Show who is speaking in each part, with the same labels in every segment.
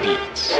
Speaker 1: beats.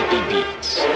Speaker 1: Beats.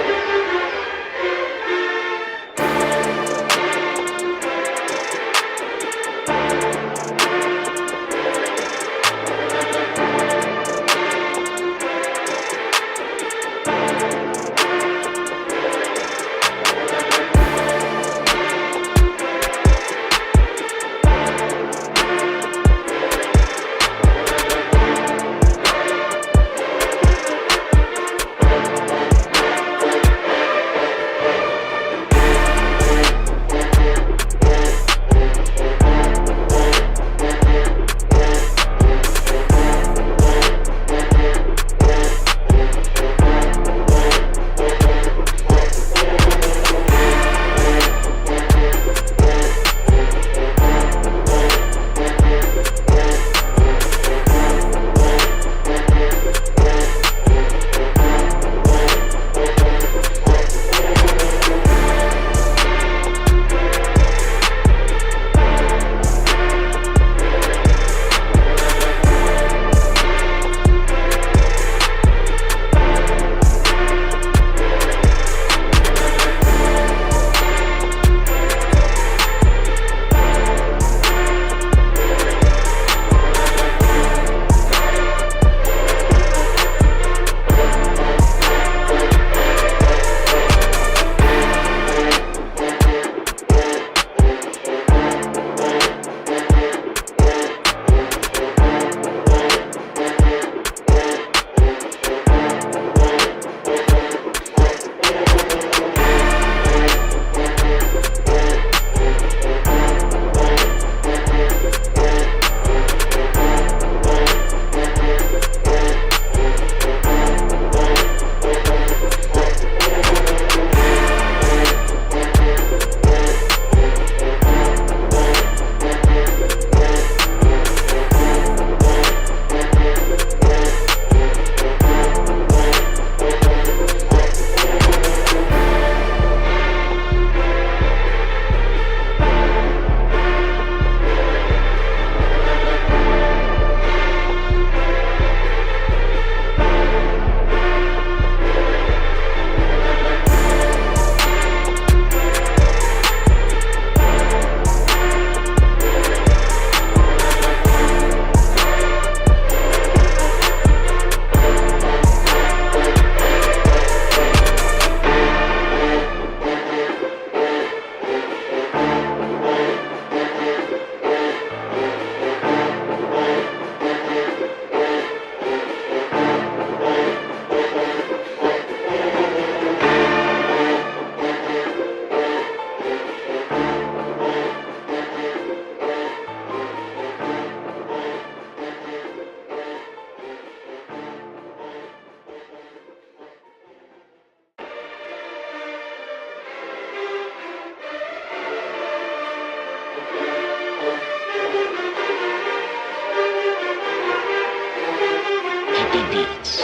Speaker 1: Beats.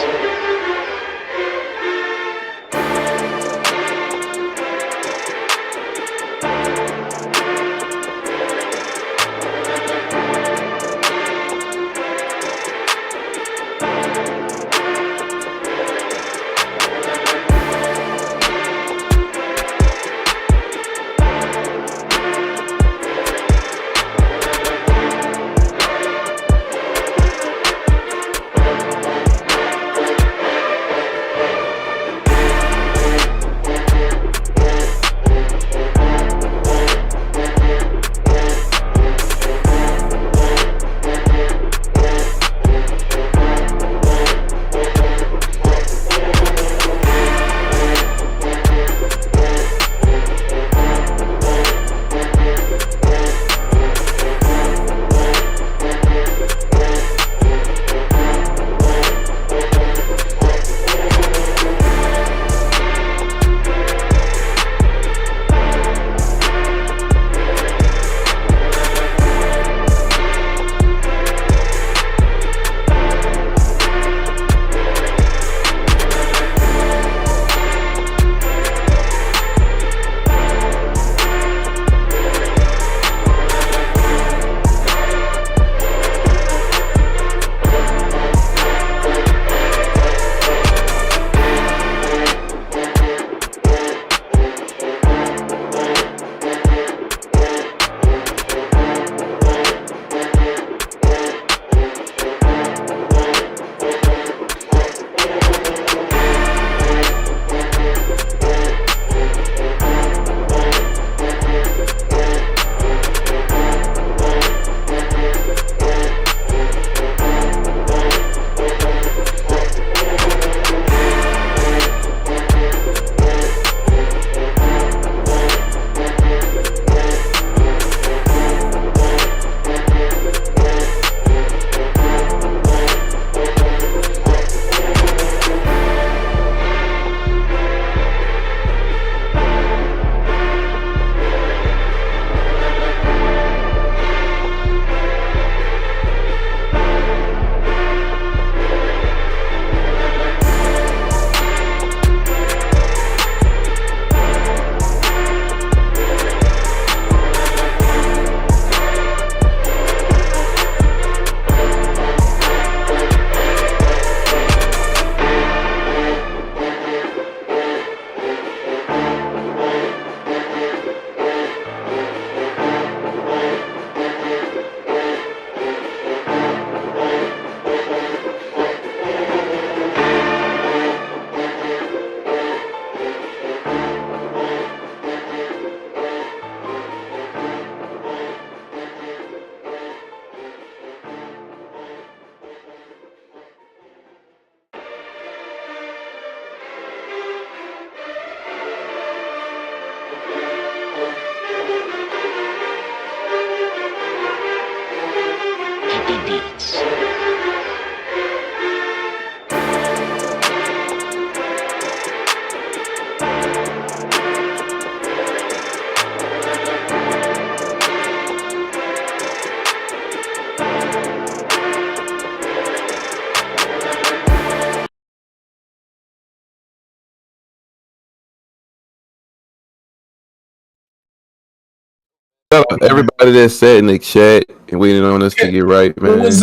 Speaker 1: Shout out everybody that sat in the chat and waiting on us to get right, man.
Speaker 2: What's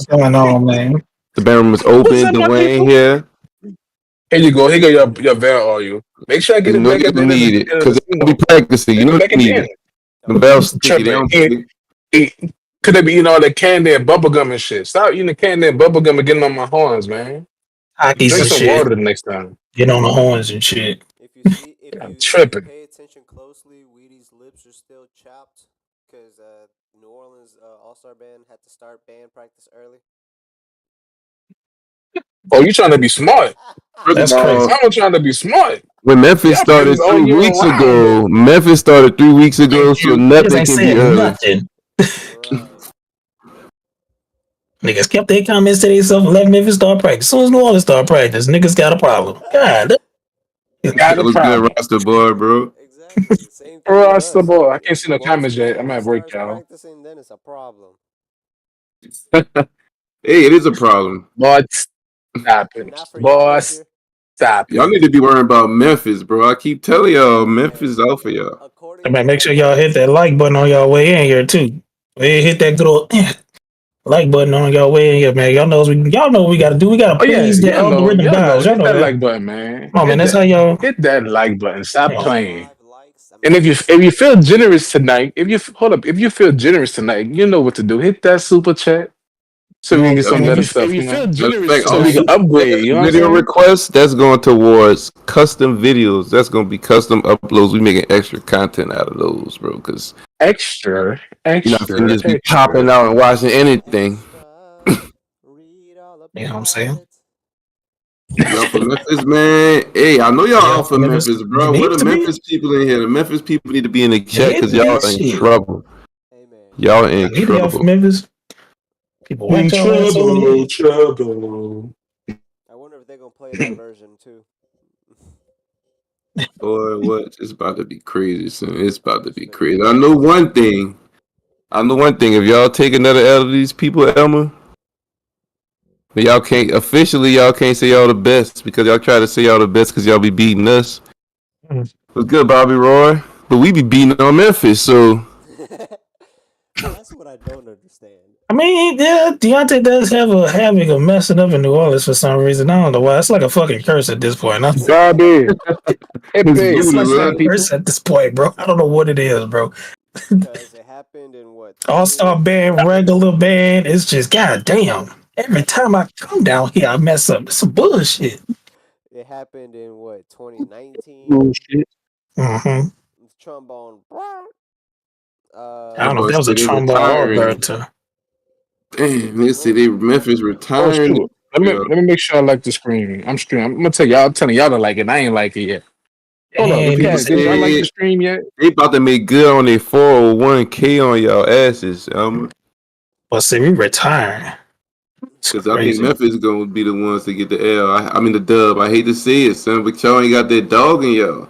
Speaker 3: going on, man?
Speaker 1: The Bandroom is open. Dwayne here.
Speaker 2: Here you go. Here go your van all you. Make sure I get it back at the end.
Speaker 1: Need it because they don't be practicing. You know they need it. The bell's sticky. They don't
Speaker 2: could they be eating all that candy and bubblegum and shit? Stop eating the candy and bubblegum and getting on my horns, man.
Speaker 3: Drink
Speaker 2: some
Speaker 3: shit.
Speaker 2: water the next time.
Speaker 3: Get on the horns and shit.
Speaker 4: If you
Speaker 2: tripping.
Speaker 4: Pay attention closely, Weedy's lips are still chopped because New Orleans All-Star Band had to start band practice early.
Speaker 2: Oh, you trying to be smart?
Speaker 3: That's crazy.
Speaker 2: I'm trying to be smart.
Speaker 1: When Memphis started 3 weeks ago, so nothing can be early.
Speaker 3: Niggas kept their comments to themselves and let Memphis start practice. As soon as New Orleans start practice, niggas got a problem. God,
Speaker 2: got a problem.
Speaker 1: Roster boy, bro.
Speaker 4: Exactly.
Speaker 2: Roster boy. I can't see no comments yet. I'm at work, y'all.
Speaker 4: Practicing, then it's a problem.
Speaker 1: Hey, it is a problem.
Speaker 2: But stop it. Boss, stop it.
Speaker 1: Y'all need to be worrying about Memphis, bro. I keep telling y'all, Memphis is out for y'all.
Speaker 3: Make sure y'all hit that like button on y'all way in here too. Hit that good old like button on y'all way in here, man. Y'all know what we gotta do. We gotta please the algorithm guys.
Speaker 2: Hit that like button, man.
Speaker 3: Oh man, that's how y'all
Speaker 2: hit that like button. Stop playing. And if you feel generous tonight, if you feel generous tonight, you know what to do. Hit that super chat. So we can get some better stuff. If you feel generous, so we can upgrade. You know
Speaker 1: video requests, that's going towards custom videos. That's going to be custom uploads. We making extra content out of those, bro. Because
Speaker 2: extra.
Speaker 1: You know, just be popping out and watching anything.
Speaker 3: You know what I'm saying?
Speaker 1: Y'all from Memphis, man. Hey, I know y'all all from Memphis, bro. What the Memphis people in here? The Memphis people need to be in the chat because y'all in trouble. Y'all in trouble.
Speaker 3: From Memphis. People
Speaker 2: in trouble.
Speaker 4: I wonder if they're gonna play that version too.
Speaker 1: Boy, what? It's about to be crazy soon. It's about to be crazy. I know one thing. If y'all take another L of these people, Elmer, but y'all can't say y'all the best because y'all try to say y'all the best because y'all be beating us. What's good, Bobby Roy? But we be beating on Memphis, so.
Speaker 4: That's what I don't understand.
Speaker 3: I mean, yeah, Deontay does have a habit of messing up in New Orleans for some reason. I don't know why. It's like a fucking curse at this point.
Speaker 2: Bobby.
Speaker 3: It's like a curse at this point, bro. I don't know what it is, bro.
Speaker 4: Because it happened in what?
Speaker 3: All-Star band, regular band. It's just, goddamn. Every time I come down here, I mess up. It's some bullshit.
Speaker 4: It happened in what? 2019.
Speaker 2: Bullshit.
Speaker 3: Mm-hmm.
Speaker 4: Trombone.
Speaker 3: I don't know if that was a trombone or Berta.
Speaker 1: Damn, they say Memphis retiring.
Speaker 2: Let me make sure I like the screen. I'm gonna tell y'all. I'm telling y'all to like it. I ain't like it yet. Hold on, did y'all like the stream yet?
Speaker 1: They about to make good on their 401k on y'all asses.
Speaker 3: Well, see, we retiring.
Speaker 1: Because I think Memphis gonna be the ones to get the L. I mean the dub. I hate to say it, son, but y'all ain't got that dog in y'all.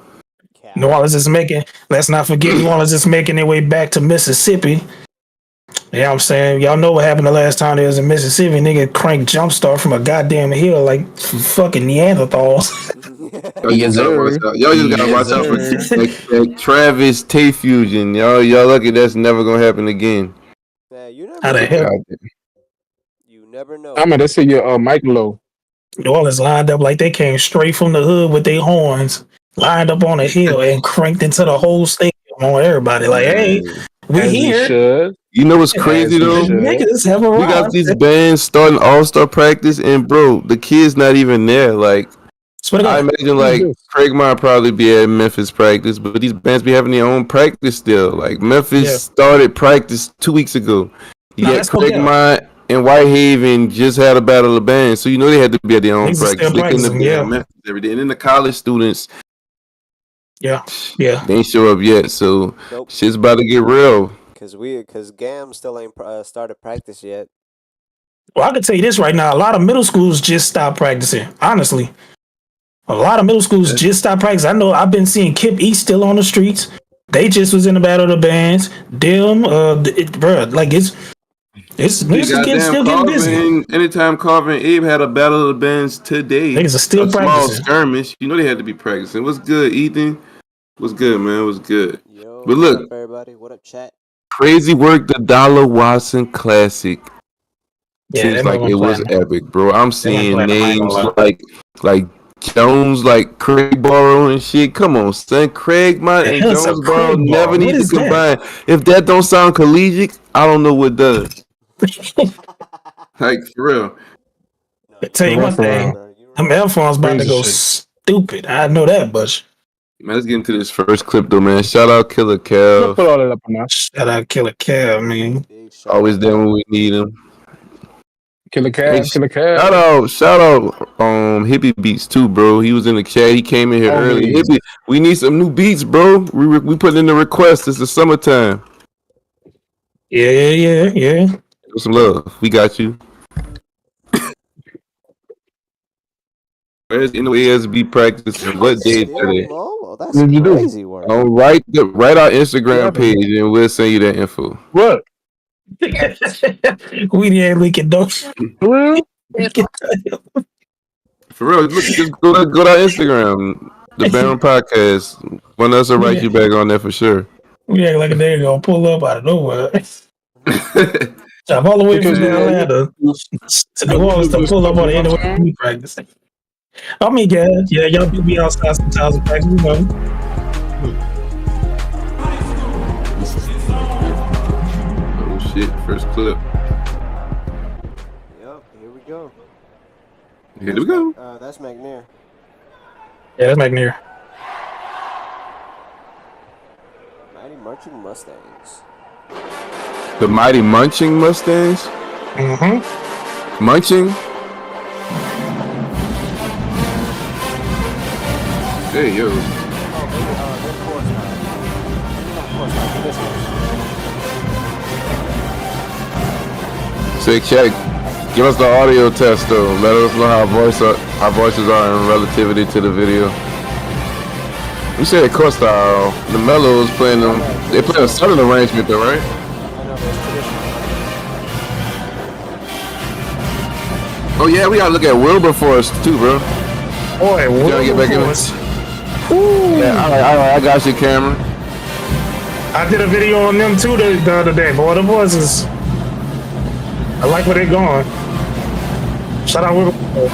Speaker 3: New Orleans is making. Let's not forget, New Orleans is making their way back to Mississippi. You know what I'm saying? Y'all know what happened the last time they was in Mississippi. Nigga cranked jumpstart from a goddamn hill like fucking Neanderthals.
Speaker 1: Y'all just gotta watch out for that Travis Tate fusion. Y'all lucky that's never gonna happen again.
Speaker 3: How the hell?
Speaker 4: You never know.
Speaker 2: I'm gonna say your Mike Low.
Speaker 3: New Orleans lined up like they came straight from the hood with their horns, lined up on a hill and cranked into the whole stadium on everybody. Like, hey, we here.
Speaker 1: You know what's crazy though?
Speaker 3: Niggas have arrived.
Speaker 1: We got these bands starting All-Star practice, and bro, the kid's not even there. Like, I imagine like Craig might probably be at Memphis practice, but these bands be having their own practice still. Like Memphis started practice 2 weeks ago. You got Craig Mott and Whitehaven just had a battle of the bands, so you know they had to be at their own practice. They couldn't be at Memphis every day. And then the college students, they ain't show up yet, so shit's about to get real.
Speaker 4: Because GAM still ain't started practice yet.
Speaker 3: Well, I can tell you this right now. A lot of middle schools just stopped practicing. Honestly. A lot of middle schools just stopped practicing. I know I've been seeing Kip East still on the streets. They just was in the battle of the bands. Them, it's niggas still getting busy.
Speaker 1: Anytime Carver and Abe had a battle of the bands today,
Speaker 3: niggas are still practicing.
Speaker 1: Small skirmish. You know they had to be practicing. What's good, Ethan? What's good, man? What's good?
Speaker 4: Yo.
Speaker 1: But
Speaker 4: What
Speaker 1: look,
Speaker 4: up, everybody? What up, chat?
Speaker 1: crazy work. The Dollar Watson Classic
Speaker 3: Yeah,
Speaker 1: seems
Speaker 3: that
Speaker 1: like
Speaker 3: motherfucker
Speaker 1: it was
Speaker 3: platinum.
Speaker 1: epic, bro. I'm
Speaker 3: That one
Speaker 1: seeing
Speaker 3: platinum. I ain't gonna
Speaker 1: names
Speaker 3: lie.
Speaker 1: like Jones, like Craig Barrow and shit. Come on, son. Craig Mott
Speaker 3: The
Speaker 1: and
Speaker 3: hell's a
Speaker 1: Jones Barrow
Speaker 3: Craig
Speaker 1: never
Speaker 3: bar? What
Speaker 1: need to
Speaker 3: is that?
Speaker 1: combine. If that don't sound collegiate, I don't know what does. Like for real.
Speaker 4: No,
Speaker 3: I tell you
Speaker 2: For real,
Speaker 3: one
Speaker 2: for
Speaker 3: thing,
Speaker 2: real.
Speaker 4: bro, you
Speaker 3: them
Speaker 4: right.
Speaker 3: headphones about to
Speaker 2: Crazy
Speaker 3: go
Speaker 2: shit.
Speaker 3: stupid. I know that, but
Speaker 1: Man, let's get into this first clip though, man. Shout out Killer
Speaker 2: I'm gonna
Speaker 1: Kev.
Speaker 2: put all that up on that.
Speaker 3: shout out Killer Cal, man.
Speaker 4: Big shout
Speaker 1: Always
Speaker 4: out.
Speaker 1: there when we need him.
Speaker 2: Killer
Speaker 1: Hey,
Speaker 2: Cab, Killer
Speaker 1: shout out, Hippie Beats too, bro. He was in the chat. He came in here early.
Speaker 2: Always.
Speaker 1: Hippie, we need some new beats, bro. We put in the request. It's the summertime.
Speaker 3: Yeah.
Speaker 1: Give some love. We got you. Where's NOASB practice and what day
Speaker 4: Still
Speaker 1: today?
Speaker 4: low? That's
Speaker 2: What did you do?
Speaker 4: crazy work.
Speaker 1: Write our Instagram
Speaker 2: happened?
Speaker 1: page and we'll send you that info.
Speaker 2: What?
Speaker 3: We ain't leaking dope.
Speaker 2: For real?
Speaker 1: For real, look, just go to our Instagram, the Bandroom Podcast. One of us will write you back on there for sure.
Speaker 3: We act like they're gonna pull up out of nowhere. Drive all the way
Speaker 2: Because
Speaker 3: from Atlanta to New Orleans to pull up on the end of the practice. I mean, yeah, y'all do be outside sometimes in practice, you know.
Speaker 1: Oh shit! First clip.
Speaker 4: Yep, here we go.
Speaker 1: Here we go.
Speaker 4: That's McNair.
Speaker 3: Yeah, that's McNair.
Speaker 4: Mighty Marching Mustangs.
Speaker 1: The Mighty Munching Mustangs.
Speaker 3: Mm-hmm.
Speaker 1: Munching. Hey yo.
Speaker 4: Oh, maybe, they're course now. Maybe not course now, this one.
Speaker 1: Say check. Give us the audio test though. Let us know how our voices are in relativity to the video. You said core style. The Mellows playing them. They play a southern arrangement though, right?
Speaker 4: I know there's traditional.
Speaker 1: Oh yeah, we gotta look at Wilberforce too, bro.
Speaker 3: Boy,
Speaker 1: You gotta get back in
Speaker 3: Wilberforce.
Speaker 1: Yeah, all right, I got your camera.
Speaker 3: I did a video on them too the other day. Boy, the voices. I like where they're going. Shout out Wilberforce.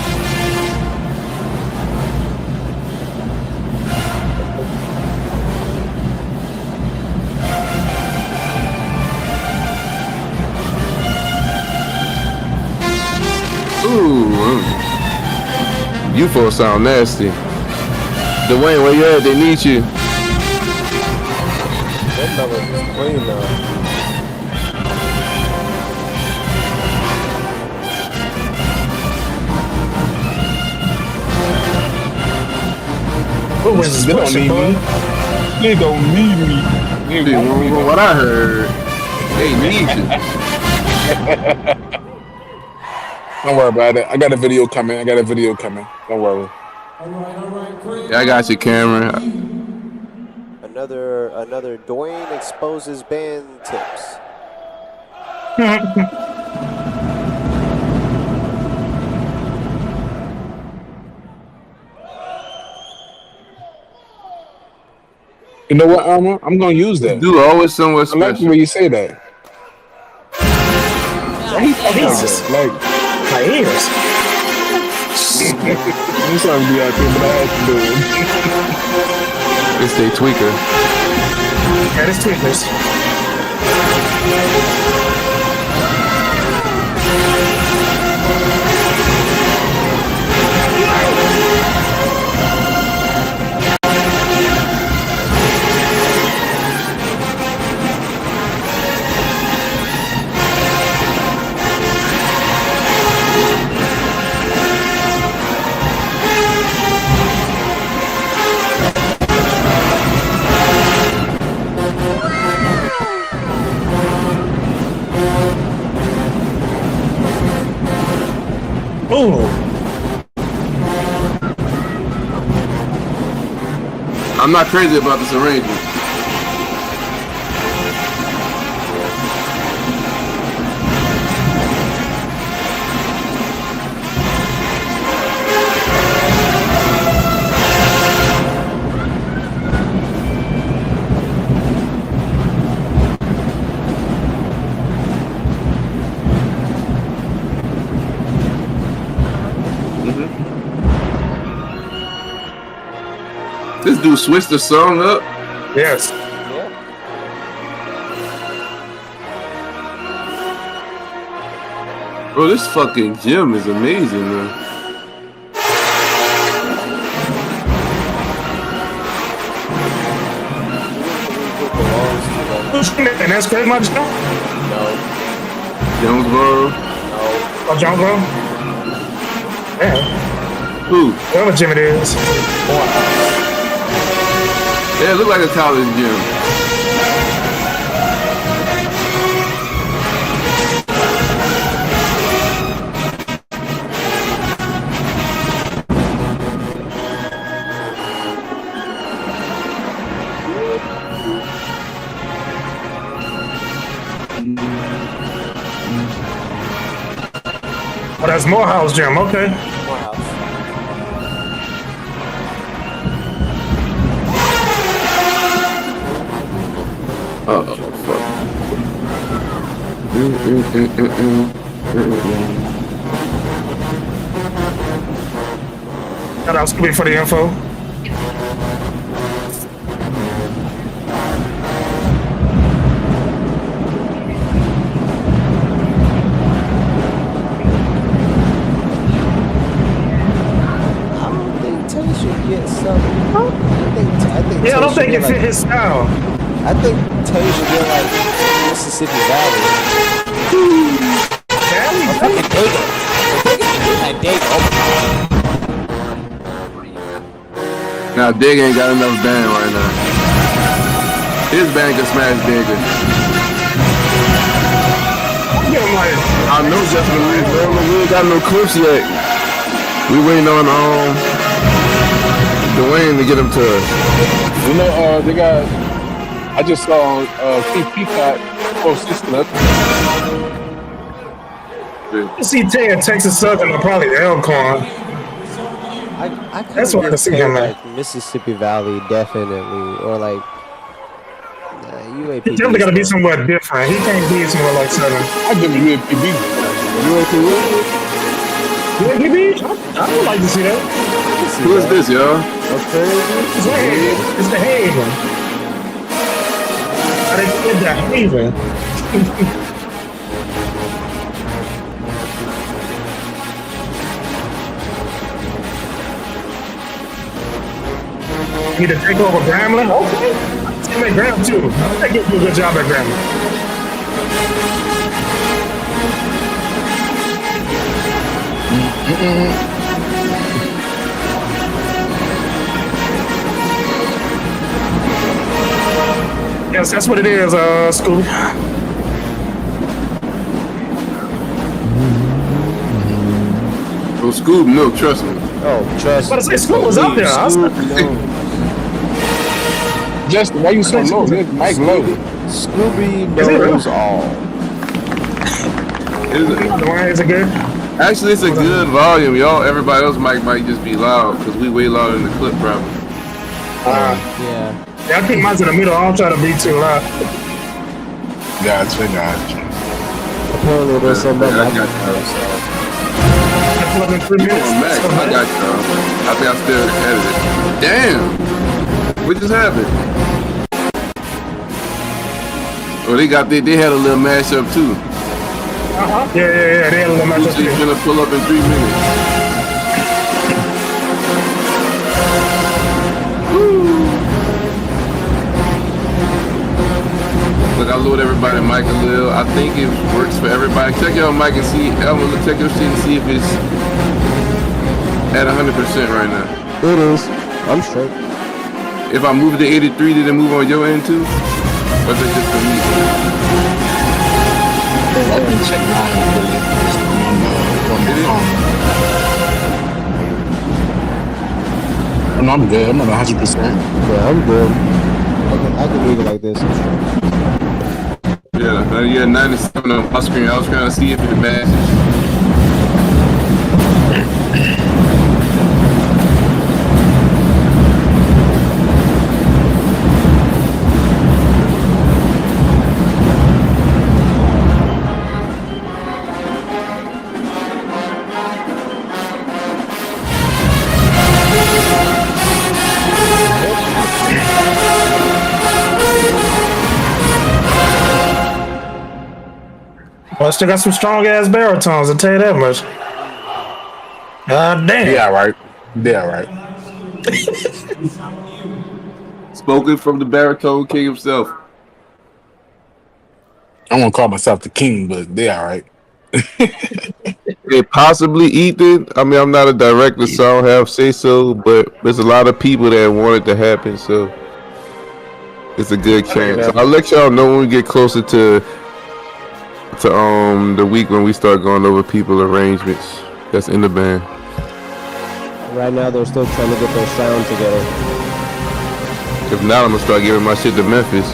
Speaker 1: Ooh, you folks sound nasty. Dwayne, where you at? They need you.
Speaker 4: That number is clean though.
Speaker 2: They don't need me. They don't need me. They want me.
Speaker 1: What I heard, they need you.
Speaker 2: Don't worry about it. I got a video coming. Don't worry.
Speaker 1: Yeah, I got your camera.
Speaker 4: Another Dwayne exposes band tips.
Speaker 2: You know what, Alma? I'm gonna use that.
Speaker 1: Do always somewhere
Speaker 2: I like the
Speaker 1: special.
Speaker 2: way you say that.
Speaker 3: Jesus.
Speaker 2: Like,
Speaker 3: My ears.
Speaker 2: I'm sorry to be out there, but I had to do it.
Speaker 1: It's they tweaker.
Speaker 3: Yeah, this tweakers. Ooh.
Speaker 1: I'm not crazy about this arrangement. This dude switched the song up.
Speaker 3: Yes.
Speaker 4: Yeah.
Speaker 1: Bro, this fucking gym is amazing, man.
Speaker 3: And that's Craig Martin?
Speaker 4: No.
Speaker 1: Jonesboro.
Speaker 4: No.
Speaker 3: Oh, Jonesboro? Yeah.
Speaker 1: Who?
Speaker 3: Whatever gym it is.
Speaker 1: Yeah, it look like a college gym.
Speaker 3: Oh, that's Morehouse Gym. Okay.
Speaker 4: Morehouse.
Speaker 1: Oh, fuck.
Speaker 3: Shout out Scooby for the info.
Speaker 4: I don't think Tay should get something. I think
Speaker 3: Yeah, I don't
Speaker 4: Tay
Speaker 3: think
Speaker 4: should
Speaker 3: it
Speaker 4: get
Speaker 3: fit his style.
Speaker 4: I think Tay should get like Mississippi Valley.
Speaker 3: Valley?
Speaker 1: Now, Dig ain't got enough band right now. His band can smash Digger.
Speaker 3: Yeah, I'm like,
Speaker 1: I know Justin Reed, bro. We ain't got no clips yet. We waiting on Dwayne to get him to us.
Speaker 2: You know, they got. I just saw Keith Peacock post this clip.
Speaker 3: you see Tay at Texas Southern or probably Elkhorn.
Speaker 4: I
Speaker 3: That's what I see him at.
Speaker 4: like Mississippi Valley definitely, or like UAPB.
Speaker 3: He definitely got to be somewhere different. He can't be somewhere like Southern.
Speaker 2: I give him UAPB.
Speaker 3: UAPB? I would like to see that.
Speaker 1: Who is this, y'all?
Speaker 3: It's the Haven. It's the Haven. How they did the Haven? Need to take over Grambling? Okay. Team at Graham too. I think he'll do a good job at Grambling. Yes, that's what it is, Scooby.
Speaker 1: Oh, Scoob, no, trust me.
Speaker 4: Oh, trust.
Speaker 3: But I say Scoob was up there. I was like,
Speaker 2: Justin, why you so low? Mike low.
Speaker 4: Scooby knows all.
Speaker 3: Is it good?
Speaker 1: Actually, it's a good volume, y'all. Everybody else might just be loud because we way louder than the clip, probably.
Speaker 4: Yeah.
Speaker 3: Yeah, I keep mine to the middle. I don't try to be too loud.
Speaker 2: Gotcha.
Speaker 4: Apparently there's somebody
Speaker 1: I
Speaker 4: I
Speaker 1: got
Speaker 4: can
Speaker 1: you.
Speaker 3: That's less than 3 minutes.
Speaker 1: Oh, Max, I got you. I think I still edited. Damn! What just happened? Oh, they had a little mashup too.
Speaker 3: Yeah. They had a little match up
Speaker 1: So you're
Speaker 3: here.
Speaker 1: gonna pull up in 3 minutes. Look, I load everybody mic a little. I think it works for everybody. Check your mic and see. I'm gonna check your shit and see if it's at 100% right now.
Speaker 4: It is. I'm straight.
Speaker 1: If I move it to 83, did it move on your end too? Or is it just for me?
Speaker 2: I can check mine on my phone. No, I'm good. I'm at 100%.
Speaker 4: Yeah, I'm good. I can leave it like this.
Speaker 1: Yeah, 97 on my screen. I was trying to see if it matches.
Speaker 3: But still got some strong ass baritones. I'll tell you that much. God damn.
Speaker 2: Yeah, right. Yeah, right.
Speaker 1: Spoken from the baritone king himself.
Speaker 2: I won't call myself the king, but they all right.
Speaker 1: Possibly Ethan. I mean, I'm not a director, so I don't have say so. But there's a lot of people that want it to happen, so it's a good chance. I'll let y'all know when we get closer to the week when we start going over people arrangements that's in the band.
Speaker 4: Right now, they're still trying to get their sound together.
Speaker 1: If not, I'm gonna start giving my shit to Memphis.
Speaker 4: Oh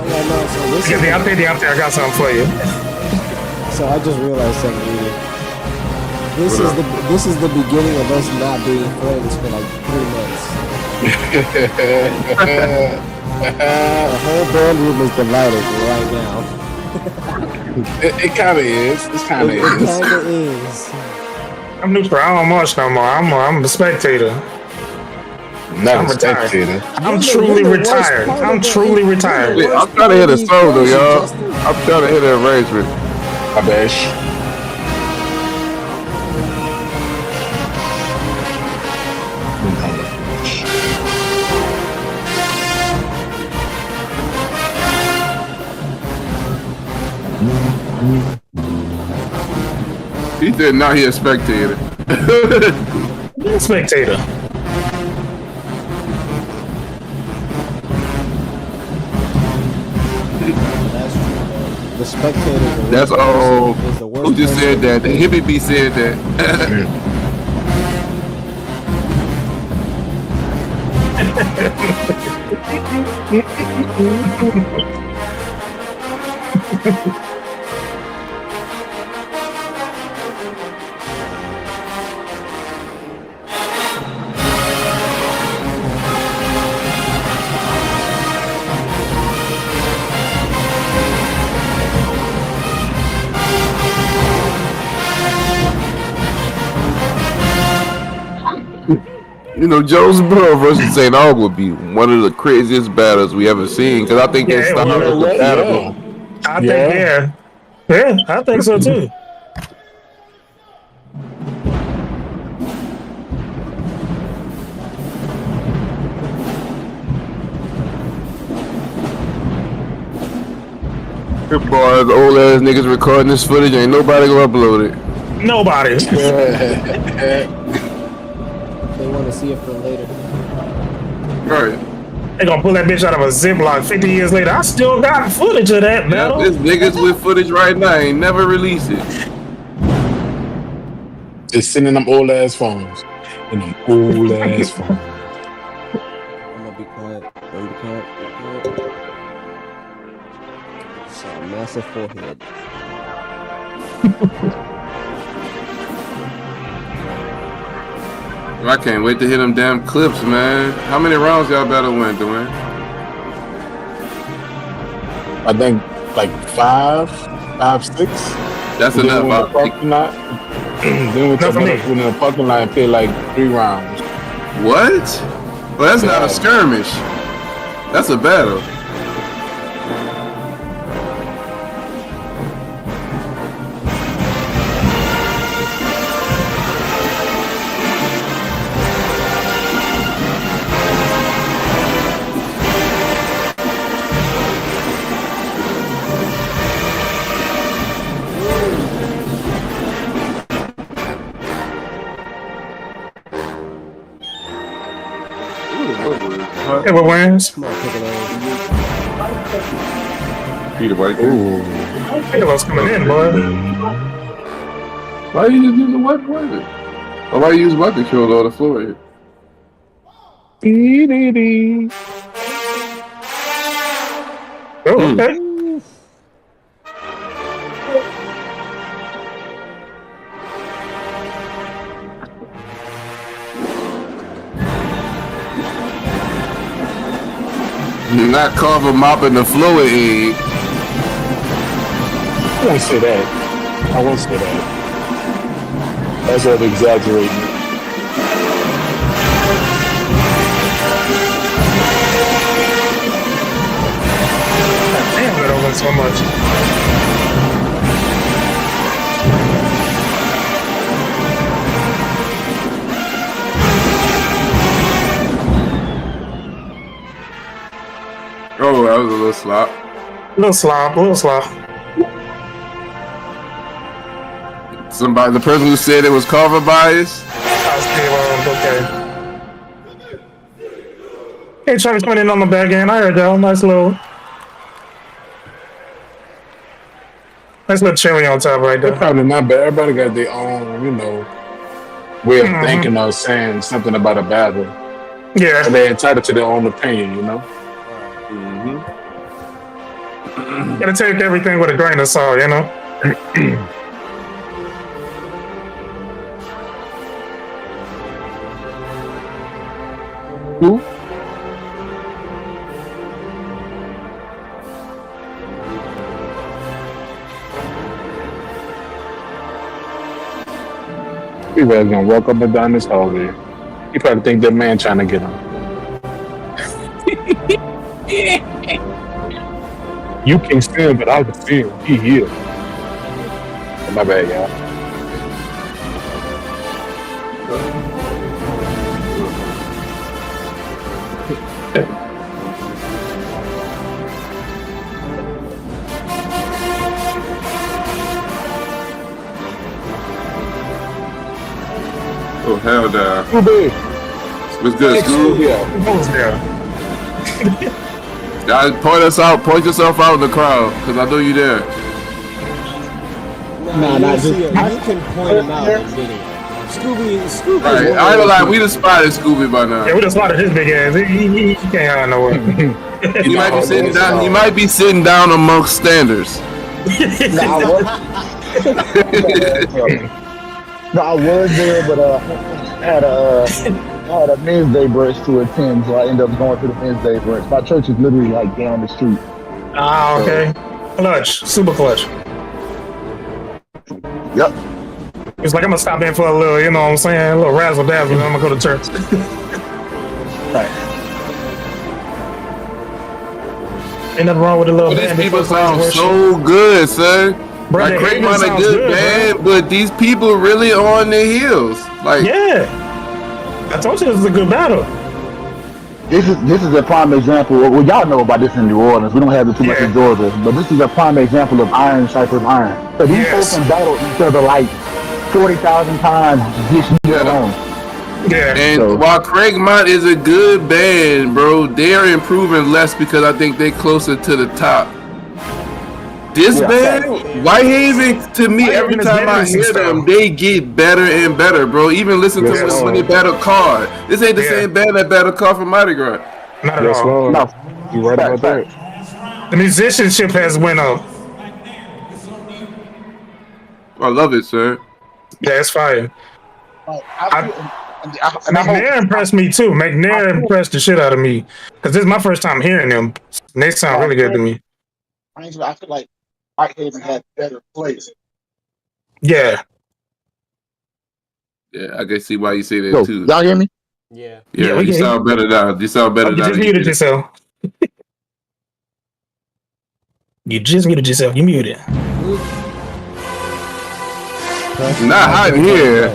Speaker 4: yeah, no. So this is
Speaker 3: I got something for you.
Speaker 4: So I just realized something. Really. This is the beginning of us not being friends for like 3 months. The whole Bandroom is divided right now.
Speaker 2: It kind of is. It kind of
Speaker 4: is.
Speaker 3: I'm neutral. I don't watch no more. I'm a spectator.
Speaker 2: Not a spectator.
Speaker 3: I'm truly retired. I'm truly retired.
Speaker 1: Wait, I'm trying to hit a song though, y'all. I'm trying to hit an arrangement.
Speaker 2: I bash.
Speaker 1: He said, "Now he a spectator."
Speaker 3: Spectator.
Speaker 4: The spectator.
Speaker 1: That's all. Who just said that? The hippie B said that. You know, Jonesboro versus St. Aug would be one of the craziest battles we ever seen, because I think their styles are compatible.
Speaker 3: I think so too.
Speaker 1: Good boys, old ass niggas recording this footage, ain't nobody gonna upload it.
Speaker 3: Nobody.
Speaker 4: They want to see it for later.
Speaker 1: Right.
Speaker 3: They gonna pull that bitch out of a Ziploc 50 years later. I still got footage of that battle.
Speaker 1: There's niggas with footage right now, ain't never released it.
Speaker 2: It's sending them old ass phones. And them old ass phones.
Speaker 4: I'm gonna be quiet. So a massive forehead.
Speaker 1: I can't wait to hit them damn clips, man. How many rounds y'all battle win, Dwayne?
Speaker 2: I think like 5, 6.
Speaker 1: That's
Speaker 2: Then
Speaker 1: enough.
Speaker 2: Then we took in the parking lot and played like 3 rounds.
Speaker 1: What? Well, that's not a skirmish. That's a battle.
Speaker 3: Ever wins.
Speaker 1: Peter White.
Speaker 2: Ooh.
Speaker 3: Halo's coming in, boy.
Speaker 1: Why you just use the weapon? Or why you use weapon control on the floor here?
Speaker 3: Oh, okay.
Speaker 1: Not carve mopping the floor egg.
Speaker 2: I won't say that. That's of exaggerating.
Speaker 3: doing so much.
Speaker 1: Oh, that was a little slop.
Speaker 3: A little slop.
Speaker 1: Somebody, the person who said it was cover bias.
Speaker 3: Okay. Hey, Travis went in on the back end. I heard that. Nice little cherry on top right there.
Speaker 2: They're probably not bad. Everybody got their own, way of thinking or saying something about a battle.
Speaker 3: Yeah.
Speaker 2: And they're entitled to their own opinion,
Speaker 3: Gotta take everything with a grain of salt,
Speaker 2: Who? People are gonna walk up and down this hallway. You probably think that man trying to get him. You can stand, but I can feel. He here. My bad, y'all.
Speaker 1: Oh, hell no.
Speaker 2: Too big.
Speaker 1: What's good, Scoob? Guys, point yourself out in the crowd, because I know you there.
Speaker 4: Nah, you can point him out in video. Scooby.
Speaker 1: Right, I ain't gonna lie, we done spotted Scooby by now.
Speaker 3: Yeah, we just spotted his big ass. He can't hide nowhere.
Speaker 1: He might be sitting down. He might be sitting down amongst standers.
Speaker 5: No, I was there, but I had a men's day brunch to attend, so I ended up going to the men's day brunch. My church is literally like down the street.
Speaker 3: Ah, okay. Clutch, super clutch.
Speaker 5: Yep.
Speaker 3: It's like I'm gonna stop in for a little, you know what I'm saying, a little razzle dazzle, and I'm gonna go to church.
Speaker 5: Right.
Speaker 3: Ain't nothing wrong with a little.
Speaker 1: These people sound so good, son.
Speaker 3: Bro,
Speaker 1: like Craig Mont a good band, but these people really on their heels. Like,
Speaker 3: yeah, I told you this was a good battle.
Speaker 5: This is a prime example. Well, y'all know about this in New Orleans. We don't have it too much in Georgia, but this is a prime example of iron cyphers iron. So these folks can battle each other like 40,000 times this year alone.
Speaker 3: Yeah.
Speaker 1: And while Craig Mont is a good band, bro, they're improving less because I think they're closer to the top. This band, Whitehaven, to me, every time I hear them, they get better and better, bro. Even listen to when they battle Card. This ain't the same band that battle Card from Mardi Gras.
Speaker 3: Not at all.
Speaker 5: No.
Speaker 2: You right about that.
Speaker 3: The musicianship has went up.
Speaker 1: I love it, sir.
Speaker 3: Yeah, it's fire. McNair impressed me too. McNair impressed the shit out of me because this is my first time hearing them. And they sound really good to me.
Speaker 5: I feel like Whitehaven had better plays.
Speaker 3: Yeah.
Speaker 1: Yeah, I can see why you say that too.
Speaker 5: Y'all hear me?
Speaker 4: Yeah.
Speaker 1: Yeah, you sound better now. You sound better now.
Speaker 3: You just muted yourself. You just muted yourself. You muted.
Speaker 1: Not hot in here.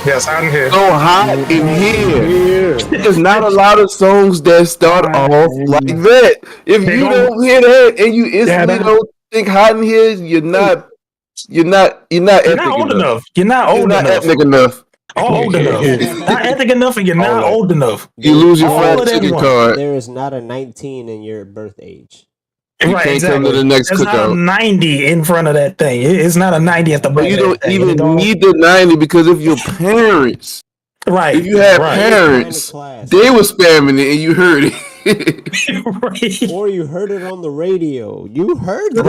Speaker 3: Yes, hot in here.
Speaker 1: So hot in here. There's not a lot of songs that start off like that. If you don't hear that and you instantly don't think hot in here, you're not old
Speaker 3: enough. You're not old enough.
Speaker 1: Ethnic enough.
Speaker 3: Old enough. Not ethnic enough, and you're not old enough.
Speaker 1: You lose your fried chicken card.
Speaker 4: There is not a 19 in your birth age.
Speaker 1: You can't come to the next
Speaker 3: There's not a
Speaker 1: cookout.
Speaker 3: 90 in front of that thing. It's not a 90 at the back.
Speaker 1: You don't even need the 90 because of your parents.
Speaker 3: Right.
Speaker 1: If you had parents, they were spamming it and you heard it.
Speaker 4: Or you heard it on the radio. You heard it.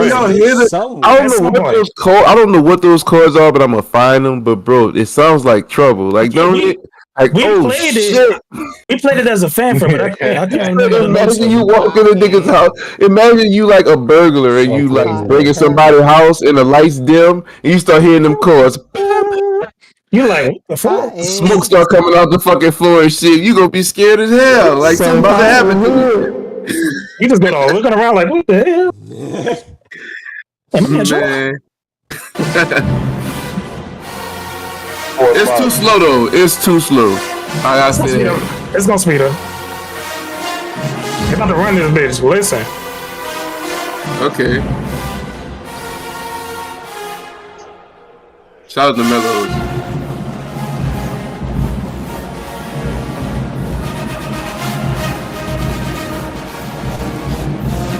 Speaker 1: I don't know what those chords are, but I'm gonna find them. But bro, it sounds like trouble. Like we played it as a fanfare, but I can't
Speaker 3: imagine
Speaker 1: you walk in a nigga's house. Imagine you like a burglar and you like breaking somebody's house and the lights dim and you start hearing them chords.
Speaker 3: You like what the fuck?
Speaker 1: Smoke start coming out the fucking floor and shit. You gonna be scared as hell. Like something about to happen to me.
Speaker 3: You just been all looking around like what the hell?
Speaker 1: Man. It's too slow though. It's too slow. I gotta say that.
Speaker 3: It's gonna speed up. You're about to run this bitch. Listen.
Speaker 1: Okay. Shout out to Mellows.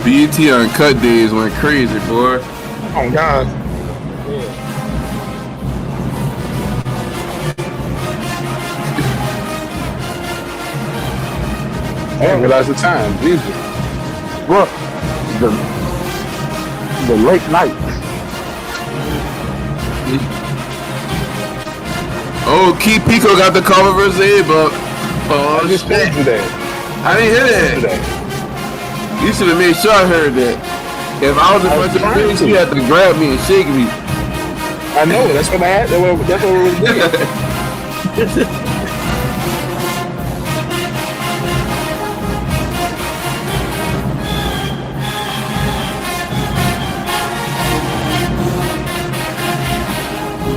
Speaker 1: BET Uncut days went crazy, boy.
Speaker 3: Oh God.
Speaker 2: I didn't realize the time. Jesus.
Speaker 5: Look, the late night.
Speaker 1: Oh, Key Pico got the cover versus A-Buck. Oh,
Speaker 2: I just
Speaker 1: shit.
Speaker 2: told you that.
Speaker 1: I didn't hear that. You should have made sure I heard that. If I was a bunch of friends, you had to grab me and shake me.
Speaker 2: I know. That's what I had. That's what we was doing.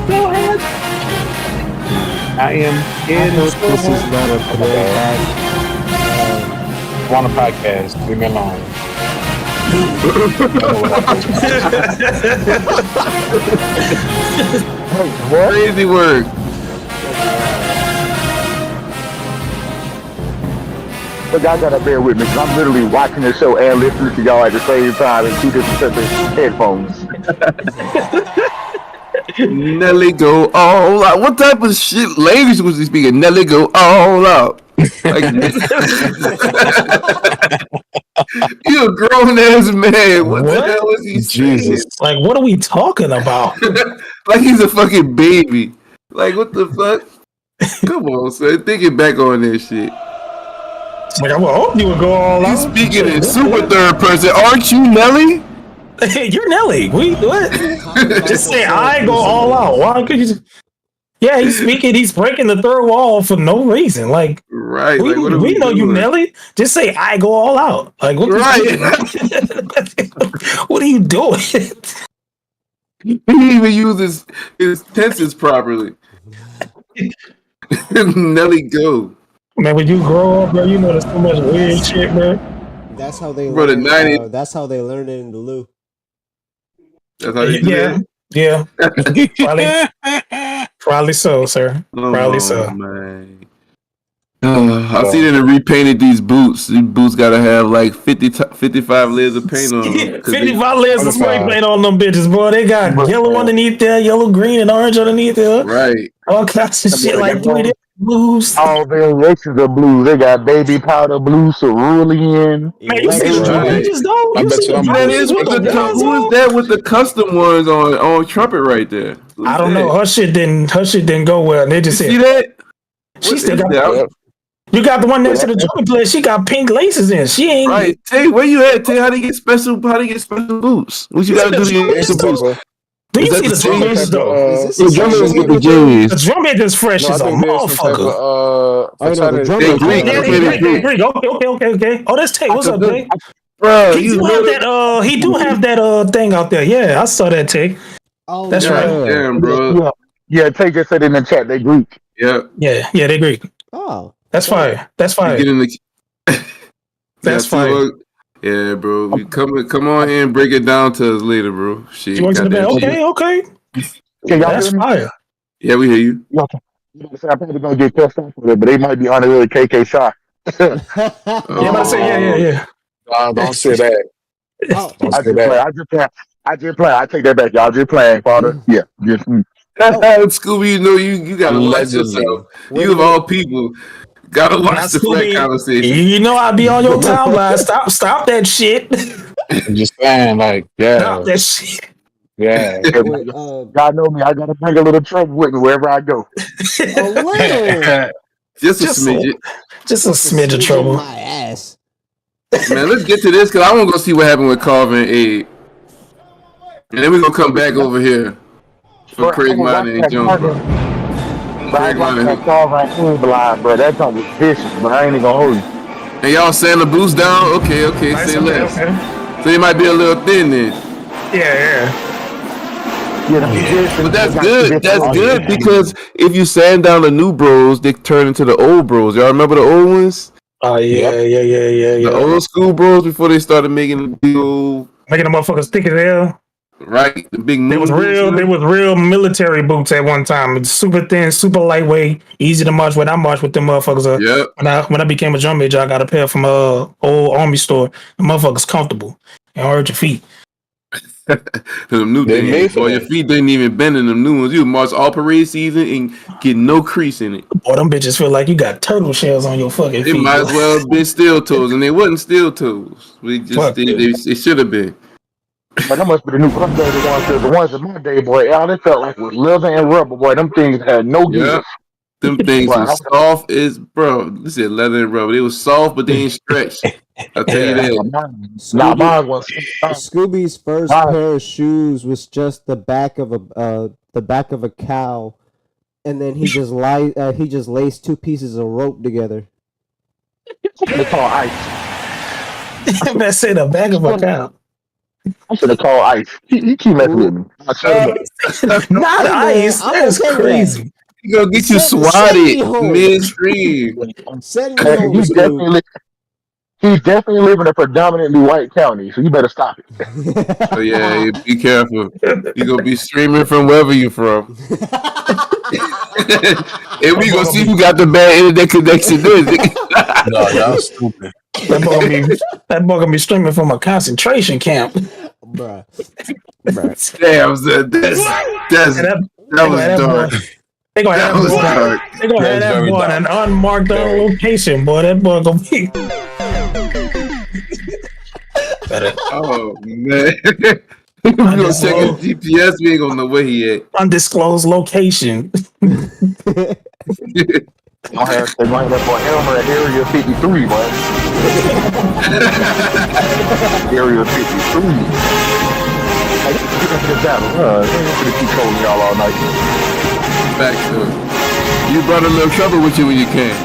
Speaker 3: Go ahead.
Speaker 2: I am in
Speaker 6: This is not a playback.
Speaker 2: on a podcast. Leave me alone.
Speaker 1: Crazy work.
Speaker 5: But y'all gotta bear with me, because I'm literally watching the show and listening to y'all at the same time in two different sets of headphones.
Speaker 1: Nelly go all out. What type of shit language was he speaking? Nelly go all out. Like, you a grown ass man. What the hell was he saying?
Speaker 3: Like, what are we talking about?
Speaker 1: Like he's a fucking baby. Like, what the fuck? Come on, son. Thinking back on this shit.
Speaker 3: Like, I hope you would go all
Speaker 1: He's
Speaker 3: out.
Speaker 1: speaking in super third person. Aren't you Nelly?
Speaker 3: You're Nelly. What? Just say I go all out. Why could you? Yeah, he's speaking. He's breaking the third wall for no reason. Like,
Speaker 1: Right.
Speaker 3: we,
Speaker 1: Like, what are
Speaker 3: we know you,
Speaker 1: doing?
Speaker 3: Nelly. Just say I go all out. Like, what?
Speaker 1: Right.
Speaker 3: What are you doing?
Speaker 1: He didn't even use his tenses properly. Nelly go.
Speaker 3: Man, when you grow up, bro, you know there's so much weird shit, bro.
Speaker 4: That's how they
Speaker 1: Bro, the
Speaker 4: learn.
Speaker 1: 90s.
Speaker 4: That's how they learned it in the Lou.
Speaker 1: That's how they do that?
Speaker 3: Yeah. Probably so, sir. Probably so.
Speaker 1: Man. I see them repainted these boots. These boots gotta have like 55 layers of paint on them.
Speaker 3: 55 layers of spray paint on them bitches, bro. They got yellow underneath there, yellow, green, and orange underneath there.
Speaker 1: Right.
Speaker 3: All kinds of shit like 3 different blues.
Speaker 5: All variations of blues. They got baby powder blue, cerulean.
Speaker 3: Man, you see the drum bitches though?
Speaker 2: I
Speaker 3: You
Speaker 2: bet
Speaker 3: see
Speaker 2: you
Speaker 3: the
Speaker 2: I'm
Speaker 3: drum
Speaker 1: That
Speaker 3: bitches
Speaker 1: is
Speaker 3: with
Speaker 1: with
Speaker 3: the
Speaker 1: the
Speaker 3: guns
Speaker 1: who is
Speaker 3: on?
Speaker 1: that with the custom ones on trumpet right there? Who's
Speaker 3: I don't
Speaker 1: that?
Speaker 3: know. Her shit didn't go well. They just
Speaker 1: See
Speaker 3: said
Speaker 1: that?
Speaker 3: she
Speaker 1: What
Speaker 3: still
Speaker 1: is
Speaker 3: got.
Speaker 1: that?
Speaker 3: You got the one next to the trumpet player. She got pink laces in. She ain't
Speaker 1: Right. Tay, where you at? Tay, how they get special boots? What you gotta do to get extra boots?
Speaker 3: Do you
Speaker 1: Is
Speaker 3: see
Speaker 1: that
Speaker 3: the
Speaker 1: the
Speaker 3: drum
Speaker 1: J's?
Speaker 3: bitches though?
Speaker 4: Is this
Speaker 1: The drummers get the
Speaker 3: The
Speaker 1: J's.
Speaker 3: drum bitch is fresh
Speaker 2: No, I
Speaker 3: as a
Speaker 2: think there's some type
Speaker 3: motherfucker.
Speaker 2: of
Speaker 4: the drum
Speaker 1: They
Speaker 4: is
Speaker 1: Greek.
Speaker 3: Yeah,
Speaker 1: Okay, they Greek.
Speaker 3: Greek. Okay. Oh, that's Tay. What's up, Tay?
Speaker 1: Bro,
Speaker 3: He do have that. He do have that thing out there. Yeah, I saw that, Tay.
Speaker 4: Oh,
Speaker 3: That's
Speaker 4: yeah.
Speaker 3: right.
Speaker 1: Damn, bro.
Speaker 5: Yeah, Tay just said in the chat they Greek.
Speaker 1: Yeah.
Speaker 3: Yeah, they Greek.
Speaker 4: Oh,
Speaker 3: That's fire. That's
Speaker 1: You
Speaker 3: fire.
Speaker 1: get in the.
Speaker 3: That's
Speaker 1: Got
Speaker 3: fine.
Speaker 1: to, yeah, bro. We come on here and break it down to us later, bro. Shit.
Speaker 3: You went to the bed.
Speaker 1: goddamn
Speaker 3: Okay.
Speaker 5: Can y'all
Speaker 3: That's
Speaker 5: hear me?
Speaker 3: fire.
Speaker 1: Yeah, we hear you.
Speaker 5: Y'all can- I'm probably gonna get cussed out for it, but they might be honorary KK shot.
Speaker 3: Yeah, I'm about to say, yeah.
Speaker 2: don't say that.
Speaker 4: Oh,
Speaker 2: Don't
Speaker 5: I
Speaker 2: say
Speaker 5: just play.
Speaker 2: that.
Speaker 5: I just play. I take that back, y'all. Just playing, father. Yeah, just
Speaker 1: Scooby, you know you gotta watch
Speaker 2: Allegedly.
Speaker 1: yourself. You of all people gotta watch the flat conversation.
Speaker 3: You know I be on your timeline. Stop that shit.
Speaker 2: I'm just saying, like, yeah,
Speaker 3: Stop that shit.
Speaker 2: yeah.
Speaker 4: wait,
Speaker 5: y'all know me. I gotta bring a little trouble with me wherever I go.
Speaker 4: a little.
Speaker 1: Just a
Speaker 3: Just
Speaker 1: smidget.
Speaker 3: Just a smidge of trouble.
Speaker 4: My ass.
Speaker 1: Man, let's get to this because I want to go see what happened with Carvin and Abe. And then we're going to come back over here for Craig Martin and Jones.
Speaker 5: But I watched that car right through the line, bro. That song was vicious, but I ain't even gonna hold you.
Speaker 1: And y'all saying the boost down? Okay, say less. So it might be a little thin then.
Speaker 3: Yeah.
Speaker 1: But that's good. That's good because if you sand down the new bros, they turn into the old bros. Y'all remember the old ones?
Speaker 3: Oh yeah.
Speaker 1: The old school bros before they started making the big old,
Speaker 3: making the motherfuckers thick as hell.
Speaker 1: Right, the big moon.
Speaker 3: They was real military boots at one time. It's super thin, super lightweight, easy to march with. I marched with them motherfuckers. When I became a drum major, I got a pair from a old army store. The motherfuckers comfortable and hurt your feet.
Speaker 1: Them new things, boy, your feet didn't even bend in them new ones. You march all parade season and get no crease in it.
Speaker 3: Boy, them bitches feel like you got turtle shells on your fucking feet.
Speaker 1: It might as well be steel toes, and they wasn't steel toes. We just it should have been.
Speaker 5: But that must be the new updated ones. The ones in my day, boy, all they felt like was leather and rubber. Boy, them things had no give.
Speaker 1: Them things were soft as this is leather and rubber. They was soft, but they ain't stretched. I'll tell you that.
Speaker 6: Scooby's first pair of shoes was just the back of a cow, and then he just laced two pieces of rope together.
Speaker 5: They call ice.
Speaker 3: That said the back of a cow.
Speaker 5: I should have called ice. He keep messing with me.
Speaker 3: Not ice. That's crazy.
Speaker 1: He gonna get you swatted midstream.
Speaker 5: He's definitely living in a predominantly white county, so you better stop it.
Speaker 1: So yeah, be careful. You gonna be streaming from wherever you from. And we gonna see who got the bad internet connection.
Speaker 2: No, y'all stupid.
Speaker 3: That boy gonna be streaming from a concentration camp.
Speaker 6: Bruh.
Speaker 1: Damn, that was dark.
Speaker 3: They gonna have that boy in an unmarked location, boy. That boy gonna be.
Speaker 1: Oh man. We gonna check his GPS, we ain't gonna know where he at.
Speaker 3: Undisclosed location.
Speaker 5: They might have that boy Elmer at Area 53, boy. Area 53. Hey, get into the battle. I'm gonna keep calling y'all all night.
Speaker 1: Back to it. You brought a little trouble with you when you came.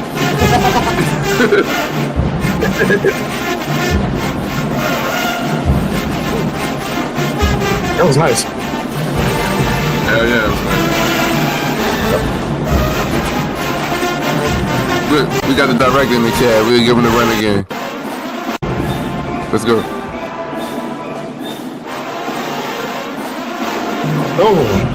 Speaker 3: That was nice.
Speaker 1: Hell yeah, it was nice. Good. We got the director in the chat. We'll give him the run again. Let's go.
Speaker 3: Oh.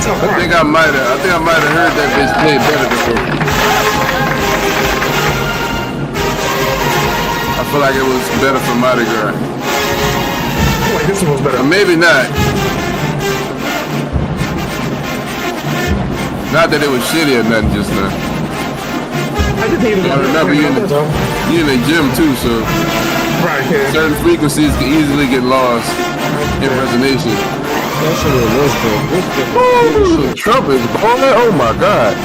Speaker 1: I think I might have heard that bitch play better before. I feel like it was better for Mardi Gras.
Speaker 3: Like this one was better.
Speaker 1: Or maybe not. Not that it was shitty or nothing just now.
Speaker 3: I
Speaker 1: remember you in the gym too, so certain frequencies can easily get lost in resonation.
Speaker 6: Especially
Speaker 1: Ooh, Trump is balling. Oh my god.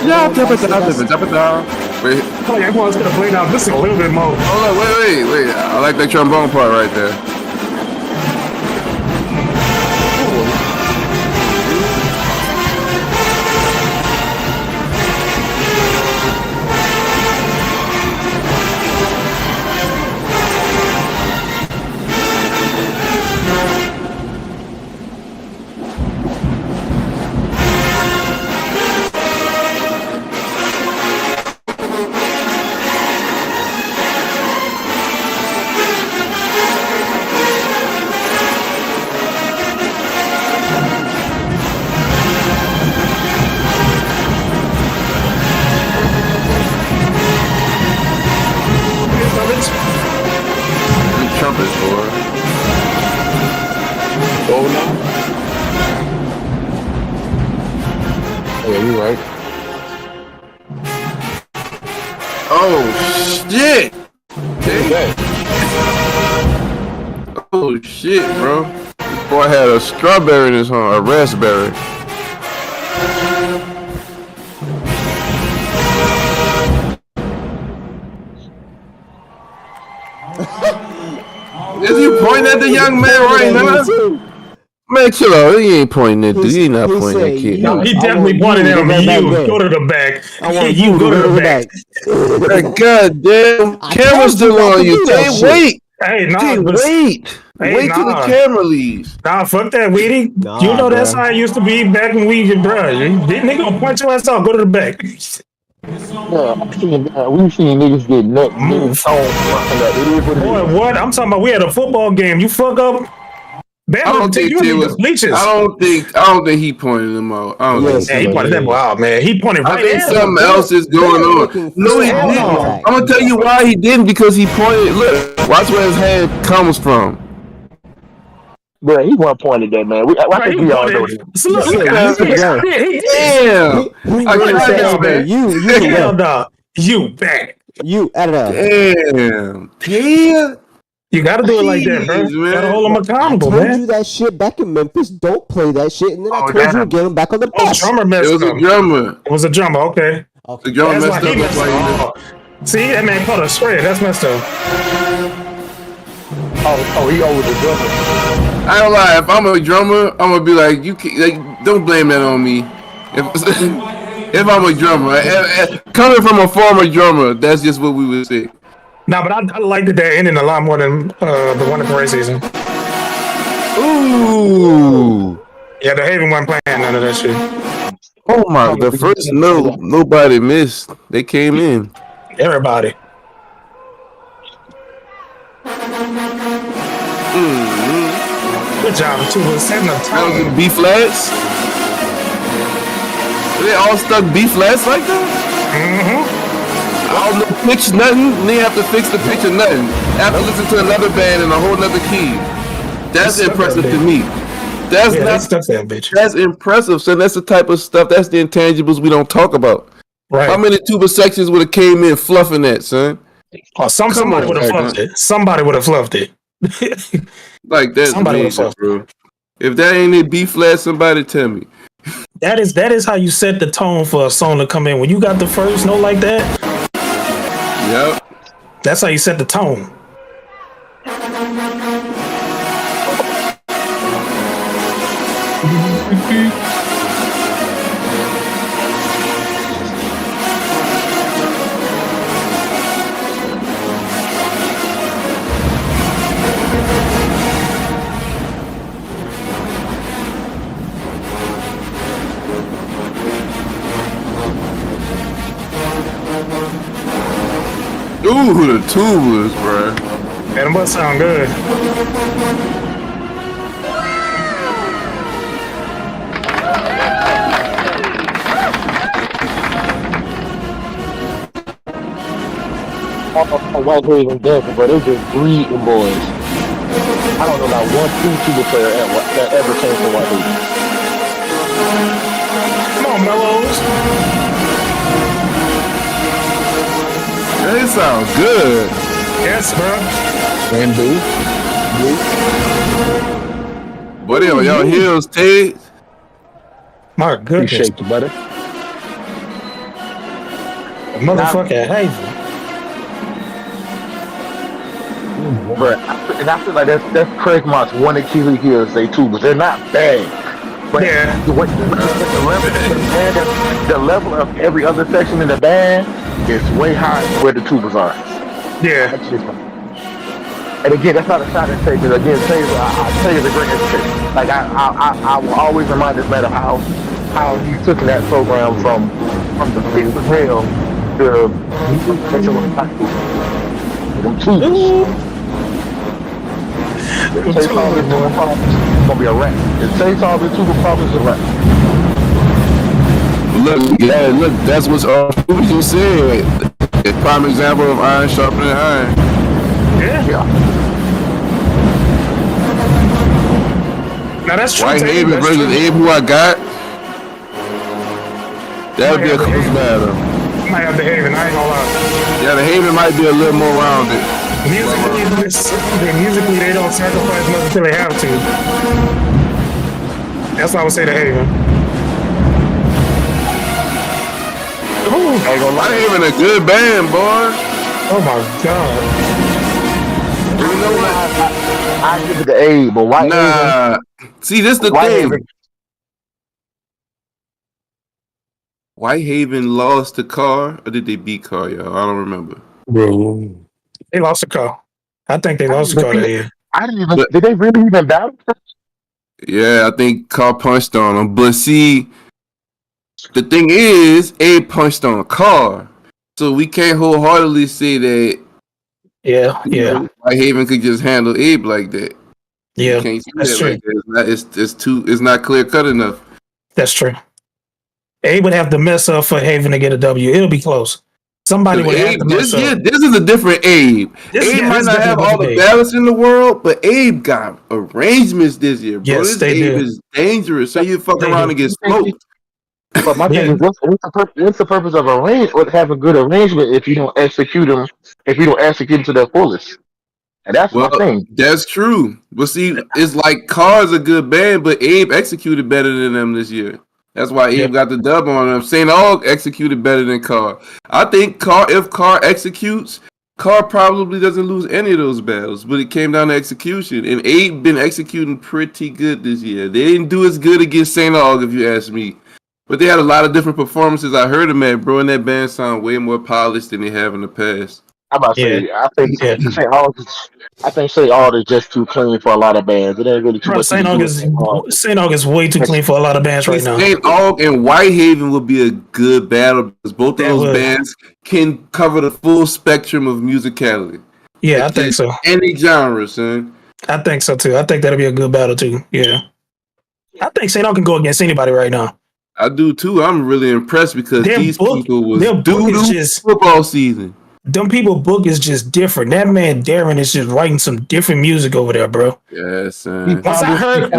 Speaker 1: Yeah, drop it down. Wait.
Speaker 3: Oh, yeah, everyone's gonna play now just a little bit more.
Speaker 1: Hold on, wait. I like that trombone part right there. Trumpets, boy.
Speaker 2: Oh no. Yeah, you right. Oh
Speaker 1: shit!
Speaker 2: Okay.
Speaker 1: Oh shit, bro. This boy had a strawberry in his hand, a raspberry. Is he pointing at the young man right now? Man, chill out. He ain't pointing at dude. He ain't not pointing at kid.
Speaker 3: No, he definitely pointed at him. You go to the back.
Speaker 6: I want
Speaker 3: You go to the back.
Speaker 1: God damn. Camera's still on you. Hey, wait.
Speaker 3: Hey, nah.
Speaker 1: Wait. Wait till the camera leaves.
Speaker 3: Nah, fuck that, Weedy.
Speaker 6: Nah,
Speaker 3: you know that's
Speaker 6: bro.
Speaker 3: how it used to be back when we, bro. They gonna point your ass out. Go to the back.
Speaker 5: We've seen niggas get nuts.
Speaker 3: Boy, what? I'm talking about. We had a football game. You fuck up.
Speaker 1: I don't think it was bleachers. I don't think he pointed them out. I don't think
Speaker 3: he pointed them out, man. He pointed right.
Speaker 1: I think something else is going on. No, he didn't. I'm gonna tell you why he didn't, because he pointed. Look, watch where his head comes from.
Speaker 5: Bro, he wasn't pointed that, man. I think we all know that.
Speaker 1: Damn.
Speaker 3: You back.
Speaker 6: You at it up.
Speaker 1: Damn. Yeah.
Speaker 3: You gotta do it like that, bro. You gotta hold him accountable,
Speaker 6: man. I told you that shit back in Memphis. Don't play that shit, and then I told you to get him back on the bus.
Speaker 3: Drummer messed up.
Speaker 1: It was a drummer.
Speaker 3: Okay.
Speaker 1: The drummer messed up.
Speaker 3: See, that man caught a spread. That's messed up.
Speaker 5: He over the drummer.
Speaker 1: I don't lie. If I'm a drummer, I'm gonna be like, you can't, like, don't blame that on me. If I'm a drummer, coming from a former drummer, that's just what we would say.
Speaker 3: Nah, but I liked that ending a lot more than the one in parade season.
Speaker 1: Ooh.
Speaker 3: Yeah, the Haven wasn't playing none of that shit.
Speaker 1: Oh my! The first note, nobody missed. They came in.
Speaker 3: Everybody. Good job, too.
Speaker 1: That was in B flats. They all stuck B flats like that. I don't know, pitch nothing. They have to fix the pitch or nothing. I have to listen to another band in a whole nother key. That's impressive to me. That's that's impressive. So that's the type of stuff. That's the intangibles we don't talk about.
Speaker 3: Right.
Speaker 1: How many tuba sections would have came in fluffing that, son?
Speaker 3: Oh, somebody would have fluffed it. Somebody would have fluffed it.
Speaker 1: Like that's amazing, bro. If that ain't a B flat, somebody tell me.
Speaker 3: That is how you set the tone for a song to come in. When you got the first note like that.
Speaker 1: Yep.
Speaker 3: That's how you set the tone.
Speaker 1: Ooh, the tubas, bro.
Speaker 3: Man, it must sound good.
Speaker 5: White Haven and Denver, but they're just breeding boys. I don't know about one tuba player that ever came from White Haven.
Speaker 3: Come on, Mellows.
Speaker 1: They sound good.
Speaker 3: Yes, bro.
Speaker 5: And
Speaker 1: What are y'all heels, Ted?
Speaker 3: My goodness.
Speaker 5: Appreciate you, buddy.
Speaker 3: Motherfucking Haven.
Speaker 5: But I feel like that's Craig Mott's one Achilles heel say too, but they're not bad. But
Speaker 3: yeah.
Speaker 5: The level of every other section in the band is way higher where the tubas are.
Speaker 3: Yeah.
Speaker 5: And again, that's not a shot at Taylor. Again, Taylor's a great educator. Like I will always remind this man of how he took that program from the pits of hell to them tubas. If Chase solves his tuba problems, it's gonna be a wrap. If Chase solves his tuba problems, it's a wrap.
Speaker 1: Look, that's what you said. A prime example of iron sharpening iron.
Speaker 3: Yeah. Now that's true.
Speaker 1: White Haven versus Abe, who I got. That'll be a close battle.
Speaker 3: might have the Haven. I ain't gonna lie.
Speaker 1: Yeah, the Haven might be a little more rounded.
Speaker 3: Musically, they don't sacrifice much until they have to. That's why I would say the Haven.
Speaker 1: The Haven a good band, boy.
Speaker 3: Oh my god.
Speaker 1: You know what?
Speaker 5: I give it the A, but White Haven.
Speaker 1: See, this the
Speaker 5: White
Speaker 1: thing.
Speaker 5: Haven.
Speaker 1: White Haven lost to Carr, or did they beat Carr, y'all? I don't remember.
Speaker 2: Bro.
Speaker 3: They lost the car. I think they lost the car that year.
Speaker 5: I didn't even. Did they really even battle?
Speaker 1: Yeah, I think Carr punched on him. But see, the thing is, Abe punched on Carr. So we can't wholeheartedly say that White Haven could just handle Abe like that.
Speaker 3: Yeah,
Speaker 1: you can't say
Speaker 3: that's
Speaker 1: that
Speaker 3: true.
Speaker 1: like that. It's not clear cut enough.
Speaker 3: That's true. Abe would have to mess up for Haven to get a W. It'll be close. Somebody would have to mess up.
Speaker 1: This is a different Abe. Abe might not have all the balance in the world, but Abe got arrangements this year, bro.
Speaker 3: Yes,
Speaker 1: this Abe is dangerous. So you fuck around and get smoked.
Speaker 5: But my thing is, what's the purpose of have a good arrangement if you don't execute them? If you don't execute to their fullest, and that's my thing.
Speaker 1: That's true. But see, it's like Carr's a good band, but Abe executed better than them this year. That's why Abe got the dub on him. St. Aug executed better than Carr. I think if Carr executes, Carr probably doesn't lose any of those battles, but it came down to execution. And Abe been executing pretty good this year. They didn't do as good against St. Aug, if you ask me. But they had a lot of different performances. I heard them at, bro, and that band sound way more polished than they have in the past.
Speaker 5: I'm about to say, I think St. Aug is just too clean for a lot of bands. It ain't really too much.
Speaker 3: St. Aug is way too clean for a lot of bands right now.
Speaker 1: St. Aug and White Haven would be a good battle because both of those bands can cover the full spectrum of musicality.
Speaker 3: Yeah, I think so.
Speaker 1: Any genre, son.
Speaker 3: I think so too. I think that'll be a good battle too. Yeah. I think St. Aug can go against anybody right now.
Speaker 1: I do too. I'm really impressed because these people was doo-doo football season.
Speaker 3: Them people book is just different. That man Darren is just writing some different music over there, bro.
Speaker 1: Yes,
Speaker 3: Once I heard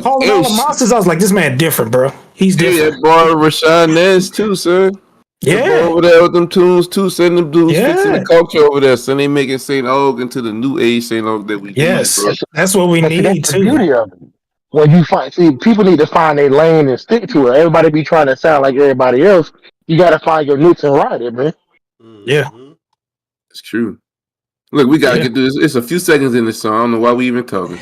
Speaker 3: Calling All the Monsters, I was like, this man different, bro. He's different.
Speaker 1: Yeah, boy, Rashad Nez too, son.
Speaker 3: Yeah,
Speaker 1: over there with them tunes too. Send them dudes fixing the culture over there. So they making St. Aug into the new age St. Aug that we need, bro.
Speaker 3: That's what we need too.
Speaker 5: Beauty of it. When you people need to find their lane and stick to it. Everybody be trying to sound like everybody else. You got to find your niche and ride it, man.
Speaker 3: Yeah,
Speaker 1: it's true. Look, we gotta get through this. It's a few seconds in this song. I don't know why we even talking.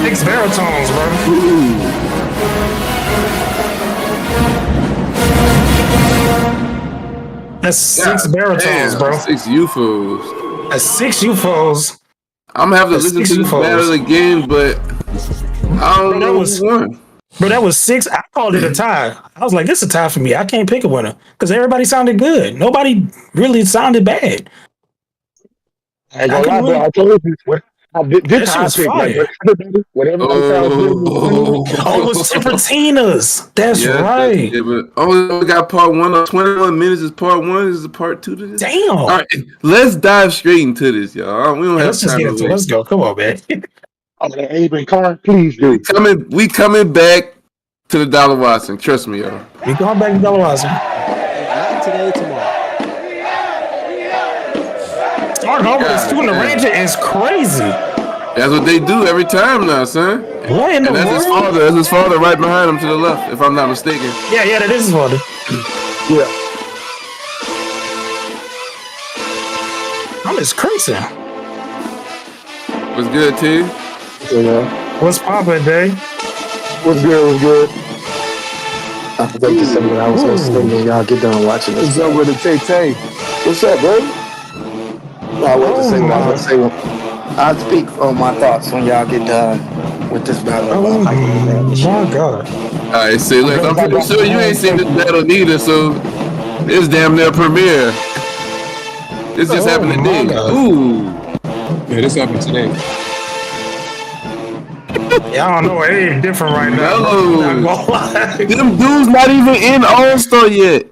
Speaker 3: Six baritones, bro. That's six baritones, bro.
Speaker 1: 6 UFOs.
Speaker 3: That's 6 UFOs.
Speaker 1: I'm gonna have to listen to this battle again, but I don't know who won.
Speaker 3: Bro, that was 6. I called it a tie. I was like, this is a tie for me. I can't pick a winner because everybody sounded good. Nobody really sounded bad.
Speaker 5: I told you. This was fire. Whatever.
Speaker 3: Oh, it was Temperatinas. That's right.
Speaker 1: We got part 1 21 minutes is part 1. This is part 2 to this.
Speaker 3: Damn.
Speaker 1: All right, let's dive straight into this, y'all. We don't have
Speaker 3: let's just
Speaker 1: time
Speaker 3: get into it. Let's go. Come on, man.
Speaker 5: Abe and Carr, please do.
Speaker 1: We coming back to the Dollar Watson. Trust me, y'all.
Speaker 3: We going back to Dollar Watson.
Speaker 4: Not today, tomorrow.
Speaker 3: Starting over the student arranger is crazy.
Speaker 1: That's what they do every time now, son.
Speaker 3: What in the world?
Speaker 1: That's his father right behind him to the left, if I'm not mistaken.
Speaker 3: Yeah, that is his father.
Speaker 5: Yeah.
Speaker 3: I'm just crazy.
Speaker 1: What's good, T?
Speaker 5: Yeah.
Speaker 3: What's poppin', Day?
Speaker 5: What's good?
Speaker 7: I forgot to say what I was going to say when y'all get done watching this.
Speaker 5: What's up with the Tay? What's up, bro?
Speaker 7: I was to say what I was going to say. I'll speak on my thoughts when y'all get done with this battle.
Speaker 3: Oh my God.
Speaker 1: All right, see, look, I'm pretty sure you ain't seen this battle neither, so it's damn near premiere. This just happened today. Ooh.
Speaker 2: Yeah, this happened today.
Speaker 3: Y'all don't know it ain't different right now.
Speaker 1: No. Them dudes not even in All-Star yet.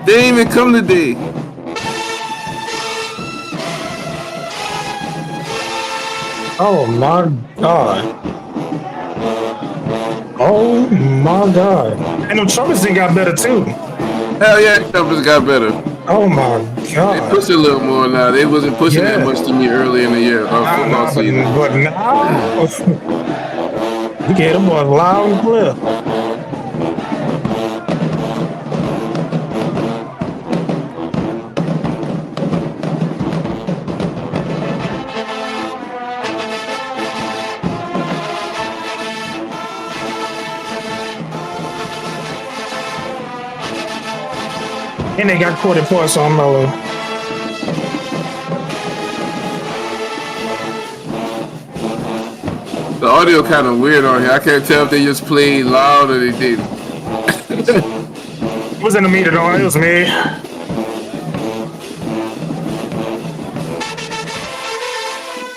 Speaker 1: They didn't even come today.
Speaker 3: Oh my god. Oh my god. And them trumpets thing got better too.
Speaker 1: Hell yeah, trumpets got better.
Speaker 3: Oh my god.
Speaker 1: They push a little more now. They wasn't pushing that much to me early in the year. Football season.
Speaker 3: But now, you get them boys loud and clear. And they got quarter points on Mellow.
Speaker 1: The audio kind of weird on here. I can't tell if they just played loud or they didn't.
Speaker 3: It was in the meter though. It was me.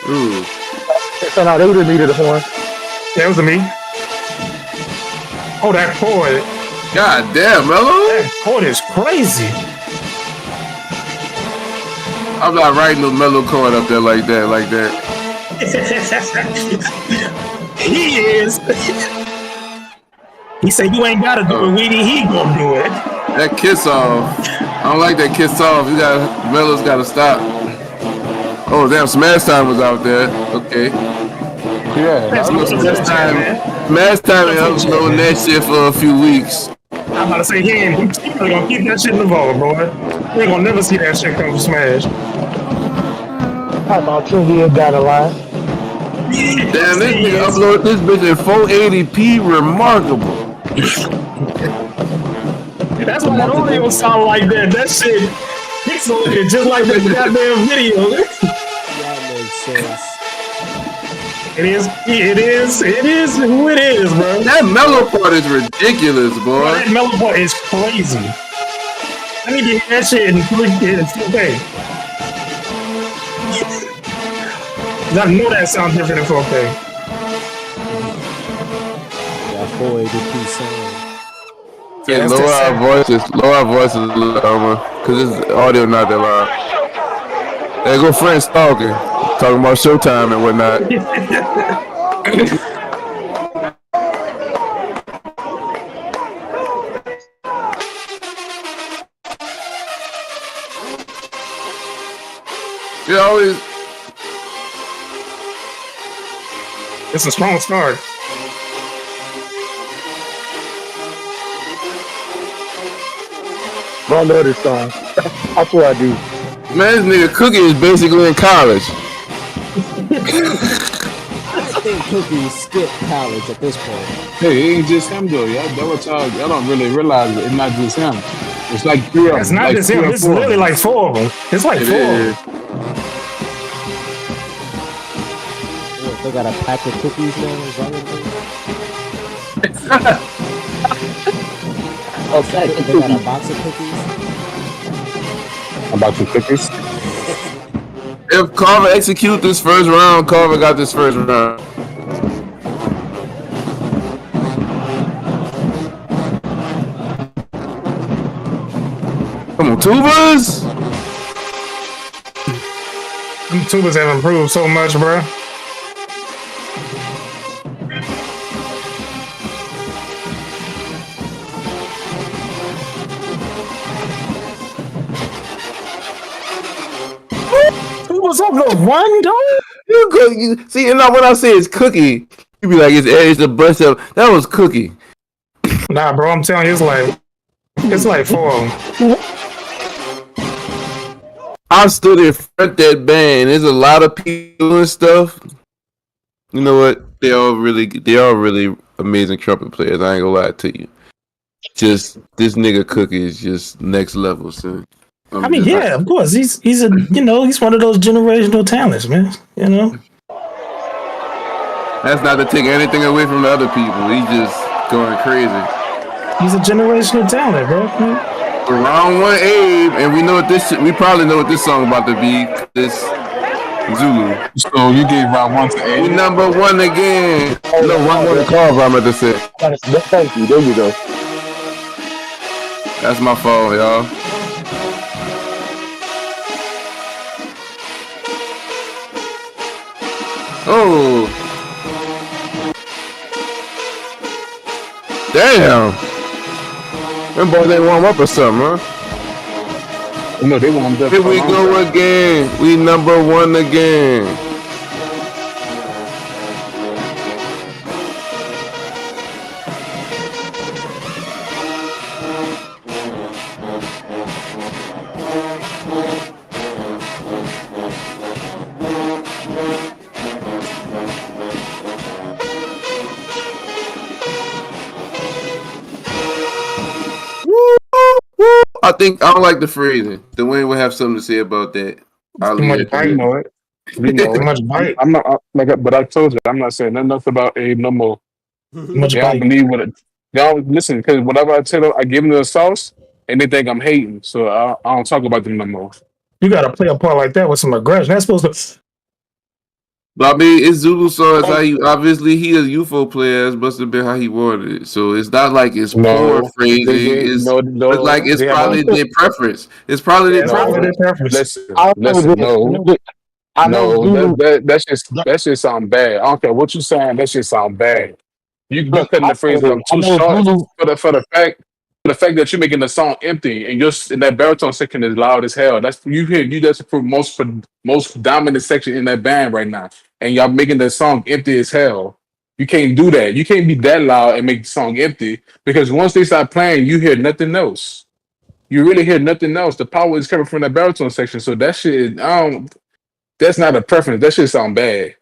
Speaker 1: Ooh.
Speaker 2: So now they would have needed a horn.
Speaker 3: Yeah, it was me. Oh, that chord.
Speaker 1: God damn, Mello.
Speaker 3: That chord is crazy.
Speaker 1: I'm not writing no Mello chord up there like that.
Speaker 3: He is. He said you ain't gotta do it, Weedy. He gonna do it.
Speaker 1: That kiss off. I don't like that kiss off. Mello's gotta stop. Oh damn, Smash Time was out there. Okay.
Speaker 2: Yeah.
Speaker 1: Smash Time and I was knowing that shit for a few weeks.
Speaker 3: I'm about to say he probably gonna keep that shit in the vault, bro. We ain't gonna never see that shit come from Smash.
Speaker 2: How about Trivia got a line?
Speaker 1: Damn, this nigga uploaded this bitch in 480p. Remarkable.
Speaker 3: That's why that audio sound like that. That shit pixelated just like that goddamn video.
Speaker 6: That makes sense.
Speaker 3: It is who it is, bro.
Speaker 1: That Mellow part is ridiculous, boy.
Speaker 3: Bro, that Mellow part is crazy. I need to hear that shit in 4K. I know that sounds different in 4K.
Speaker 6: Yeah, 480p sound.
Speaker 1: Yeah, lower our voices a little, cause this audio not that loud. There go friends talking about Showtime and whatnot. You always.
Speaker 3: It's a strong start.
Speaker 2: I love this song. That's what I do.
Speaker 1: Man, this nigga Cookie is basically in college.
Speaker 6: I think Cookie skipped college at this point.
Speaker 2: Hey, it ain't just him though, y'all. Y'all don't really realize it. It's not just him. It's like 3 of them.
Speaker 3: It's not just him. It's literally like 4 of them. It's like 4 of them.
Speaker 6: They got a pack of cookies now. Is that what it is? They got a box of cookies.
Speaker 2: A box of cookies.
Speaker 1: If Carver execute this first round, Carver got this first round. Come on, tubas!
Speaker 3: Them tubas have improved so much, bro. What's up, the one, dog?
Speaker 1: You see, and when I say it's Cookie, you be like, it's a bunch of. That was Cookie.
Speaker 3: Nah, bro, I'm telling you, it's like 4 of them.
Speaker 1: I stood in front of that band. There's a lot of people and stuff. You know what? They all really amazing trumpet players. I ain't gonna lie to you. Just this nigga Cookie is just next level, son.
Speaker 3: I mean, yeah, of course. He's he's one of those generational talents, man. You know.
Speaker 1: That's not to take anything away from the other people. He's just going crazy.
Speaker 3: He's a generational talent, bro.
Speaker 1: Round 1, Abe, and we probably know what this song about to be. This Zulu.
Speaker 2: So you gave round 1 to Abe.
Speaker 1: We number 1 again. No, 1 to Carver, I'm about to say.
Speaker 2: Thank you. There you go.
Speaker 1: That's my fault, y'all. Oh. Damn. Them boys ain't warm up or something, huh?
Speaker 2: No, they warmed up.
Speaker 1: Here we go again. We number one again. I think I don't like the phrasing. Dwayne would have something to say about that.
Speaker 2: Too much bite. You know it. You know
Speaker 3: Too much bite.
Speaker 2: I'm not but I told you I'm not saying nothing else about Abe no more.
Speaker 3: Too much
Speaker 2: They
Speaker 3: bite.
Speaker 2: don't believe what it. They don't listen because whatever I tell them, I give them the sauce and they think I'm hating. So I don't talk about them no more.
Speaker 3: You gotta play a part like that with some aggression. That's supposed to.
Speaker 1: But I mean, it's Zulu song. It's how he obviously he a UFO player. It must have been how he wanted it. So it's not like it's poor phrasing. It's like it's probably their preference. It's probably their preference.
Speaker 2: Listen, that shit sound bad. I don't care what you saying. That shit sound bad. You be cutting the phrases up too short for the fact that you're making the song empty and that baritone section is loud as hell. That's the most dominant section in that band right now, and y'all making the song empty as hell. You can't do that. You can't be that loud and make the song empty because once they start playing, you hear nothing else. You really hear nothing else. The power is coming from that baritone section. So that shit, that's not a preference. That shit sound bad.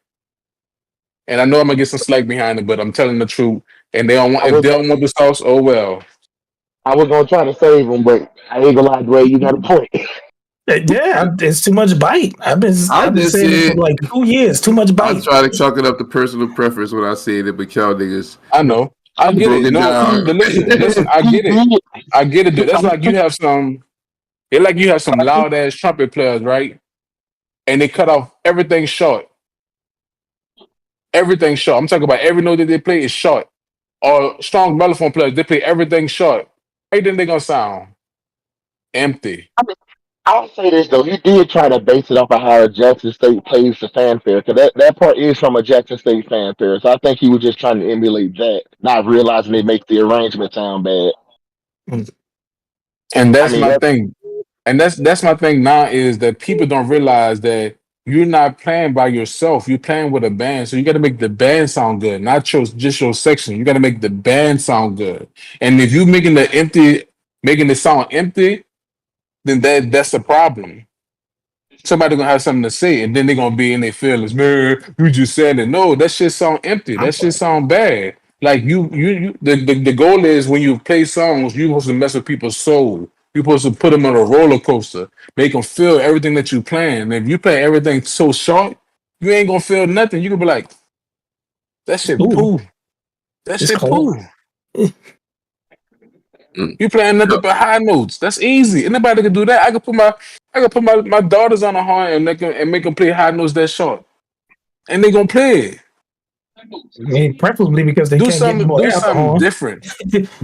Speaker 2: And I know I'm gonna get some slack behind it, but I'm telling the truth. And if they don't want the sauce, oh well.
Speaker 5: I was gonna try to save him, but I ain't gonna lie, Dwayne, you got a point.
Speaker 3: Yeah, it's too much bite. I've been saying it for like 2 years. Too much bite.
Speaker 1: I try to chalk it up to personal preference when I say it, but y'all niggas.
Speaker 2: I know. I get it. Listen, I get it. I get it. That's like you have some. It's like you have some loud ass trumpet players, right? And they cut off everything short. Everything short. I'm talking about every note that they play is short. Or strong mellophone players, they play everything short. How you think they gonna sound? Empty.
Speaker 5: I'll say this though, he did try to base it off of how Jackson State plays the fanfare, because that part is from a Jackson State fanfare. So I think he was just trying to emulate that, not realizing it makes the arrangement sound bad.
Speaker 2: And that's my thing. And that's my thing now is that people don't realize that you're not playing by yourself. You're playing with a band. So you got to make the band sound good, not just your section. You got to make the band sound good. And if you're making the sound empty, then that's the problem. Somebody gonna have something to say, and then they're gonna be in their feelings. Man, you just said it. No, that shit sound empty. That shit sound bad. Like the goal is when you play songs, you're supposed to mess with people's soul. You're supposed to put them on a roller coaster, make them feel everything that you playing. And if you play everything so short, you ain't gonna feel nothing. You gonna be like, that shit poo. That shit poo. You playing nothing but high notes. That's easy. Anybody can do that. I can put my daughters on a horn and make them play high notes that short, and they gonna play it.
Speaker 3: I mean, preferably because they
Speaker 2: do
Speaker 3: can't
Speaker 2: something,
Speaker 3: get more
Speaker 2: do something different.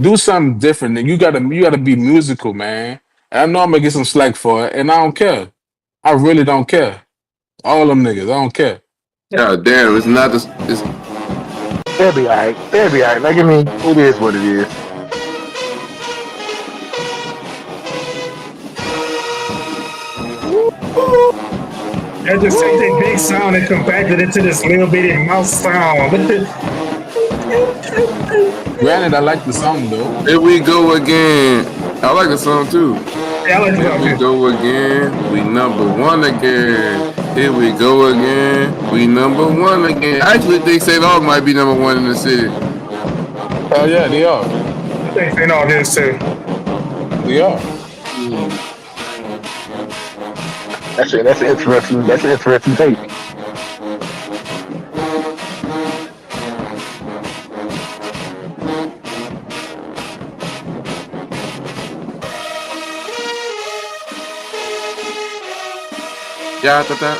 Speaker 2: Do something different. And you gotta be musical, man. And I know I'm gonna get some slack for it, and I don't care. I really don't care. All them niggas, I don't care.
Speaker 1: God damn, it's not this.
Speaker 5: They'll be alright. They'll be alright. Like I mean, it is what it is.
Speaker 3: They just take that big sound and compacted it to this little bitty mouse sound.
Speaker 2: Granted, I like the song though.
Speaker 1: Here we go again. I like the song too.
Speaker 3: Yeah, I like the song
Speaker 1: Here we go again. We number one again. Here we go again. We number one again. I actually think St. Aug might be number one in the city.
Speaker 2: Oh yeah, they are.
Speaker 3: I think St. Aug is too.
Speaker 2: They are.
Speaker 5: That's interesting. That's an interesting take.
Speaker 1: Yeah, that.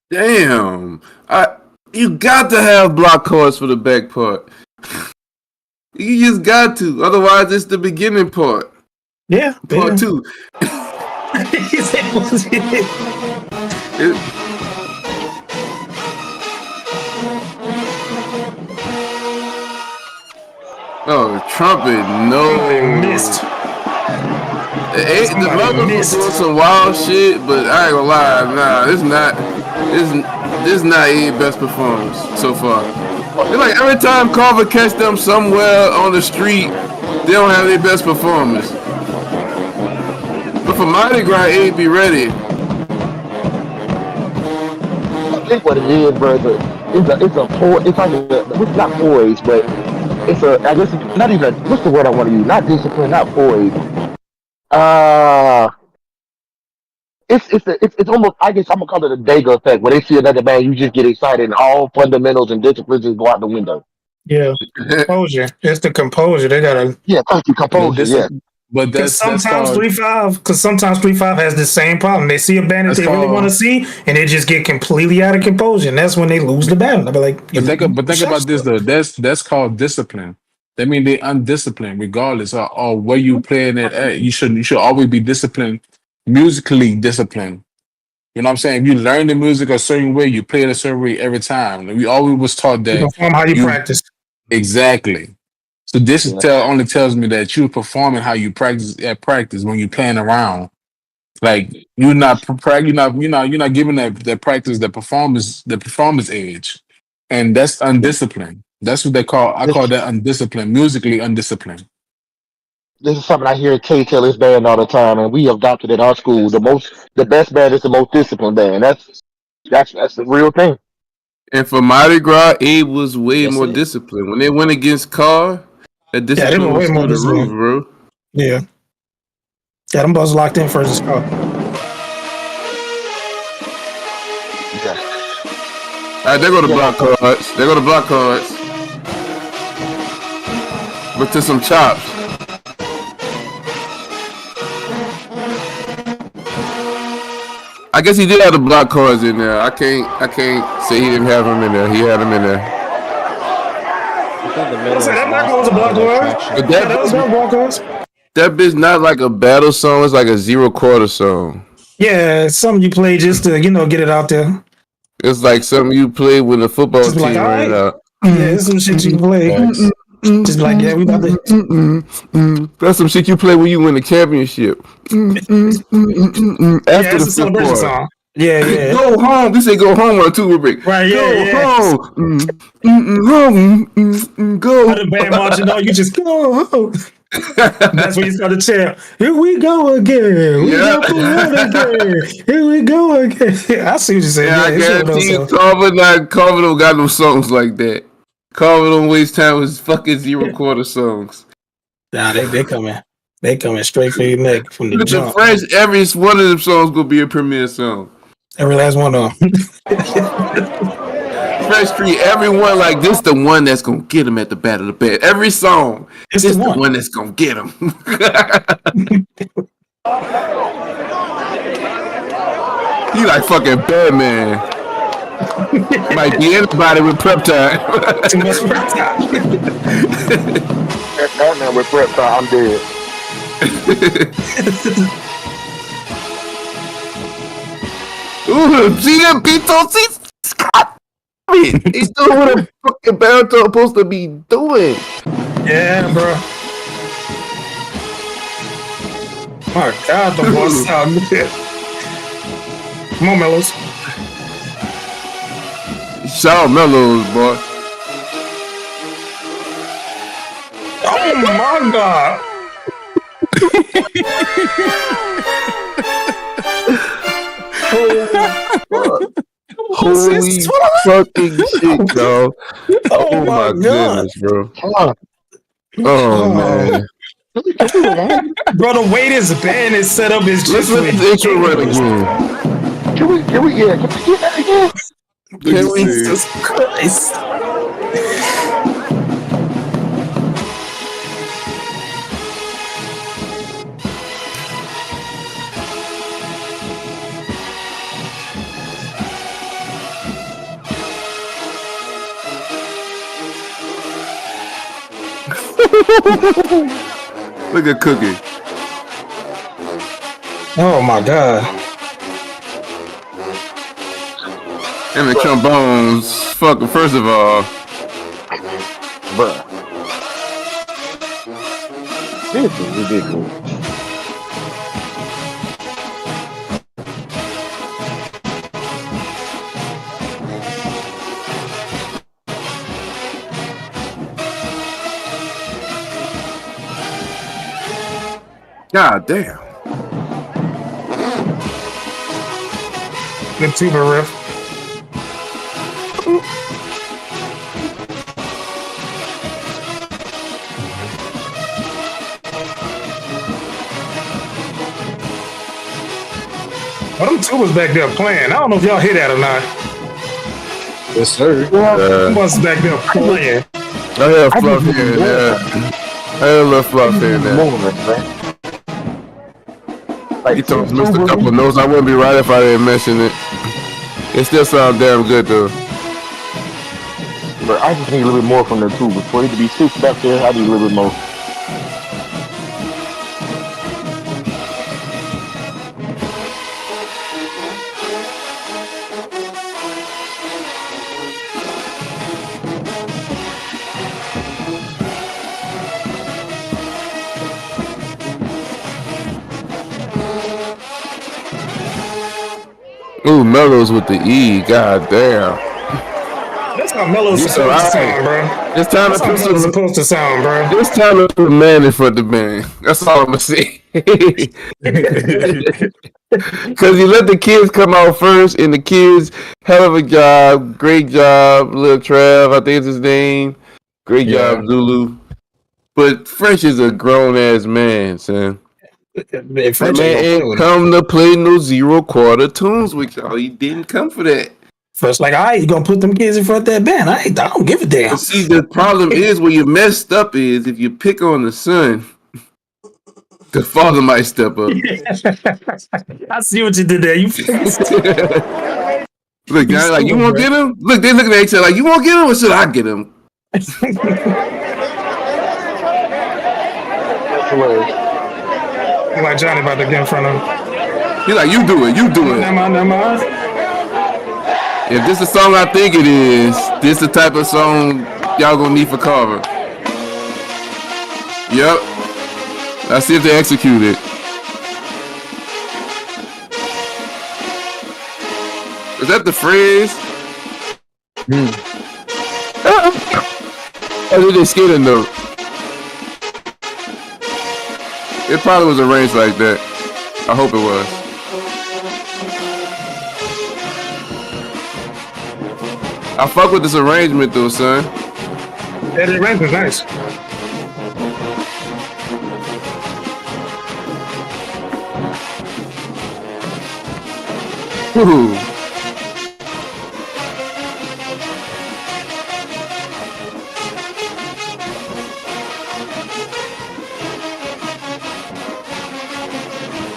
Speaker 1: Damn. You got to have block chords for the back part. You just got to. Otherwise, it's the beginning part.
Speaker 3: Yeah.
Speaker 1: Part 2. Oh, trumpet, no.
Speaker 3: Missed.
Speaker 1: The mother was doing some wild shit, but I ain't gonna lie, nah, this not A best performance so far. It's like every time Carver catch them somewhere on the street, they don't have their best performance. But for Mardi Gras, A be ready.
Speaker 5: I think what it is, bro, it's not poise, but I guess not even, what's the word I want to use? Not discipline, not poise. It's almost, I guess I'm gonna call it a Dago effect. When they see another band, you just get excited, and all fundamentals and discipline just go out the window.
Speaker 3: Yeah, composure. It's the composure. They gotta.
Speaker 5: Yeah, thank you, composure. Yeah,
Speaker 2: but
Speaker 3: Because sometimes 3-5 has the same problem. They see a band that they really want to see, and they just get completely out of composure, and that's when they lose the battle. I'll be like,
Speaker 2: think about this though. That's called discipline. That means they undisciplined, regardless of where you playing it at. You should always be disciplined, musically disciplined. You know what I'm saying? If you learn the music a certain way, you play it a certain way every time. We always was taught that
Speaker 3: you perform how you practice.
Speaker 2: Exactly. So this only tells me that you're performing how you practice at practice when you're playing around. Like you're not giving that practice the performance edge, and that's undisciplined. That's what I call that undisciplined, musically undisciplined.
Speaker 5: this is something I hear Kay tell his band all the time, and we adopted in our school. The best band is the most disciplined band. That's the real thing.
Speaker 1: And for Mardi Gras, Abe was way more disciplined. When they went against Carr, that discipline was through the roof, bro.
Speaker 3: Yeah. Yeah, them boys locked in first as Carr.
Speaker 5: Yeah.
Speaker 1: All right, they go to block cards. They go to block cards. But to some chops. I guess he did have the block cards in there. I can't say he didn't have them in there. He had them in there.
Speaker 3: That was a block card. That was block cards.
Speaker 1: That bitch not like a battle song. It's like a 0-quarter song.
Speaker 3: Yeah, it's something you play just to get it out there.
Speaker 1: It's like something you play when the football team ran out.
Speaker 3: Yeah, it's some shit you play. Just like, yeah, we about to.
Speaker 1: That's some shit you play when you win the championship. After the celebration song.
Speaker 3: Yeah.
Speaker 1: Go home. This ain't go home on 2 rubric.
Speaker 3: Right, yeah.
Speaker 1: Go home. Go.
Speaker 3: The band marching on, you just go home. That's when you start to chant. Here we go again. Here we go again. I see what you're saying.
Speaker 1: Yeah, I guarantee you, Carver don't got no songs like that. Carver don't waste time with his fucking 0-quarter songs.
Speaker 3: Nah, they coming. They coming straight for your neck from the jump.
Speaker 1: Fresh, every one of them songs gonna be a premiere song.
Speaker 3: Every last one of them.
Speaker 1: Fresh Street, everyone like this the one that's gonna get him at the Battle of the Bed. Every song, this the one that's gonna get him. He like fucking Batman. Might be anybody with prep time.
Speaker 3: Too much prep time.
Speaker 5: Batman with prep time, I'm dead.
Speaker 1: Ooh, see them beats Scott. He's doing what a fucking baritone supposed to be doing.
Speaker 3: Yeah, bro. My God, the boss sound good. Come on, Mellows.
Speaker 1: Shout out Mellows, boy.
Speaker 3: Oh my God.
Speaker 1: Holy fucking shit, bro. Oh my goodness, bro. Oh man.
Speaker 3: Bro, the way this band is set up is just
Speaker 1: let's the intro run again.
Speaker 5: Can we get that again?
Speaker 1: Can we?
Speaker 3: Jesus Christ.
Speaker 1: Look at Cookie.
Speaker 3: Oh my god.
Speaker 1: And the trombones. Fuck, first of all.
Speaker 8: Bruh. This is ridiculous.
Speaker 1: God damn.
Speaker 3: Good tuba riff. Oh, them tubas back there playing. I don't know if y'all hear that or not.
Speaker 2: Yes, sir.
Speaker 3: Them was back there playing.
Speaker 1: I had a fluff here and there. I had a little fluff here and there.
Speaker 8: Like,
Speaker 1: He told missed a couple of notes. I wouldn't be right if I didn't mention it. It still sounds damn good though.
Speaker 8: But I just need a little bit more from the tuba. For it to be 6 back there, I need a little bit more.
Speaker 1: Ooh, Mellows with the E. God damn.
Speaker 3: That's how Mello's supposed to sound, bro.
Speaker 1: It's time
Speaker 3: That's
Speaker 1: to
Speaker 3: how
Speaker 1: put
Speaker 3: Mello's
Speaker 1: some.
Speaker 3: supposed to sound, bro.
Speaker 1: It's time to put man in front of the band. That's all I'm gonna say. Because you let the kids come out first, and the kids, hell of a job, great job, Lil Trav, I think it's his name. Great job, Zulu. But French is a grown ass man, son. That man ain't come to play no 0 tunes with y'all. He didn't come for that.
Speaker 3: First, like, all right, you gonna put them kids in front of that band. I don't give a damn.
Speaker 1: But see, the problem is where you messed up is if you pick on the son, the father might step up.
Speaker 3: I see what you did there. You
Speaker 1: Look, guys, like, you won't get him? Look, they looking at each other like, you won't get him or should I get him?
Speaker 3: like Johnny about to get in front of him.
Speaker 1: He's like, you do it, you do it.
Speaker 3: Never mind.
Speaker 1: If this is the song I think it is, this the type of song y'all gonna need for cover. Yep. Let's see if they execute it. Is that the phrase? Oh, they just scared a note. It probably was arranged like that. I hope it was. I fuck with this arrangement though, son.
Speaker 3: Yeah, the arrangement's nice.
Speaker 1: Woo.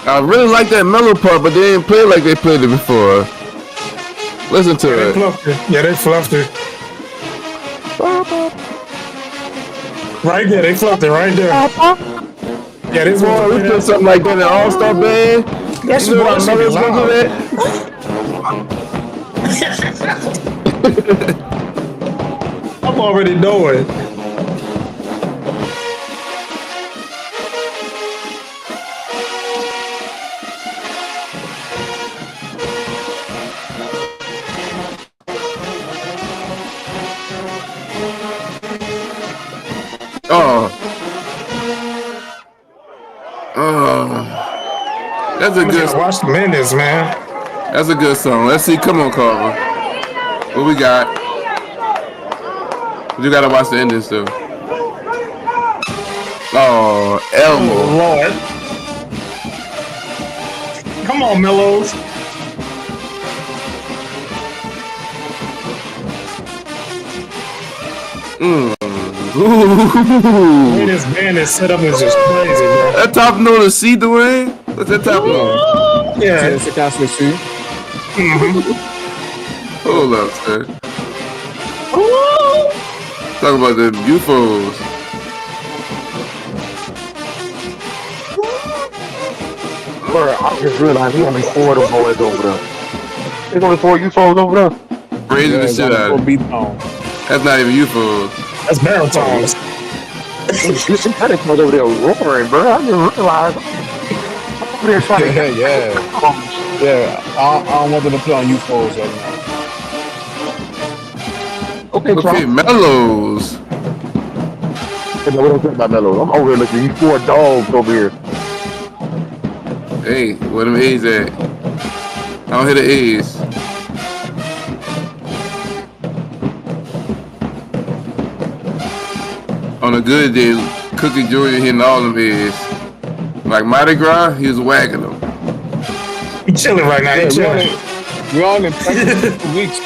Speaker 1: I really like that mellow part, but they didn't play it like they played it before. Listen to it.
Speaker 3: Yeah, they fluffed it. Right there, they fluffed it right there. Yeah, this one.
Speaker 1: We put something like that in All-Star Band.
Speaker 3: That
Speaker 1: You know what Mellows gonna do that?
Speaker 3: I'm already knowing.
Speaker 1: That's a good.
Speaker 3: Watch the minutes, man.
Speaker 1: That's a good song. Let's see. Come on, Carver. What we got? You gotta watch the ending too. Oh, Elmo.
Speaker 3: Oh, Lord. Come on, Mellows.
Speaker 1: Ooh.
Speaker 3: This band is set up is just crazy, bro.
Speaker 1: That top note is C, Dwayne? What's that top note?
Speaker 3: Yeah.
Speaker 2: It's a castle C.
Speaker 1: Hold up, sir. Talk about the UFOs.
Speaker 8: Bro, I just realized there's only 4 of them boys over there. There's only 4 UFOs over there.
Speaker 1: Raising the shit out of it. That's not even UFOs.
Speaker 3: That's baritones.
Speaker 8: That is over there roaring, bro. I didn't realize. I'm over there trying to
Speaker 2: Yeah. I don't want them to play on UFOs right now.
Speaker 8: Okay,
Speaker 1: Mellows.
Speaker 8: Hey, no, we don't talk about Mellows. I'm over here looking at 4 dogs over here.
Speaker 1: Hey, where them A's at? I don't hear the A's. On a good day, Cookie Jr. hitting all them A's. Like Mardi Gras, he was whacking them.
Speaker 3: He chilling right now. He chilling.
Speaker 2: We're on in practice for 2 weeks.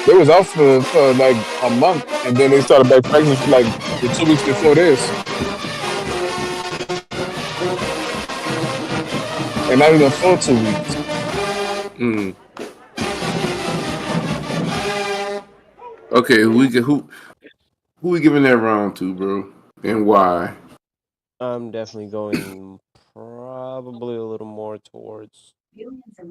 Speaker 2: They was out for like a month, and then they started back practicing for like the 2 weeks before this. And not even full 2 weeks.
Speaker 1: Okay, who we giving that round to, bro? And why?
Speaker 4: I'm definitely going probably a little more towards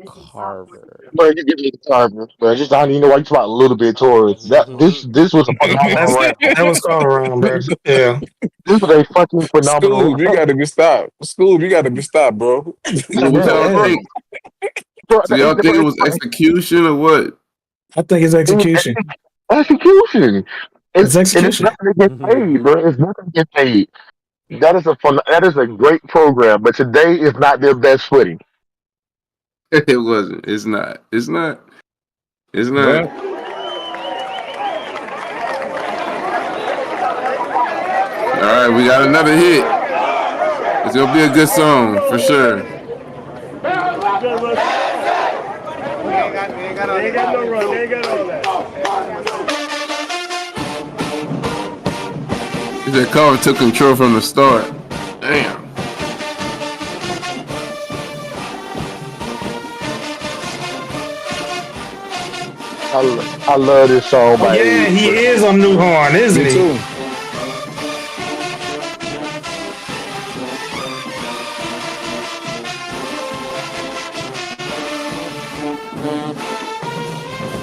Speaker 4: Carver.
Speaker 8: Bro, you give me the Carver, bro. Just I don't even know why you talk a little bit towards that. This was a phenomenal round.
Speaker 3: That was Carver round, bro. Yeah.
Speaker 8: This was a fucking phenomenal
Speaker 2: School, you gotta be stopped. School, you gotta be stopped, bro.
Speaker 1: So what y'all think? So y'all think it was execution or what?
Speaker 3: I think it's execution.
Speaker 8: Execution.
Speaker 3: It's execution.
Speaker 8: It's nothing to get paid, bro. It's nothing to get paid. That is a great program, but today is not their best footing.
Speaker 1: It wasn't. It's not. It's not. It's not.
Speaker 2: Yeah.
Speaker 1: All right, we got another hit. It's gonna be a good song for sure. He said Carver took control from the start. Damn.
Speaker 8: I love this song.
Speaker 3: Oh, yeah, he is on New Horn, isn't
Speaker 2: Me
Speaker 3: he?
Speaker 2: too.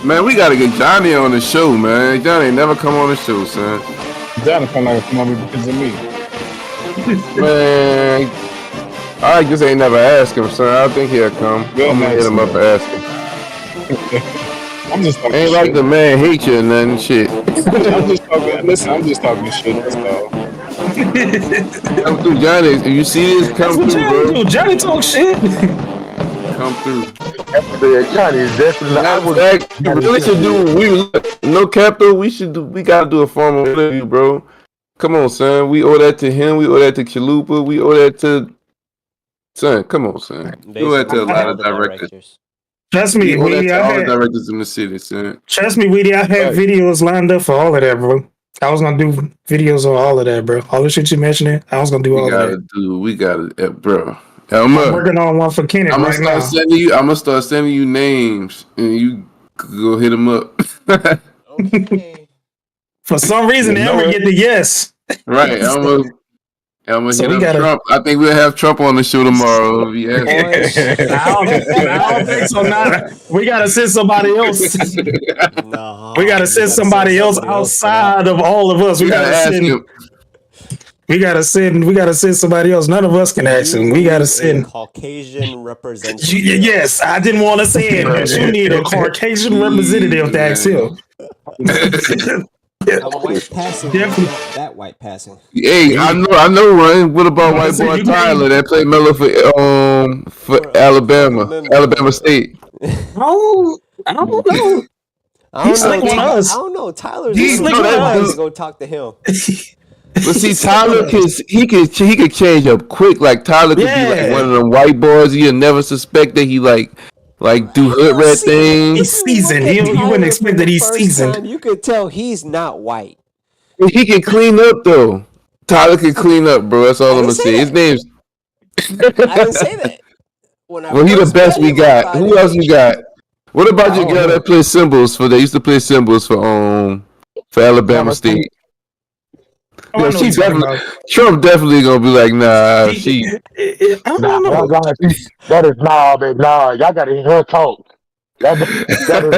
Speaker 1: Man, we gotta get Johnny on the show, man. Johnny ain't never come on the show, son.
Speaker 2: Johnny come over because of me.
Speaker 1: Man, I just ain't never asked him, son. I don't think he'll come. I'm gonna hit him up and ask him.
Speaker 2: I'm just talking
Speaker 1: Ain't
Speaker 2: shit.
Speaker 1: like the man hate you and nothing shit.
Speaker 2: I'm just talking. Listen, I'm just talking shit. That's all.
Speaker 1: Come through, Johnny. If you see this, come
Speaker 3: That's what
Speaker 1: through, bro.
Speaker 3: Johnny talk shit.
Speaker 1: Come through.
Speaker 8: Johnny is definitely.
Speaker 1: Really should do. No cap though. We gotta do a formal interview, bro. Come on, son. We owe that to him. We owe that to Chalupa. We owe that to son. Come on, son. We owe that to a lot of directors.
Speaker 3: Trust me,
Speaker 1: We owe that
Speaker 3: Weedy,
Speaker 1: to
Speaker 3: I
Speaker 1: all the
Speaker 3: had,
Speaker 1: directors in the city, son.
Speaker 3: trust me, Weedy, I had videos lined up for all of that, bro. I was gonna do videos on all of that, bro. All the shit you mentioned, I was gonna do all of that.
Speaker 1: We gotta, bro.
Speaker 3: I'm working on one for Kenneth
Speaker 1: I'm
Speaker 3: right now.
Speaker 1: gonna start sending you names, and you go hit them up.
Speaker 4: Okay.
Speaker 3: For some reason, they never get the yes.
Speaker 1: Right. I'm gonna
Speaker 3: So
Speaker 1: hit
Speaker 3: we
Speaker 1: up
Speaker 3: gotta-
Speaker 1: Trump. I think we'll have Trump on the show tomorrow. Yeah.
Speaker 3: I don't think so. We gotta send somebody else.
Speaker 4: No,
Speaker 3: We gotta send somebody else outside of all of us. We gotta
Speaker 1: ask
Speaker 3: send.
Speaker 1: him.
Speaker 3: We gotta send somebody else. None of us can ask him. We gotta send.
Speaker 4: Caucasian representative.
Speaker 3: Yes, I didn't want to say it, but you need a Caucasian representative to ask him.
Speaker 4: I'm white passing,
Speaker 3: Definitely.
Speaker 4: not that white passing.
Speaker 1: Hey, I know, Ryan. What about white
Speaker 3: Listen,
Speaker 1: boy
Speaker 3: you
Speaker 1: Tyler that played Melo for Alabama State?
Speaker 3: Oh, I don't know. He's slick with us.
Speaker 4: I don't know. Tyler's
Speaker 3: He's
Speaker 4: a
Speaker 3: slick
Speaker 4: little
Speaker 3: with
Speaker 4: too
Speaker 3: us.
Speaker 4: to go talk to him.
Speaker 1: But see, Tyler he could change up quick. Like Tyler could be like one of them white boys you'll never suspect that he like do hood rat things.
Speaker 3: He's seasoned. You wouldn't expect that he's seasoned.
Speaker 4: You could tell he's not white.
Speaker 1: He can clean up though. Tyler can clean up, bro. That's all I'm gonna say. His name's.
Speaker 4: I didn't say that.
Speaker 1: Well, he the best we got. Who else we got? What about your girl that plays cymbals for? They used to play cymbals for Alabama State.
Speaker 3: Oh, I know what you're talking about.
Speaker 1: Trump definitely gonna be like, nah, she.
Speaker 3: I don't know.
Speaker 8: That is baby, y'all gotta hear her talk. That is.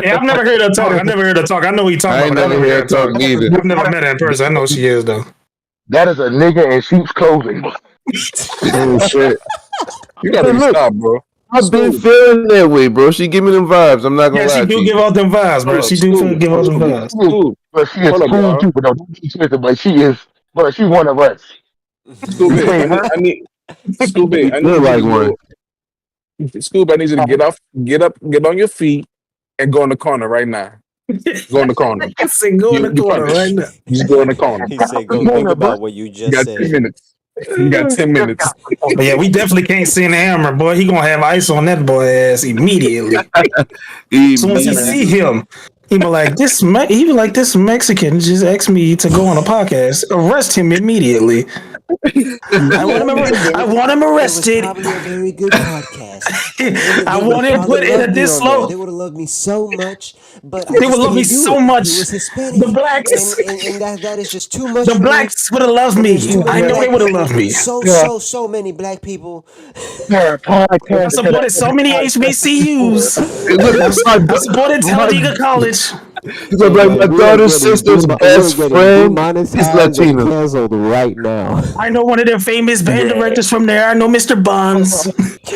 Speaker 3: Yeah, I've never heard her talk. I know what you're talking
Speaker 1: I ain't
Speaker 3: about.
Speaker 1: never heard her talk neither.
Speaker 3: I've never met her in person. I know who she is though.
Speaker 8: That is a nigga in sheep's clothing.
Speaker 2: Oh shit! You gotta stop, bro.
Speaker 1: I've been feeling that way, bro. She give me them vibes. I'm not gonna lie.
Speaker 3: Yeah, she do give out them vibes, bro. She do give out them vibes.
Speaker 8: But she is cool too. But she is. But she's one of us.
Speaker 2: Scooby, I need you to get up, get on your feet, and go in the corner right now. Go in the corner.
Speaker 3: I said go in the corner right now.
Speaker 2: Just go in the corner.
Speaker 4: He said, "Go think about what you just said."
Speaker 2: 10 minutes. You got 10 minutes.
Speaker 3: But yeah, we definitely can't send the hammer, boy. He gonna have ice on that boy ass immediately. As soon as he see him, he be like, this Mexican just asked me to go on a podcast. Arrest him immediately. I want him arrested.
Speaker 9: It was probably a very good podcast.
Speaker 3: I want him put in a dislow.
Speaker 9: They would have loved me so much, but
Speaker 3: they would love me so much.
Speaker 9: He was Hispanic.
Speaker 3: The blacks,
Speaker 9: and that is just too much.
Speaker 3: The blacks would have loved me. I know they would have loved me.
Speaker 9: So many black people.
Speaker 3: I supported so many HBCUs. I supported Talladega College.
Speaker 1: He's like my daughter's sister's best friend is Latino.
Speaker 6: Canceled right now.
Speaker 3: I know one of their famous band directors from there. I know Mr. Bonds.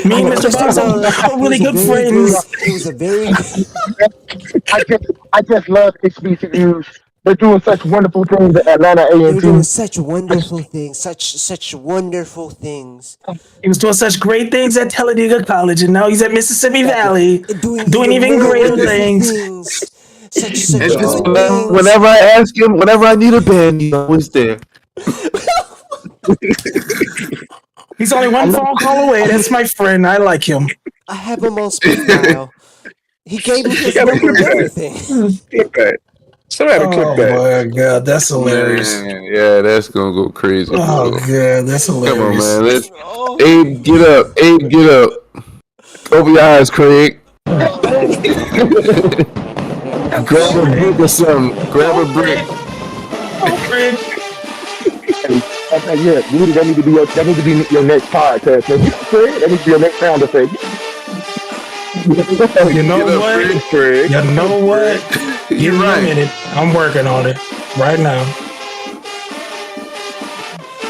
Speaker 3: Me and Mr. Bonds are really good friends.
Speaker 9: It was a very.
Speaker 8: I just love HBCUs. They're doing such wonderful things at Atlanta A&T.
Speaker 9: They're doing such wonderful things. Such wonderful things.
Speaker 3: He was doing such great things at Talladega College, and now he's at Mississippi Valley, doing even greater things.
Speaker 9: Such good things.
Speaker 1: Whenever I ask him, whenever I need a band, he's always there.
Speaker 3: He's only one phone call away. That's my friend. I like him.
Speaker 9: I have him on speed dial. He gave me his number and everything.
Speaker 2: Somebody clip that.
Speaker 3: Oh my god, that's hilarious.
Speaker 1: Man, yeah, that's gonna go crazy.
Speaker 3: Oh god, that's hilarious.
Speaker 1: Come on, man. Abe, get up. Abe, get up. Open your eyes, Craig. Grab a brick or something. Grab a brick.
Speaker 8: Yeah, that need to be your next podcast. That needs to be your next sound effect.
Speaker 3: You know what? You know what? Give me a minute. I'm working on it right now.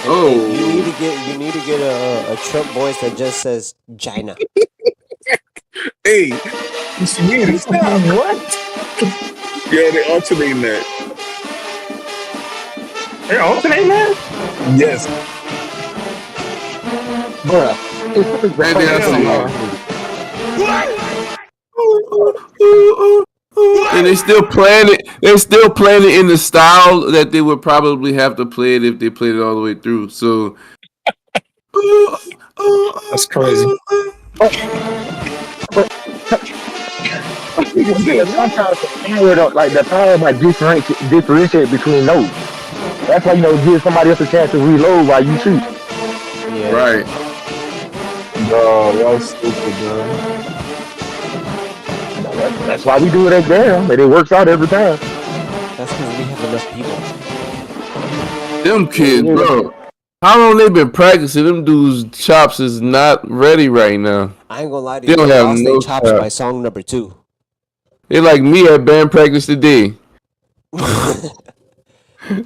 Speaker 1: Oh,
Speaker 4: you need to get a Trump voice that just says China.
Speaker 2: Hey, you see me this time?
Speaker 3: What?
Speaker 2: Yeah, they alternating that.
Speaker 3: They're alternating that?
Speaker 2: Yes.
Speaker 8: Bruh.
Speaker 1: And they still playing it. They're still playing it in the style that they would probably have to play it if they played it all the way through. So
Speaker 3: that's crazy.
Speaker 8: Sometimes the power might differentiate between those. That's why give somebody else a chance to reload while you shoot.
Speaker 4: Yeah.
Speaker 1: Right.
Speaker 2: Bro, y'all stupid, bro.
Speaker 8: That's why we do it at Graham, and it works out every time.
Speaker 4: That's because we have enough people.
Speaker 1: Them kids, bro. How long they been practicing? Them dudes' chops is not ready right now.
Speaker 4: I ain't gonna lie to
Speaker 1: They
Speaker 4: you.
Speaker 1: don't
Speaker 4: They
Speaker 1: have
Speaker 4: lost
Speaker 1: no
Speaker 4: their chops
Speaker 1: chop.
Speaker 4: by song number 2.
Speaker 1: They like me at band practice today.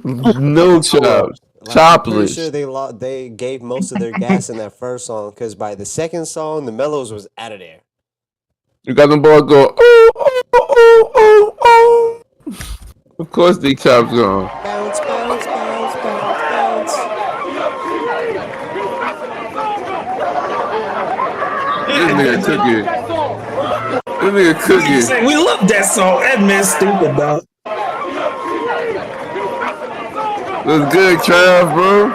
Speaker 1: No chops.
Speaker 4: I'm pretty
Speaker 1: Chopless.
Speaker 4: sure they gave most of their gas in that first song, because by the second song, the mellows was out of there.
Speaker 1: You got them boys go, oh, oh, oh, oh, oh. Of course they chops gone.
Speaker 4: Bounce, bounce, bounce, bounce, bounce.
Speaker 1: This nigga cooking. This nigga cooking.
Speaker 3: We love that song. That man's stupid, dog.
Speaker 1: What's good, Trav, bro?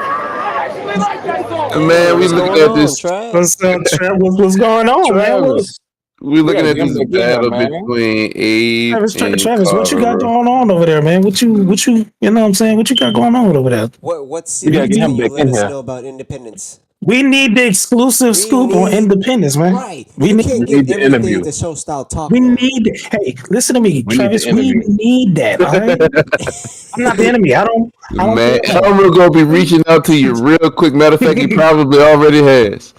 Speaker 1: Man, we looking at this.
Speaker 3: What's going on, man?
Speaker 1: We looking at this battle between Abe and
Speaker 3: Travis, what you got going on over there, man? What you know what I'm saying? What you got going on over there?
Speaker 4: What city do you let us know about independence?
Speaker 3: We need the exclusive scoop on Independence, man.
Speaker 9: Right.
Speaker 3: We
Speaker 9: You
Speaker 3: need
Speaker 9: can't
Speaker 2: the
Speaker 9: give everything
Speaker 2: interview.
Speaker 9: the show style talk.
Speaker 3: We need. Hey, listen to me,
Speaker 2: We need
Speaker 3: Travis.
Speaker 2: the
Speaker 3: We
Speaker 2: interview.
Speaker 3: need that. All right. I'm not the enemy. I don't
Speaker 1: Man,
Speaker 3: feel that.
Speaker 1: Elmer gonna be reaching out to you real quick. Matter of fact, he probably already has.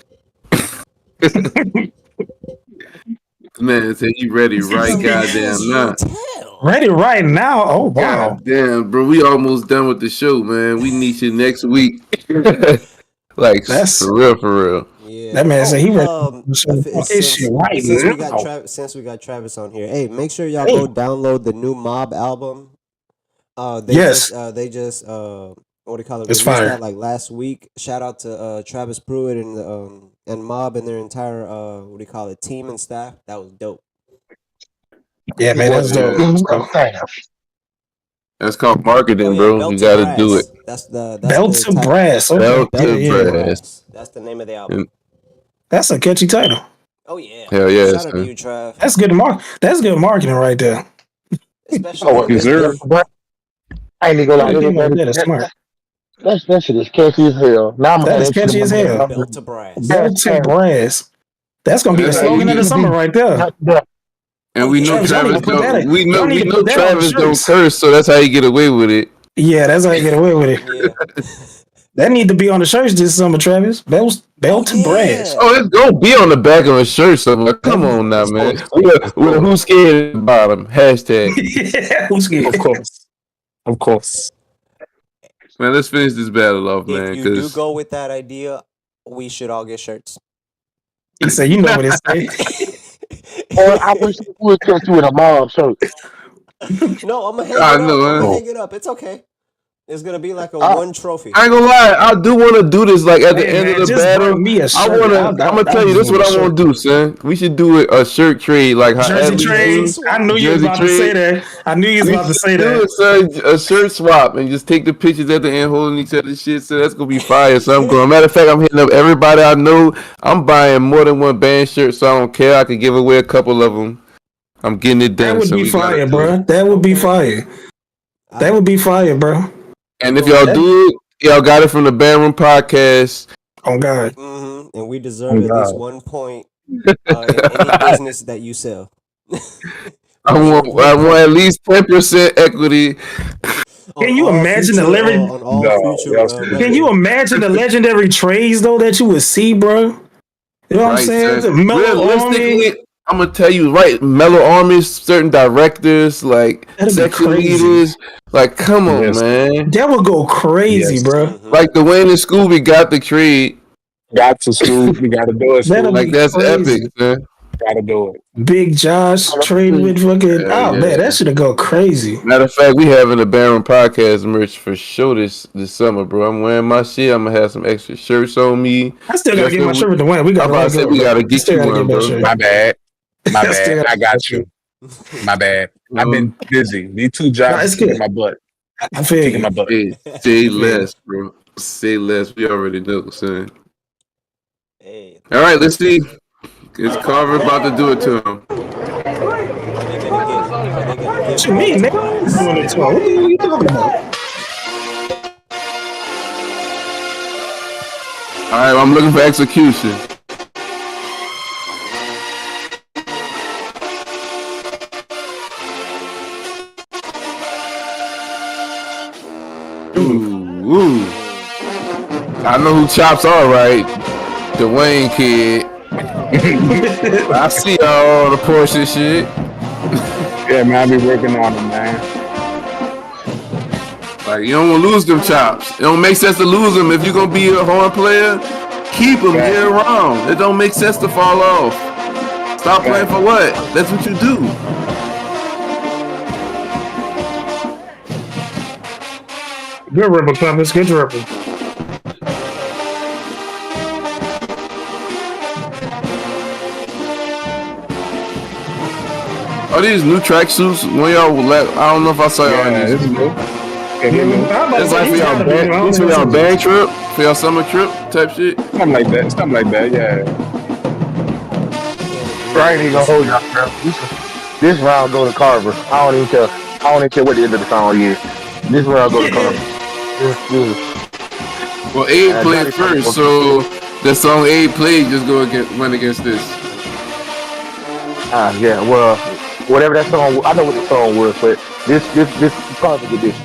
Speaker 1: Man, say you ready right goddamn now.
Speaker 3: Ready right now. Oh wow.
Speaker 1: God damn, bro. We almost done with the show, man. We need you next week. Like
Speaker 3: That's
Speaker 1: for real.
Speaker 4: Yeah.
Speaker 3: that man said he ready.
Speaker 4: Since we got Travis on here, hey, make sure y'all go download the new Mob album. They just what do you call it?
Speaker 3: It's
Speaker 4: Released
Speaker 3: fire.
Speaker 4: that like last week. Shout out to Travis Pruitt and Mob and their entire what do you call it, team and staff. That was dope.
Speaker 3: Yeah, man, that's dope.
Speaker 1: That's called marketing, bro. You gotta do it.
Speaker 4: That's the
Speaker 3: Belt to Brass. Okay.
Speaker 1: Belt to Brass.
Speaker 4: That's the name of the album.
Speaker 3: That's a catchy title.
Speaker 4: Oh yeah.
Speaker 1: Hell yeah.
Speaker 4: Shout out to you, Trav.
Speaker 3: That's good That's good marketing right there.
Speaker 4: Especially
Speaker 8: I ain't gonna lie.
Speaker 3: That's smart.
Speaker 8: That shit is catchy as hell. Now I'm
Speaker 3: That is catchy as hell.
Speaker 4: Belt to Brass.
Speaker 3: Belt to Brass. That's gonna be the slogan of the summer right there.
Speaker 1: And we know Travis don't. We know
Speaker 3: that
Speaker 1: Travis don't curse, so that's how you get away with it.
Speaker 3: Yeah, that's how you get away with it. That need to be on the shirts this summer, Travis. Belt to Brass.
Speaker 1: Oh, it's gonna be on the back of a shirt somewhere. Come on now, man. Who's scared at the bottom? Hashtag.
Speaker 3: Yeah, who's scared?
Speaker 2: Of course.
Speaker 1: Man, let's finish this battle off, man.
Speaker 4: If you do go with that idea, we should all get shirts.
Speaker 3: He said, "You know what it say."
Speaker 8: Or I wish you would come to in a Mob shirt.
Speaker 4: No, I'm gonna hang it up. It's okay. It's gonna be like a one trophy.
Speaker 1: I ain't gonna lie, I do want to do this like at the end of the battle. I'm gonna tell you this. What I want to do, son. We should do a shirt trade, like how
Speaker 3: Jersey trade. I knew you was about to say that. I knew you was about to say that.
Speaker 1: A shirt swap and just take the pictures at the end, holding each other's shit. So that's gonna be fire. So I'm going. Matter of fact, I'm hitting up everybody I know. I'm buying more than one band shirt, so I don't care. I could give away a couple of them. I'm getting it done.
Speaker 3: That would be fire, bro. That would be fire. That would be fire, bro.
Speaker 1: And if y'all do it, y'all got it from the Bandroom podcast.
Speaker 3: Oh God!
Speaker 4: Mm-hmm. And we deserve at least 1 point in any business that you sell.
Speaker 1: I want at least 10% equity.
Speaker 3: Can you imagine the Can you imagine the legendary trades though that you would see, bro? You know what I'm saying?
Speaker 1: Realistically, I'm gonna tell you, right? Mellow Armies, certain directors, like section leaders, like come on, man,
Speaker 3: that would go crazy, bro.
Speaker 1: Like the Wayne and Scooby got the trade,
Speaker 2: got to Scooby, we gotta do it.
Speaker 1: Like that's epic, man.
Speaker 2: Gotta do it.
Speaker 3: Big Josh trading with fucking man, that should go crazy.
Speaker 1: Matter of fact, we having a Bandroom podcast merch for sure this summer, bro. I'm wearing my shit. I'm gonna have some extra shirts on me.
Speaker 3: I still gotta get my shirt with the one. We gotta
Speaker 1: get you one, bro.
Speaker 2: My bad. I got you. My bad. I've been busy. These 2 jobs kicking my butt.
Speaker 3: I feel
Speaker 2: kicking my butt.
Speaker 1: Say less, bro. Say less. We already know, son.
Speaker 4: Hey.
Speaker 1: All right, let's see. Is Carver about to do it to him?
Speaker 3: What you mean, man? What are you talking about?
Speaker 1: All right, I'm looking for execution. Ooh. I know who chops all right. The Wayne kid. I see y'all on the Porsche shit.
Speaker 2: Yeah, man, I be working on it, man.
Speaker 1: Like, you don't want to lose them chops. It don't make sense to lose them. If you're going to be a horn player, keep them year round. It don't make sense to fall off. Stop playing for what? That's what you do.
Speaker 3: Good ripple, Thomas. Good ripple.
Speaker 1: Are these new tracksuits? When y'all I don't know if I saw y'all in these. It's like for y'all band trip, for y'all summer trip type shit.
Speaker 2: Something like that, yeah.
Speaker 8: I ain't even gonna hold y'all, bro. This round go to Carver. I don't even care what the end of the song is. This round go to Carver.
Speaker 1: Well, Abe played first, so The song A played just went against this.
Speaker 8: Yeah. Well, whatever that song, I know what the song was, but this Carver get this.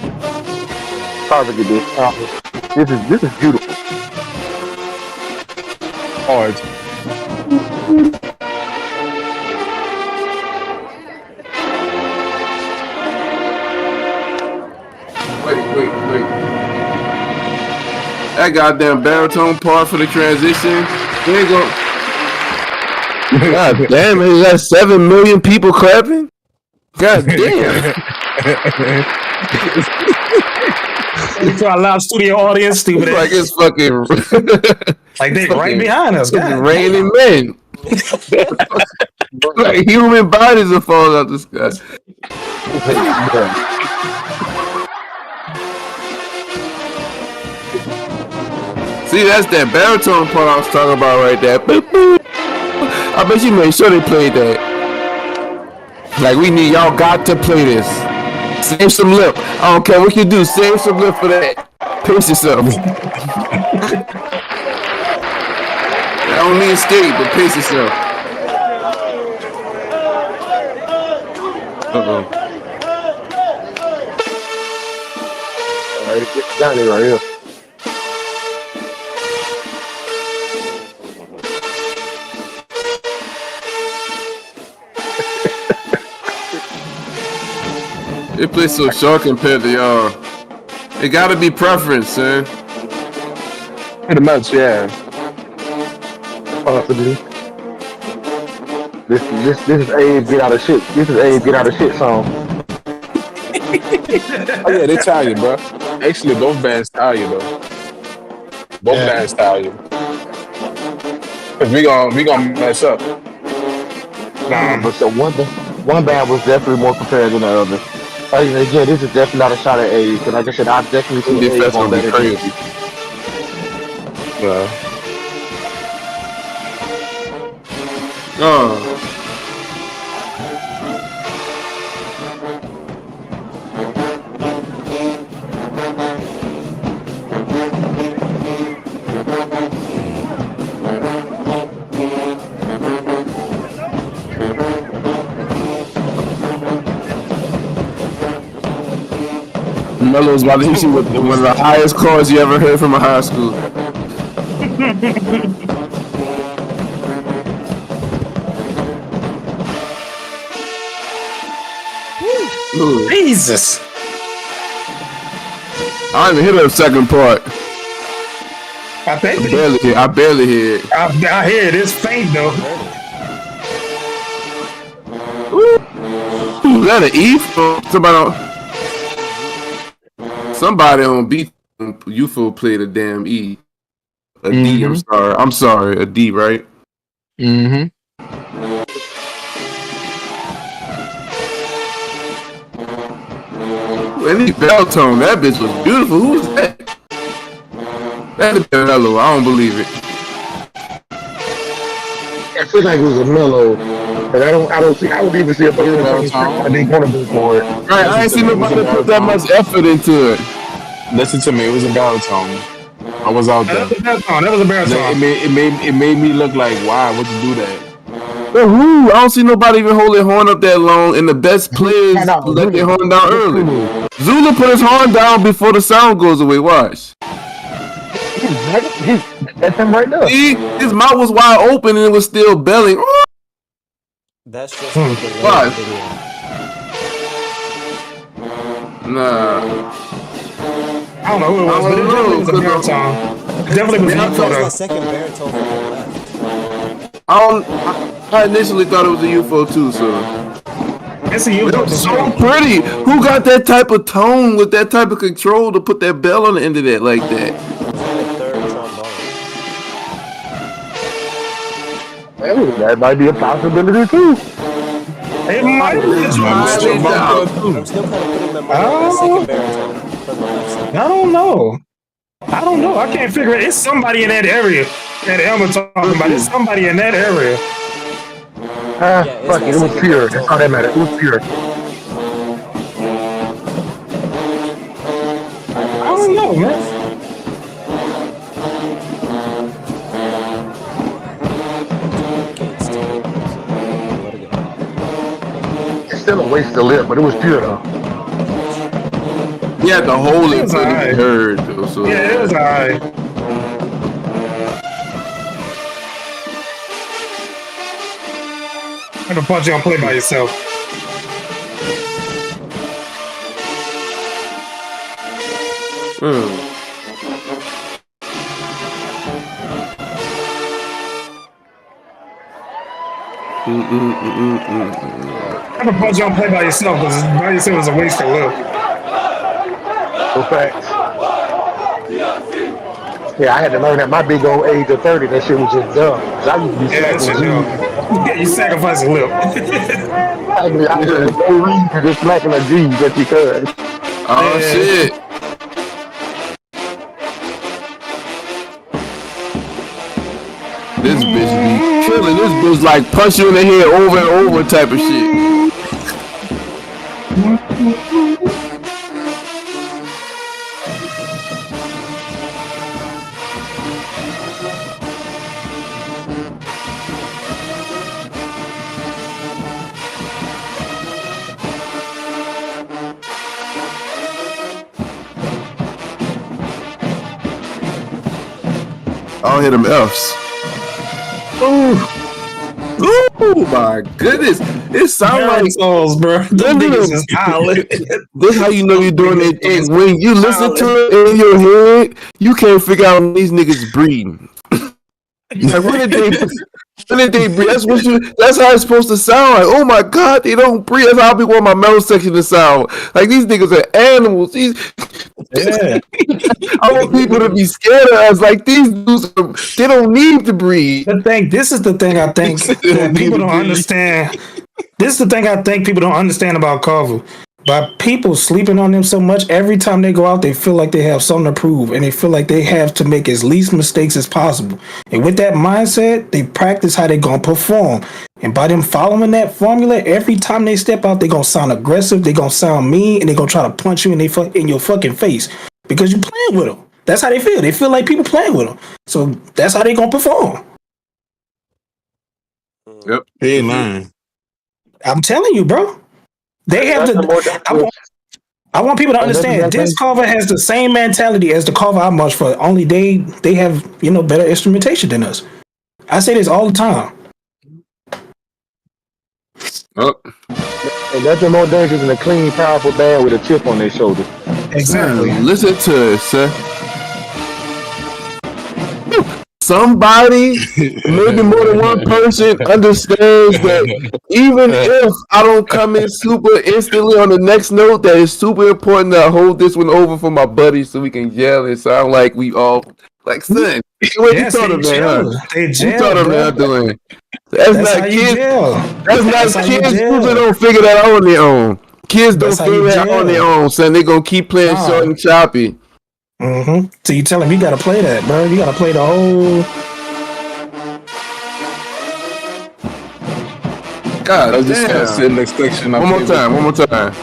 Speaker 8: Carver get this. This is beautiful.
Speaker 2: Hard.
Speaker 1: Wait. That goddamn baritone part for the transition. There you go. God damn it, is that 7 million people clapping? God damn.
Speaker 3: It's our live studio audience, stupid.
Speaker 1: Like it's fucking
Speaker 3: like they right behind us.
Speaker 1: It's raining men. Like human bodies are falling out the sky. See, that's that baritone part I was talking about right there. I bet you made sure they played that. Like, y'all got to play this. Save some lip. I don't care what you do. Save some lip for that. Pace yourself. I don't mean skate, but pace yourself. Uh-oh.
Speaker 8: Alright, get down there right here.
Speaker 1: It plays so short compared to y'all. It gotta be preference, man.
Speaker 2: Pretty much, yeah.
Speaker 8: Possibly. This is Abe get out of shit. This is Abe get out of shit song.
Speaker 2: Oh yeah, they tell you, bro. Actually, both bands tell you, though. Both bands tell you. Cause we gonna mess up.
Speaker 8: But so one band was definitely more prepared than the other. Again, this is definitely not a shot at Abe. Because like I said, I've definitely seen Abe on better days.
Speaker 1: Melo's about to hit you with one of the highest chords you ever heard from a high school.
Speaker 3: Jesus.
Speaker 1: I don't even hear the second part.
Speaker 3: I
Speaker 1: barely hear it.
Speaker 3: I hear it. It's faint though.
Speaker 1: Ooh, is that an E for somebody on beat UFO played a damn E. A D, I'm sorry, a D, right?
Speaker 2: Mm-hmm.
Speaker 1: Any bell tone, that bitch was beautiful. Who's that? That is Mellow. I don't believe it.
Speaker 8: I feel like it was a Mellow, and I don't even see a bell tone. I didn't want to go for it.
Speaker 1: Right, I ain't seen nobody put that much effort into it.
Speaker 2: Listen to me, it was a baritone. I was out there.
Speaker 3: That was a baritone.
Speaker 2: It made me look like, why would you do that?
Speaker 1: I don't see nobody even hold their horn up that long, and the best players let their horn down early. Zula put his horn down before the sound goes away. Watch.
Speaker 8: That's him right there.
Speaker 1: See, his mouth was wide open and it was still belling.
Speaker 4: That's just the
Speaker 1: Why?
Speaker 4: video.
Speaker 1: Nah.
Speaker 3: I don't know who it was, but it definitely was a baritone. It definitely was not for
Speaker 4: the second baritone from the left.
Speaker 1: I initially thought it was a UFO too, so.
Speaker 3: It's a UFO.
Speaker 1: It was so pretty. Who got that type of tone with that type of control to put that bell on the end of that like that?
Speaker 4: It's like a third trombone.
Speaker 8: That might be a possibility too.
Speaker 3: It might be a trombone.
Speaker 4: I'm still kind of putting them on the second baritone from the left side.
Speaker 3: I don't know. I can't figure it. It's somebody in that area that Elmer talking about. It's somebody in that area.
Speaker 8: Fuck it was pure. That's all that matters. It was pure.
Speaker 3: I don't know, man.
Speaker 8: still a waste of lip, but it was pure though.
Speaker 1: He had to hold it so it be heard though. So
Speaker 3: yeah, it was alright. I'm gonna punch you on play by yourself. I'm gonna punch you on play by yourself because by yourself is a waste of love.
Speaker 8: So facts. Yeah, I had to learn at my big old age of 30 that shit was just dumb. I used to be smacking G's.
Speaker 3: Yeah, you sacrificing lip.
Speaker 8: I had no reason for just smacking a G just because.
Speaker 1: Oh shit. This bitch be killing. This bitch like punch you in the head over and over type of shit. I'll hit them F's. Oh my goodness! It sounds like
Speaker 3: souls, bro. Them niggas is howling.
Speaker 1: This how you know you're doing it. When you listen to it in your head, you can't figure out when these niggas breathing. Like when did they breathe? That's how it's supposed to sound. Like, oh my god, they don't breathe. That's how I be want my metal section to sound. Like these niggas are animals.
Speaker 3: Yeah.
Speaker 1: I want people to be scared of us. Like these dudes, they don't need to breathe.
Speaker 3: This is the thing I think that people don't understand. This is the thing I think people don't understand about Carver. By people sleeping on them so much, every time they go out, they feel like they have something to prove, and they feel like they have to make as least mistakes as possible. And with that mindset, they practice how they're gonna perform. And by them following that formula, every time they step out, they're gonna sound aggressive, they're gonna sound mean, and they're gonna try to punch you in your fucking face because you're playing with them. That's how they feel. They feel like people playing with them. So that's how they gonna perform.
Speaker 1: Yep.
Speaker 2: Hey man,
Speaker 3: I'm telling you, bro. They have to. I want people to understand. This Carver has the same mentality as the Carver I march for. Only they have better instrumentation than us. I say this all the time.
Speaker 1: Oh.
Speaker 8: And nothing more dangerous than a clean, powerful band with a chip on their shoulder.
Speaker 3: Exactly.
Speaker 1: Listen to it, sir. Somebody, maybe more than one person, understands that even if I don't come in super instantly on the next note, that it's super important that I hold this one over for my buddies so we can yell and sound like we all like son. What you thought of that, huh? You thought of that doing? That's not kids. That's not kids who don't figure that out on their own. Kids don't figure that out on their own, son. They gonna keep playing short and choppy.
Speaker 3: Mm-hmm. So you tell him you gotta play that, bro. You gotta play the whole.
Speaker 1: God,
Speaker 2: I just gotta sit in the section.
Speaker 1: One more time.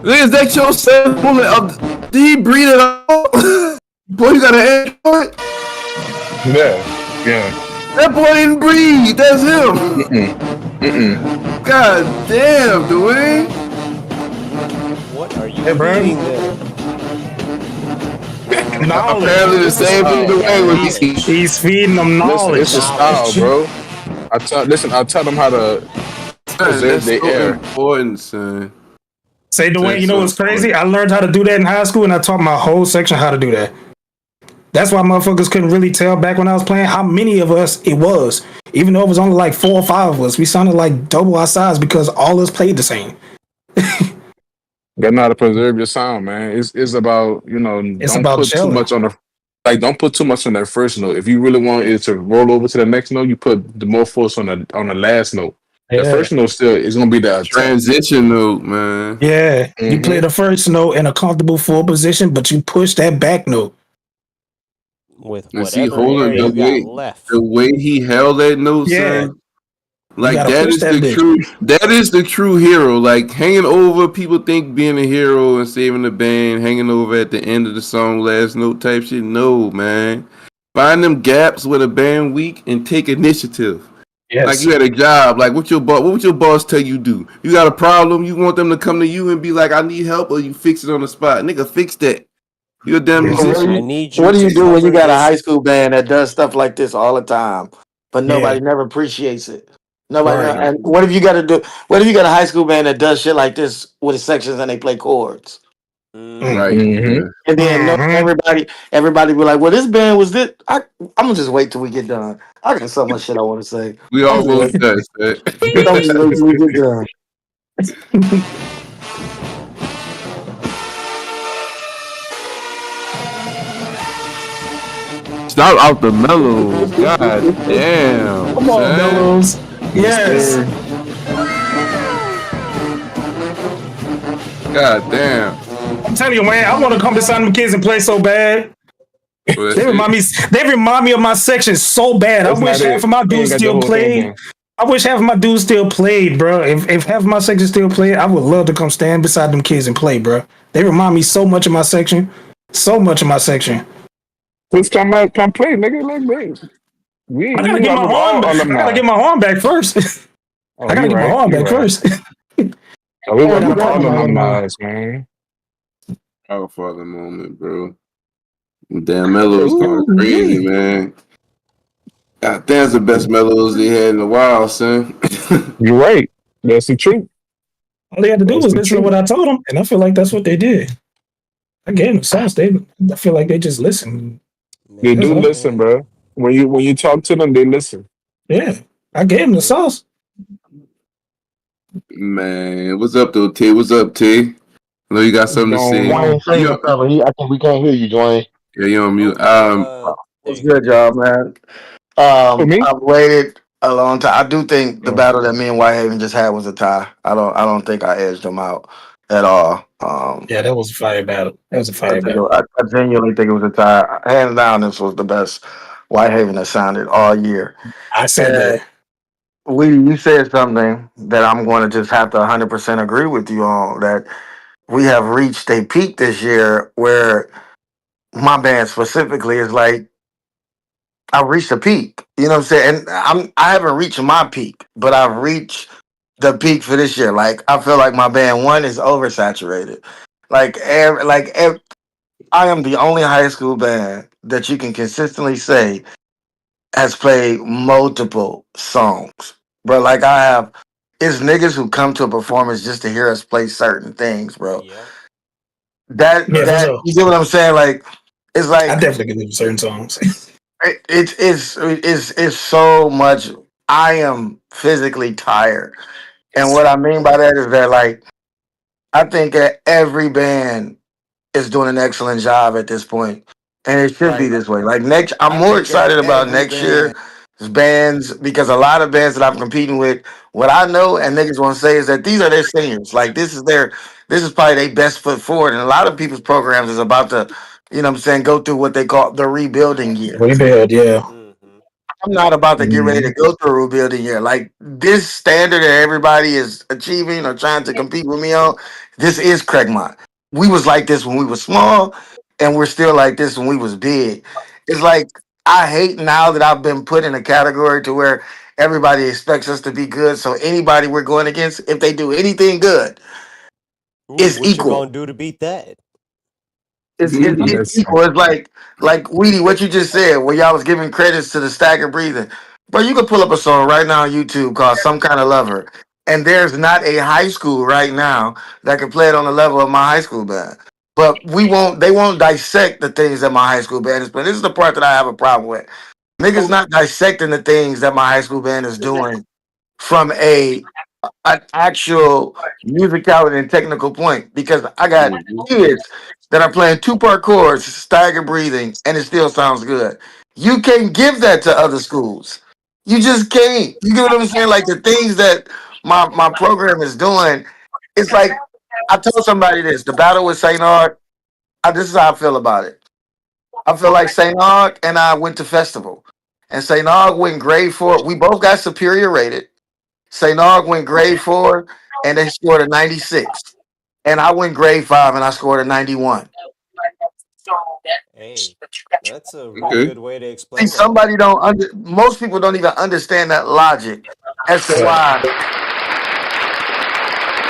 Speaker 1: Is that your sample? Did he breathe it out? Boy, you got an Android?
Speaker 2: Yeah.
Speaker 1: That boy didn't breathe. That's him. God damn, Dwayne.
Speaker 4: What are you eating there?
Speaker 1: Apparently the same thing Dwayne was eating.
Speaker 3: He's feeding them knowledge.
Speaker 2: It's a style, bro. I tell them how to preserve their air.
Speaker 1: Important, son.
Speaker 3: Say, Dwayne, you know what's crazy? I learned how to do that in high school, and I taught my whole section how to do that. That's why motherfuckers couldn't really tell back when I was playing how many of us it was. Even though it was only like 4 or 5 of us, we sounded like double our size because all of us played the same.
Speaker 2: You know how to preserve your sound, man. It's about don't put too much on don't put too much on that first note. If you really want it to roll over to the next note, you put the more force on the last note. The first note still is gonna be the
Speaker 1: transition note, man.
Speaker 3: Yeah, you play the first note in a comfortable full position, but you push that back note
Speaker 4: with whatever area you got left.
Speaker 1: The way he held that note, son. Like that is the true hero. Like hanging over, people think being a hero and saving the band, hanging over at the end of the song, last note type shit. No, man. Find them gaps where the band weak and take initiative. Like you had a job. Like what would your boss tell you do? You got a problem? You want them to come to you and be like, "I need help," or you fix it on the spot? Nigga, fix that. You're a damn musician.
Speaker 7: What do you do when you got a high school band that does stuff like this all the time, but nobody never appreciates it? Nobody. And what if you got to do? What if you got a high school band that does shit like this with the sections and they play chords?
Speaker 1: Right.
Speaker 7: And then everybody be like, "Well, this band was this." I'm gonna just wait till we get done. I got so much shit I want to say.
Speaker 1: We almost done.
Speaker 7: I'm just wait till we get done.
Speaker 1: Stop out the mellows. God damn.
Speaker 3: Come on, mellows. Yes.
Speaker 1: God damn.
Speaker 3: I'm telling you, man, I want to come beside them kids and play so bad. They remind me of my section so bad. I wish half of my dudes still played. I wish half of my dudes still played, bro. If half of my section still played, I would love to come stand beside them kids and play, bro. They remind me so much of my section. So much of my section.
Speaker 2: Let's come play, nigga. Like,
Speaker 3: I gotta get my arm back. I gotta get my arm back first. I gotta get my arm back first.
Speaker 2: We want to all alumni, man.
Speaker 1: Our father moment, bro. Damn, mellows going crazy, man. God damn, the best mellows they had in a while, son.
Speaker 2: You're right. That's the truth.
Speaker 3: All they had to do was listen to what I told them, and I feel like that's what they did. I gave them songs. I feel like they just listened.
Speaker 2: They do listen, bro. When you talk to them, they listen.
Speaker 3: Yeah, I gave them the sauce.
Speaker 1: Man, what's up, though, T? What's up, T? I know you got something to say.
Speaker 8: I think we can't hear you, Dwayne.
Speaker 1: Yeah, you're on mute.
Speaker 7: It's good job, man. I've waited a long time. I do think the battle that me and Whitehaven just had was a tie. I don't think I edged them out at all.
Speaker 3: Yeah, that was a fire battle. That was a fire battle.
Speaker 7: I genuinely think it was a tie. Hands down, this was the best Whitehaven has sounded all year.
Speaker 3: I said that.
Speaker 7: You said something that I'm going to just have to 100% agree with you on, that we have reached a peak this year where my band specifically is like, I've reached a peak. You know what I'm saying? And I haven't reached my peak, but I've reached the peak for this year. Like, I feel like my band, one, is oversaturated. I am the only high school band that you can consistently say has played multiple songs. Bro, like it's niggas who come to a performance just to hear us play certain things, bro.
Speaker 3: Yeah.
Speaker 7: You get what I'm saying? Like, it's like
Speaker 3: I definitely can leave certain songs.
Speaker 7: It's so much. I am physically tired, and what I mean by that is that, like, I think that every band is doing an excellent job at this point, and it should be this way. Like, I'm more excited about next year's bands, because a lot of bands that I'm competing with, what I know and niggas want to say is that these are their seniors. Like, this is probably their best foot forward, and a lot of people's programs is about to, you know what I'm saying, go through what they call the rebuilding year.
Speaker 3: Rebuild, yeah.
Speaker 7: I'm not about to get ready to go through a rebuilding year. Like, this standard that everybody is achieving or trying to compete with me on, this is Craigmont. We was like this when we was small, and we're still like this when we was big. It's like, I hate now that I've been put in a category to where everybody expects us to be good. So anybody we're going against, if they do anything good, it's
Speaker 4: what
Speaker 7: equal.
Speaker 4: What you gonna do to beat that?
Speaker 7: It's equal. It's like Weedy, what you just said, where y'all was giving credits to the staggered breathing. But you can pull up a song right now on YouTube called Some Kind of Lover. And there's not a high school right now that can play it on the level of my high school band. But they won't dissect the things that my high school band is playing. This is the part that I have a problem with. Niggas not dissecting the things that my high school band is doing from an actual musicality and technical point, because I got kids that are playing 2-part chords, staggered breathing, and it still sounds good. You can't give that to other schools. You just can't. You get what I'm saying? Like, the things that my program is doing, it's like, I told somebody this, the battle with St. Aug, this is how I feel about it. I feel like St. Aug and I went to festival, and St. Aug went grade 4. We both got superior rated. St. Aug went grade 4 and they scored a 96. And I went grade 5 and I scored a 91.
Speaker 4: Hey, that's a real good way to
Speaker 7: See,
Speaker 4: explain it.
Speaker 7: somebody don't most people don't even understand that logic as to why.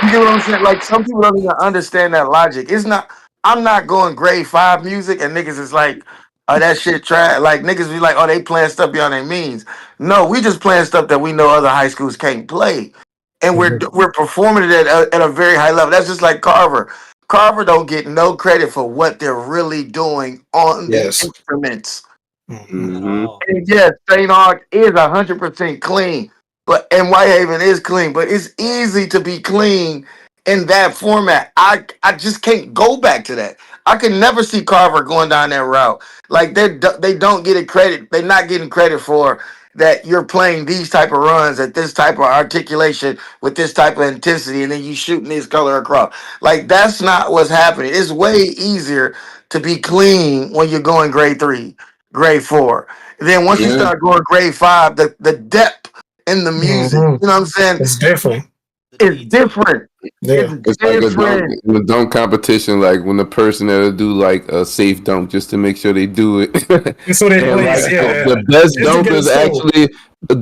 Speaker 7: You get what I'm saying? Like some people don't even understand that logic. It's not. I'm not going grade 5 music, and niggas is like, oh, that shit trash. Like niggas be like, oh, they playing stuff beyond their means. No, we just playing stuff that we know other high schools can't play, and we're performing it at a very high level. That's just like Carver. Carver don't get no credit for what they're really doing on the
Speaker 3: Yes.
Speaker 7: instruments.
Speaker 4: At all.
Speaker 7: And yes, St. Aug is 100% clean, but and Whitehaven is clean, but it's easy to be clean in that format. I just can't go back to that. I can never see Carver going down that route. Like they don't get it credit. They're not getting credit for that. You're playing these type of runs at this type of articulation with this type of intensity, and then you shooting this color across. Like that's not what's happening. It's way easier to be clean when you're going grade 3, grade 4. Then once you start going grade 5, the depth in the music, you know what I'm saying?
Speaker 3: It's different.
Speaker 7: It's different.
Speaker 3: Yeah.
Speaker 1: It's like a dunk competition, like when the person that'll do like a safe dunk just to make sure they do it.
Speaker 3: So they play,
Speaker 1: like,
Speaker 3: yeah.
Speaker 1: the best dunkers actually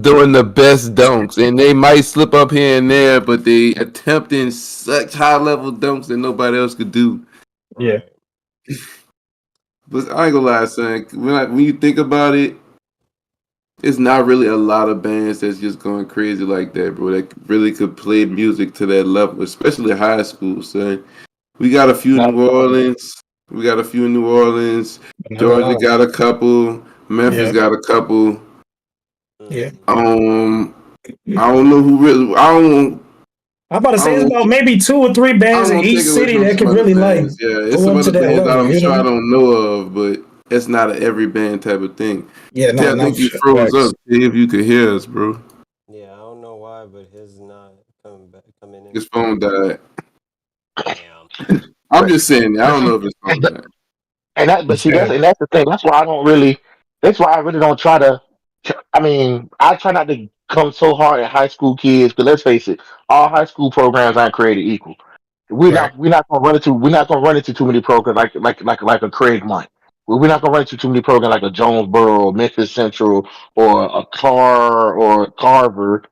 Speaker 1: doing the best dunks, and they might slip up here and there, but they attempting such high level dunks that nobody else could do.
Speaker 3: Yeah.
Speaker 1: But I ain't gonna lie, son. When you think about it, it's not really a lot of bands that's just going crazy like that, bro. That really could play music to that level, especially high school, son. We got a few in New Orleans. Georgia got a couple. Memphis got a couple.
Speaker 3: Yeah.
Speaker 1: I don't know who really.
Speaker 3: I'm about to say it's about maybe 2 or 3 bands in each city that can really like.
Speaker 1: Yeah, it's some other bands that I'm sure I don't know of, but it's not an every band type of thing.
Speaker 3: Yeah, no,
Speaker 1: I think you froze up. See if you could hear us, bro.
Speaker 4: Yeah, I don't know why, but his not coming in.
Speaker 1: His phone died.
Speaker 4: Damn.
Speaker 1: I'm just saying. I don't know if his phone died.
Speaker 8: But see, that's the thing. That's why I really don't try to. I mean, I try not to come so hard at high school kids. But let's face it, all high school programs aren't created equal. We're not gonna run into too many programs like a Craig Mike. We're not gonna run into too many programs like a Jonesboro, or Memphis Central, or a Carr or Carver.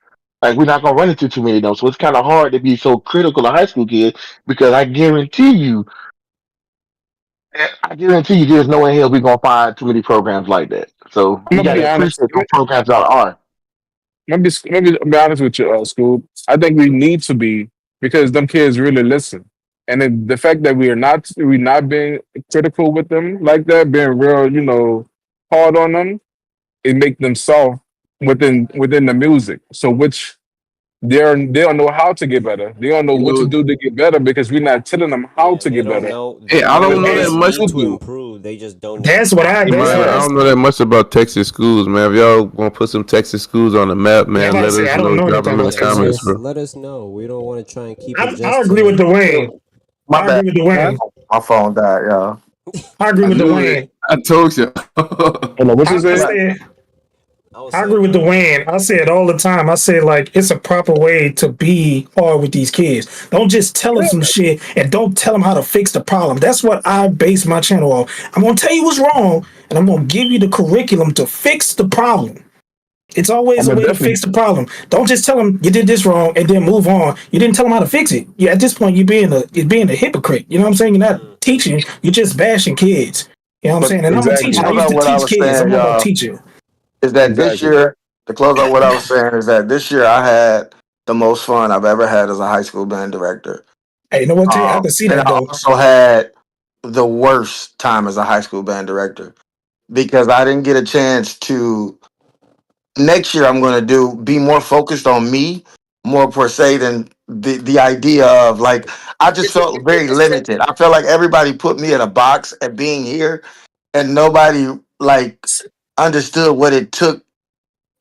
Speaker 8: Like we're not gonna run into too many of them. So it's kind of hard to be so critical of high school kids because I guarantee you there's no way in hell we're gonna find too many programs like that. So you gotta appreciate those programs that are.
Speaker 2: Let me be honest with you, school. I think we need to be because them kids really listen, and the fact that we're not being critical with them like that, being real, hard on them, it make them soft within the music. So which they don't know how to get better. They don't know what to do to get better because we're not telling them how to get better.
Speaker 1: Hey, I don't know that much
Speaker 4: to improve. They just don't.
Speaker 3: That's what I guess.
Speaker 1: I don't know that much about Texas schools, man. If y'all want to put some Texas schools on the map, man, let us know. Drop them in the comments, bro.
Speaker 4: Let us know. We don't want to try and keep it.
Speaker 3: I agree with Dwayne.
Speaker 7: My phone died, y'all.
Speaker 3: I agree with Dwayne.
Speaker 1: I told you.
Speaker 2: What you say?
Speaker 3: I agree with Dwayne. I say it all the time. I say like it's a proper way to be hard with these kids. Don't just tell them some shit and don't tell them how to fix the problem. That's what I base my channel off. I'm gonna tell you what's wrong, and I'm gonna give you the curriculum to fix the problem. It's always a way to fix the problem. Don't just tell them you did this wrong and then move on. You didn't tell them how to fix it. Yeah, at this point you're being a hypocrite. You know what I'm saying? You're not teaching. You're just bashing kids. You know what I'm saying? And I'm a teacher. I used to teach kids. I'm not a teacher.
Speaker 7: Is that this year, to close out what I was saying, is that this year I had the most fun I've ever had as a high school band director.
Speaker 3: Hey, you know what? I can see that, though.
Speaker 7: I also had the worst time as a high school band director because I didn't get a chance to. Next year, I'm going to be more focused on me, more per se than the idea of like, I just felt very limited. I felt like everybody put me in a box at being here and nobody like understood what it took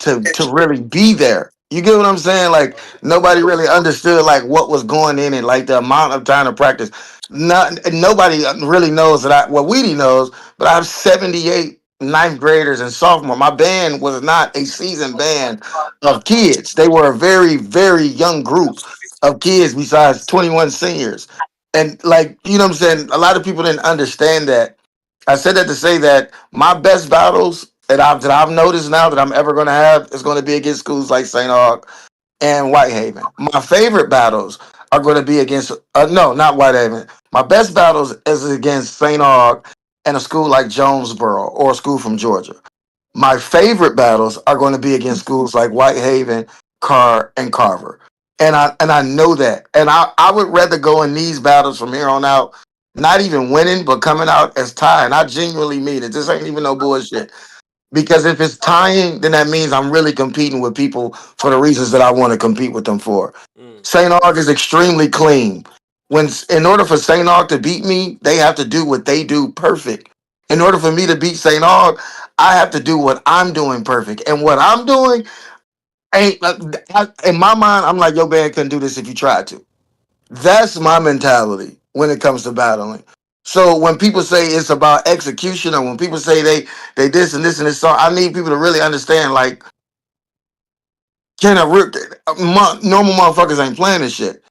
Speaker 7: to really be there. You get what I'm saying? Like nobody really understood like what was going in it, like the amount of time to practice. Nobody really knows that Weedy knows, but I have 78 ninth graders and sophomore. My band was not a seasoned band of kids. They were a very, very young group of kids besides 21 seniors. And like, you know what I'm saying? A lot of people didn't understand that. I said that to say that my best battles that I've noticed now that I'm ever going to have is going to be against schools like St. Aug and Whitehaven. My favorite battles are going to be against no, not Whitehaven. My best battles is against St. Aug and a school like Jonesboro or a school from Georgia. My favorite battles are going to be against schools like Whitehaven, Carr, and Carver. And I know that. And I would rather go in these battles from here on out, not even winning, but coming out as tied. And I genuinely mean it. This ain't even no bullshit. Because if it's tying, then that means I'm really competing with people for the reasons that I want to compete with them for. St. Aug is extremely clean. In order for St. Aug to beat me, they have to do what they do perfect. In order for me to beat St. Aug, I have to do what I'm doing perfect. And what I'm doing ain't in my mind, I'm like, your band couldn't do this if you tried to. That's my mentality when it comes to battling. So when people say it's about execution, or when people say they this and this and this song, I need people to really understand, like, normal motherfuckers ain't playing this shit.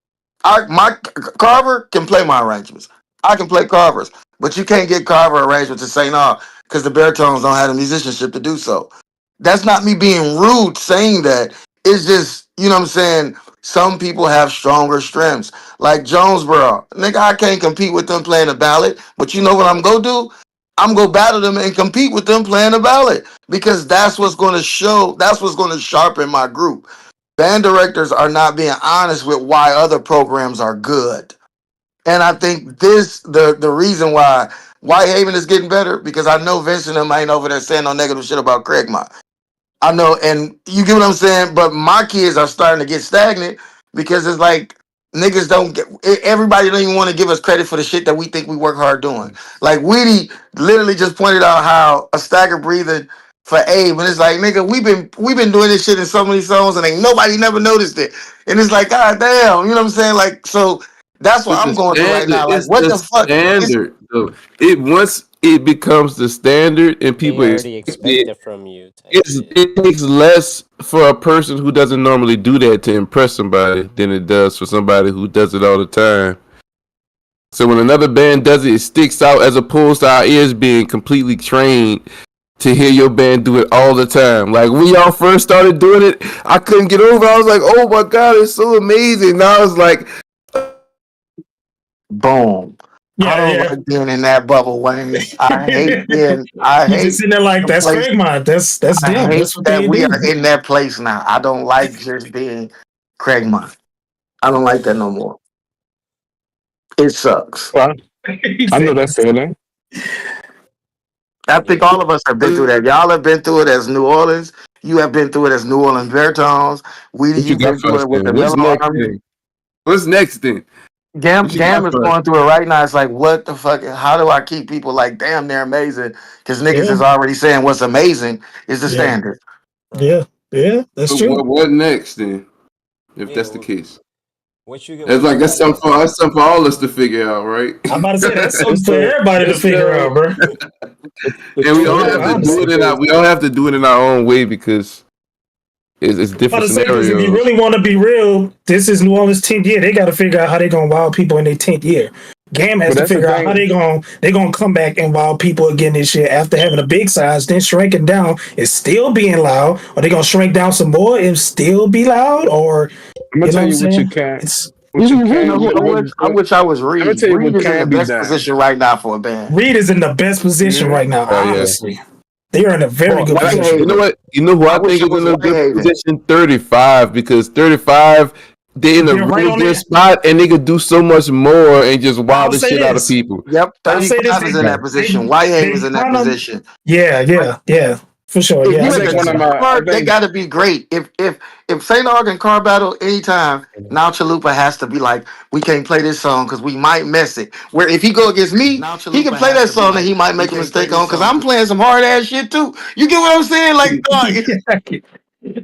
Speaker 7: My Carver can play my arrangements. I can play Carver's, but you can't get Carver arrangements to St. Aug because the baritones don't have the musicianship to do so. That's not me being rude saying that. It's just, you know what I'm saying? Some people have stronger strengths. Like Jonesboro. Nigga, I can't compete with them playing a ballad, but you know what I'm gonna do? I'm gonna battle them and compete with them playing a ballad because that's what's gonna show, that's what's gonna sharpen my group. Band directors are not being honest with why other programs are good. And I think the reason why Whitehaven is getting better, because I know Vince and them ain't over there saying no negative shit about Craigmont. I know, and you get what I'm saying? But my kids are starting to get stagnant because it's like niggas don't get, everybody don't even want to give us credit for the shit that we think we work hard doing. Like Weedy literally just pointed out how a stagger breathing for Abe, and it's like, nigga, we've been doing this shit in so many songs and ain't nobody never noticed it. And it's like, god damn, you know what I'm saying? Like, so that's what
Speaker 1: It's
Speaker 7: I'm
Speaker 1: the
Speaker 7: going through right
Speaker 1: standard.
Speaker 7: now. Like,
Speaker 1: It's
Speaker 7: what
Speaker 1: the
Speaker 7: the fuck?
Speaker 1: standard. Though. It once it becomes the standard and
Speaker 4: They
Speaker 1: people
Speaker 4: already
Speaker 1: expect
Speaker 4: expect
Speaker 1: it,
Speaker 4: it from you, type shit.
Speaker 1: it takes less for a person who doesn't normally do that to impress somebody than it does for somebody who does it all the time. So when another band does it, it sticks out as opposed to our ears being completely trained to hear your band do it all the time. Like when y'all first started doing it, I couldn't get over it. I was like, oh my God, it's so amazing. Now it's like,
Speaker 7: Boom. I don't like being in that bubble, Wayne. I hate being. I
Speaker 3: You just
Speaker 7: hate
Speaker 3: sitting there like
Speaker 7: the
Speaker 3: that's
Speaker 7: place.
Speaker 3: Craigmont. That's
Speaker 7: I
Speaker 3: them.
Speaker 7: hate
Speaker 3: That's what
Speaker 7: that
Speaker 3: they
Speaker 7: we
Speaker 3: do.
Speaker 7: are in that place now. I don't like just being Craigmont. I don't like that no more. It sucks.
Speaker 2: Well, I know that feeling.
Speaker 7: I think all of us have been through that. Y'all have been through it as New Orleans. You have been through it as New Orleans Baritones. Weedy,
Speaker 1: what you
Speaker 7: you've
Speaker 1: got
Speaker 7: been
Speaker 1: for
Speaker 7: through
Speaker 1: us
Speaker 7: it with
Speaker 1: then?
Speaker 7: the
Speaker 1: What's
Speaker 7: Miller
Speaker 1: next
Speaker 7: Army.
Speaker 1: then? What's next then? What you
Speaker 7: Gam
Speaker 1: got
Speaker 7: is
Speaker 1: for us?
Speaker 7: going through it right now. It's like, what the fuck? How do I keep people like, damn, they're amazing? Because niggas
Speaker 3: Yeah,
Speaker 7: is already saying what's amazing is the
Speaker 3: yeah,
Speaker 7: standard.
Speaker 3: yeah, yeah. That's
Speaker 1: So
Speaker 3: true.
Speaker 1: what next then? If
Speaker 4: Yeah,
Speaker 1: that's the case,
Speaker 4: what you
Speaker 1: it's
Speaker 4: what
Speaker 1: like
Speaker 4: you got next?
Speaker 1: that's something for all us to figure out, right?
Speaker 3: I'm about to say that's something
Speaker 2: It's
Speaker 3: for
Speaker 2: the
Speaker 3: everybody to
Speaker 2: it's
Speaker 3: figure
Speaker 2: the
Speaker 3: out, bro.
Speaker 2: the
Speaker 1: And we
Speaker 3: For
Speaker 1: all
Speaker 2: truth
Speaker 3: real,
Speaker 1: have to
Speaker 2: is
Speaker 1: do it
Speaker 3: honestly.
Speaker 1: in our
Speaker 2: because
Speaker 1: we all have to do it in our own way because it's
Speaker 3: I'm about
Speaker 1: different
Speaker 3: to say because if you
Speaker 1: scenarios.
Speaker 3: really want to be real, this is New Orleans 10th year. They got to figure out how they gonna wow people in their 10th year. Gam has
Speaker 2: but
Speaker 3: to
Speaker 2: that's the
Speaker 3: figure out how
Speaker 2: thing.
Speaker 3: they gonna come back and wow people again this year after having a big size, then shrinking down and still being loud. Or they gonna shrink down some more and still be loud? Or
Speaker 2: I'm gonna
Speaker 3: you know
Speaker 2: tell
Speaker 3: what I'm
Speaker 2: you what you
Speaker 3: saying?
Speaker 2: can't
Speaker 3: It's
Speaker 2: what you
Speaker 7: You know
Speaker 2: can
Speaker 7: who
Speaker 2: do.
Speaker 7: I wish I was
Speaker 2: I'm gonna
Speaker 7: Reed.
Speaker 2: tell you
Speaker 7: Reed
Speaker 2: what
Speaker 7: is in the
Speaker 2: can be
Speaker 7: best
Speaker 2: done.
Speaker 7: position right now for a band.
Speaker 3: Reed is in the best position
Speaker 2: hmm
Speaker 3: right now,
Speaker 1: Oh yeah.
Speaker 3: honestly. They are in a very
Speaker 7: Or
Speaker 3: good position.
Speaker 1: You know
Speaker 7: Whitehaven.
Speaker 1: what? You know who
Speaker 7: I
Speaker 1: I
Speaker 7: wish
Speaker 1: think
Speaker 7: it
Speaker 1: is
Speaker 7: was
Speaker 1: in a good
Speaker 7: Whitehaven.
Speaker 1: position? 35, because 35 they're in a
Speaker 3: They're right
Speaker 1: real
Speaker 3: on
Speaker 1: good
Speaker 3: there.
Speaker 1: spot and they could do so much more and just wow
Speaker 3: I'll
Speaker 1: the
Speaker 3: say
Speaker 1: shit out of
Speaker 3: this.
Speaker 1: people.
Speaker 7: Yep,
Speaker 3: I'll say this.
Speaker 7: 35 is in that position.
Speaker 3: They
Speaker 7: Whitehaven's in that
Speaker 3: kind of,
Speaker 7: position.
Speaker 3: yeah,
Speaker 7: Like,
Speaker 3: yeah, yeah, for sure.
Speaker 7: if
Speaker 3: Yeah,
Speaker 2: I
Speaker 3: I
Speaker 7: you at
Speaker 3: see
Speaker 2: think
Speaker 3: what
Speaker 7: the
Speaker 3: you're
Speaker 2: one of
Speaker 3: saying.
Speaker 2: my I
Speaker 7: they
Speaker 2: think
Speaker 7: gotta be great. If St. Aug Car battle anytime, now Chalupa has to be like, we can't play this song because we might mess it. Where if he go against me, he can play that song that he might make a mistake on because I'm playing some hard ass shit too. You get what I'm saying? Like,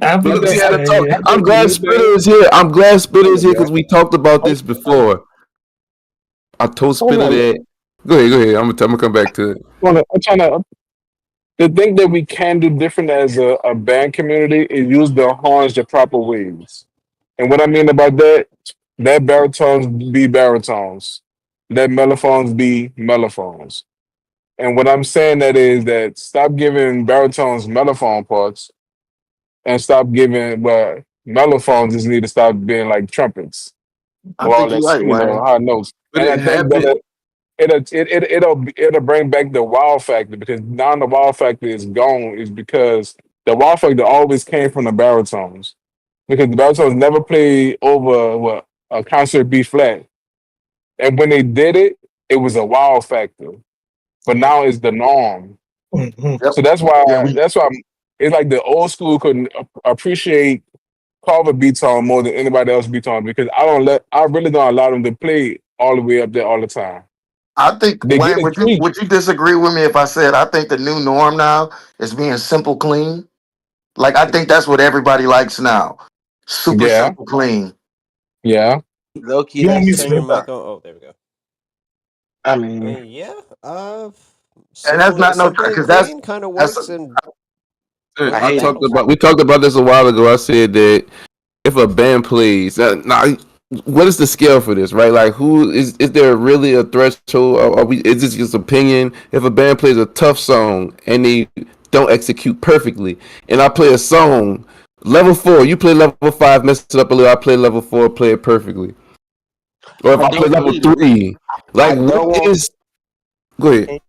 Speaker 3: I'm
Speaker 1: But
Speaker 2: I
Speaker 3: about
Speaker 1: look,
Speaker 3: to
Speaker 1: we
Speaker 2: think
Speaker 1: had
Speaker 2: I,
Speaker 1: to
Speaker 3: say,
Speaker 1: talk.
Speaker 3: yeah.
Speaker 2: I
Speaker 1: I'm
Speaker 2: think
Speaker 1: glad
Speaker 2: one
Speaker 1: Spitter
Speaker 2: thing.
Speaker 1: is here. I'm glad Spitter
Speaker 2: Oh
Speaker 1: is
Speaker 2: my
Speaker 1: here
Speaker 2: god.
Speaker 1: because we talked about
Speaker 2: Oh,
Speaker 1: this before. I told
Speaker 2: hold
Speaker 1: Spitter
Speaker 2: on.
Speaker 1: that. Go ahead. I'm gonna come back to it.
Speaker 2: I'm trying to. The thing that we can do different as a band community is use the horns the proper ways. And what I mean about that, that baritones be baritones, that mellophones be mellophones. And what I'm saying that is that stop giving baritones mellophone parts and stop giving, but mellophones just need to stop being like trumpets
Speaker 7: I
Speaker 2: with all
Speaker 7: think you're
Speaker 2: that,
Speaker 7: right, Wayne.
Speaker 2: high notes.
Speaker 1: But
Speaker 2: And I
Speaker 1: it
Speaker 2: think
Speaker 1: happened.
Speaker 2: that it'll bring back the wow factor because now the wow factor is gone is because the wow factor always came from the baritones because the baritones never played over what a concert B flat, and when they did it, it was a wow factor. But now it's the norm.
Speaker 3: Mhm.
Speaker 7: Yep.
Speaker 2: So that's
Speaker 7: Yeah,
Speaker 2: why it's like the old school couldn't appreciate Carver beats on more than anybody else beats on because I really don't allow them to play all the way up there all the time.
Speaker 7: I think
Speaker 2: They get
Speaker 7: Wayne,
Speaker 2: a treat.
Speaker 7: would you disagree with me if I said I think the new norm now is being simple clean? Like I think that's what everybody likes now. Super
Speaker 2: Yeah,
Speaker 7: simple clean.
Speaker 2: yeah.
Speaker 9: Low key,
Speaker 3: You want me
Speaker 9: that's
Speaker 3: to
Speaker 4: Turn your
Speaker 3: say
Speaker 4: mic on. Oh, there we go.
Speaker 8: I
Speaker 4: I
Speaker 8: mean,
Speaker 4: mean, yeah.
Speaker 7: And that's not no
Speaker 4: Simple and
Speaker 7: because
Speaker 4: clean kind of
Speaker 7: that's
Speaker 4: works in
Speaker 8: I
Speaker 4: winning
Speaker 1: I
Speaker 8: hate it.
Speaker 1: talked
Speaker 4: battles.
Speaker 1: about we talked about this a while ago. I said that if a band plays, what is the scale for this, right? Like, who is there really a threshold? Or are we? Is this just opinion? If a band plays a tough song and they don't execute perfectly, and I play a song level 4, you play level 5, mess it up a little. I play level 4, play it perfectly. Or if
Speaker 8: I
Speaker 1: I play
Speaker 8: don't
Speaker 1: level
Speaker 8: believe it.
Speaker 1: 3, like
Speaker 8: I don't
Speaker 1: what
Speaker 8: want.
Speaker 1: is? Go ahead.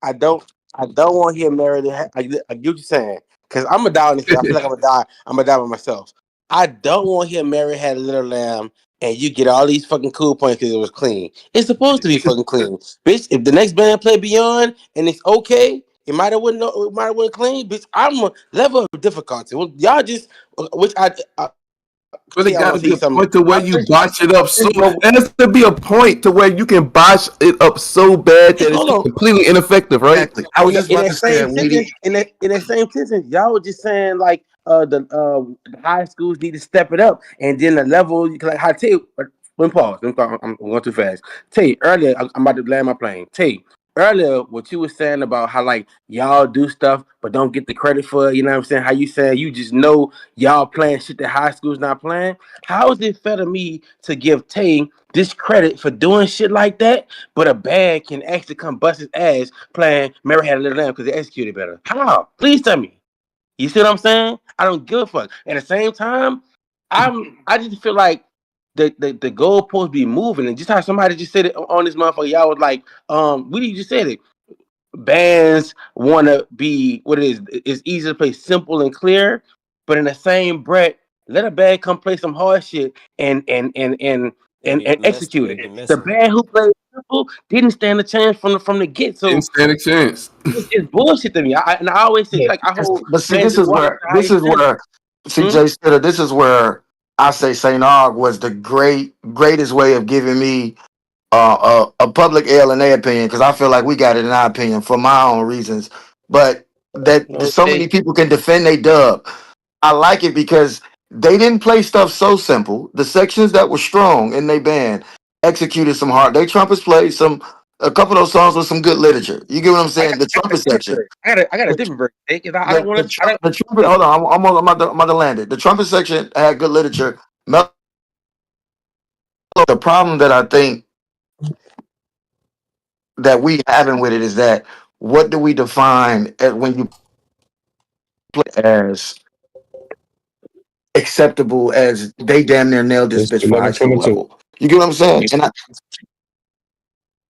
Speaker 9: I don't I don't want to hear Mary. I get what you're saying because I'm a die on this. I feel like I'm a die. I'm a die by myself. I don't want to hear Mary had a little lamb and you get all these fucking cool points because it was clean. It's supposed to be fucking clean, bitch. If the next band play Beyond and it's okay, it might have went clean, bitch. I'm a level of difficulty. Well, y'all just which I
Speaker 1: But it
Speaker 9: say I
Speaker 1: got
Speaker 9: want
Speaker 1: to
Speaker 9: to
Speaker 1: be
Speaker 9: see
Speaker 1: a
Speaker 9: something.
Speaker 1: point to where
Speaker 9: I
Speaker 1: you
Speaker 9: think
Speaker 1: botch it up so.
Speaker 9: no,
Speaker 1: It has to be a point to where you can botch it up so bad that it's
Speaker 9: hold on.
Speaker 1: completely ineffective, right?
Speaker 7: exactly. I was just
Speaker 9: In
Speaker 7: about to
Speaker 9: that
Speaker 7: say
Speaker 9: same
Speaker 7: that, Weedy.
Speaker 9: sentence, in that same sentence, y'all were just saying like the high schools need to step it up, and then the level like how tell you when pause. I'm going too fast. Tell you earlier, I'm about to land my plane. Tell you earlier what you were saying about how like y'all do stuff but don't get the credit for it, you know what I'm saying? How you saying you just know y'all playing shit that high school's not playing? How is it fair to me to give Tay this credit for doing shit like that, but a band can actually come bust his ass playing Mary Had a Little Lamb because they executed better? How? Please tell me. You see what I'm saying? I don't give a fuck. At the same time, I just feel like the goalposts be moving, and just how somebody just said it on this motherfucker, y'all was like, what did you just said it? Bands want to be what it is. It's easy to play simple and clear, but in the same breath, let a band come play some hard shit and execute
Speaker 4: It'd be
Speaker 9: it. The
Speaker 4: missing.
Speaker 9: band who played simple didn't stand a chance from the get.
Speaker 1: Didn't
Speaker 9: So
Speaker 1: stand a chance.
Speaker 9: it's bullshit to me. And I always say,
Speaker 3: Yeah.
Speaker 9: like I hold
Speaker 7: But see,
Speaker 9: bands in New Orleans to the
Speaker 7: this
Speaker 9: highest
Speaker 7: is
Speaker 9: standard.
Speaker 7: where CJ Stitter, this is where I say St. Aug was the greatest way of giving me a public L in their opinion, because I feel like we got it in our opinion for my own reasons. But that
Speaker 9: No,
Speaker 7: so many people can defend they dub. I like it because they didn't play stuff so simple. The sections that were strong in their band executed some hard. They trumpets played a couple of those songs with some good literature. You get what I'm saying? The trumpet section.
Speaker 9: I got a different version. Because I don't want to.
Speaker 7: The trumpet. Hold on, I'm about to land it. The trumpet section had good literature. The problem that I think that we having with it is that what do we define as when you play as acceptable as they damn near nailed this
Speaker 2: It's
Speaker 7: bitch for high school
Speaker 2: 11:22.
Speaker 7: level? You get what I'm saying? And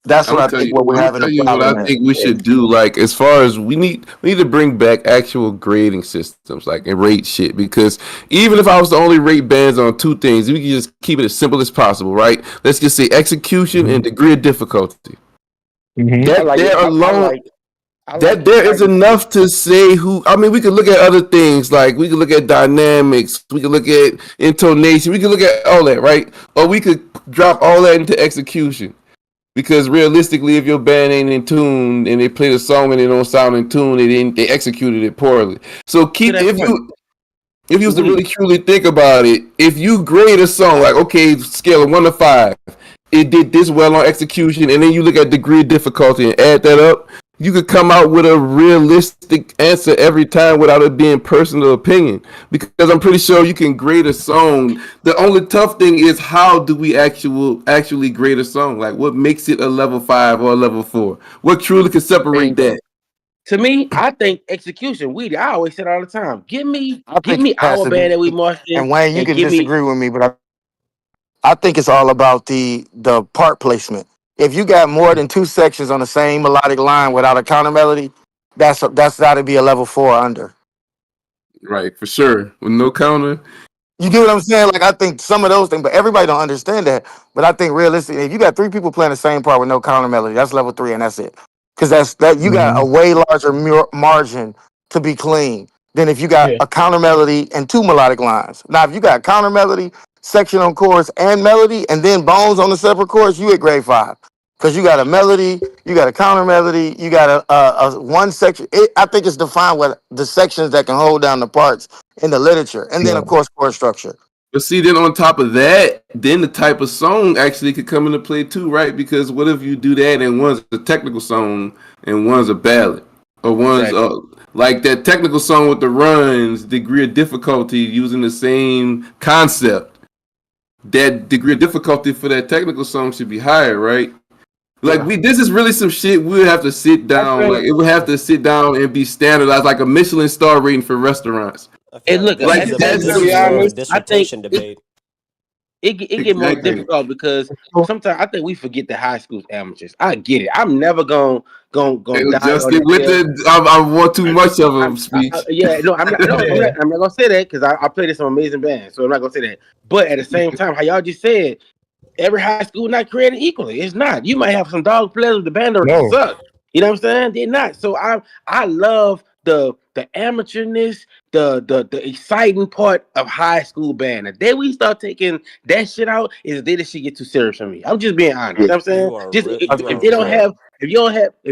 Speaker 7: that's
Speaker 1: I'm
Speaker 7: what
Speaker 1: gonna
Speaker 7: I
Speaker 1: tell
Speaker 7: think
Speaker 1: you.
Speaker 7: what we're
Speaker 1: I'm gonna
Speaker 7: having
Speaker 1: tell
Speaker 7: a
Speaker 1: you what
Speaker 7: problem
Speaker 1: I
Speaker 7: with.
Speaker 1: think we should do. Like, as far as we need to bring back actual grading systems, like and rate shit. Because even if I was to only rate bands on 2 things, we can just keep it as simple as possible, right? Let's just say execution and degree of difficulty.
Speaker 2: Mm-hmm.
Speaker 9: I
Speaker 1: That
Speaker 9: like it.
Speaker 1: there alone,
Speaker 9: I like
Speaker 1: that
Speaker 9: it.
Speaker 1: there is enough to say who. I mean, we could look at other things, like we could look at dynamics, we could look at intonation, we could look at all that, right? Or we could drop all that into execution. Because realistically, if your band ain't in tune and they play the song and they don't sound in tune, they executed it poorly. So
Speaker 9: To that point.
Speaker 1: if you was to
Speaker 9: Woody,
Speaker 1: really truly think about it, if you grade a song like, okay, scale of 1 to 5, it did this well on execution, and then you look at degree of difficulty and add that up, you could come out with a realistic answer every time without it being personal opinion. Because I'm pretty sure you can grade a song. The only tough thing is how do we actually grade a song? Like what makes it a level 5 or a level 4? What truly can separate that?
Speaker 9: To me, I think execution. I always say it all the time. Give me our
Speaker 7: Pastor
Speaker 9: band that we marched in.
Speaker 7: And Wayne, you can disagree with me, but I think it's all about the part placement. If you got more than 2 sections on the same melodic line without a counter melody, that's got to be a level 4 or under.
Speaker 1: Right, for sure. With no counter.
Speaker 7: You get what I'm saying? Like I think some of those things, but everybody don't understand that. But I think realistically, if you got 3 people playing the same part with no counter melody, that's level 3, and that's it. Because you got a way larger margin to be clean than if you got a counter melody and 2 melodic lines. Now, if you got counter melody, section on chorus, and melody, and then bones on the separate chorus, you at grade 5. Because you got a melody, you got a counter melody, you got a one section. I think it's defined with the sections that can hold down the parts in the literature, and then of course chord structure.
Speaker 1: But see, then on top of that, then the type of song actually could come into play too, right? Because what if you do that and one's a technical song and one's a ballad, or one's like that technical song with the runs, degree of difficulty using the same concept. That degree of difficulty for that technical song should be higher, right? Like this is really some shit we would have to sit down. Like it would have to sit down and be standardized, like a Michelin star rating for restaurants.
Speaker 9: And look,
Speaker 4: like that's a dissertation debate.
Speaker 9: It get more difficult because sometimes I think we forget that high school's amateurs. I get it. I'm never gonna
Speaker 1: just get with it. I want too much of them speech.
Speaker 9: I'm not gonna say that because I play this some amazing bands, so I'm not gonna say that. But at the same time, how y'all just said, every high school not created equally. It's not. You might have some dog players with the band that suck. You know what I'm saying? They're not. So I love the amateurness, the exciting part of high school band. The day we start taking that shit out is the day that shit get too serious for me. I'm just being honest. You know what I'm saying? Just if you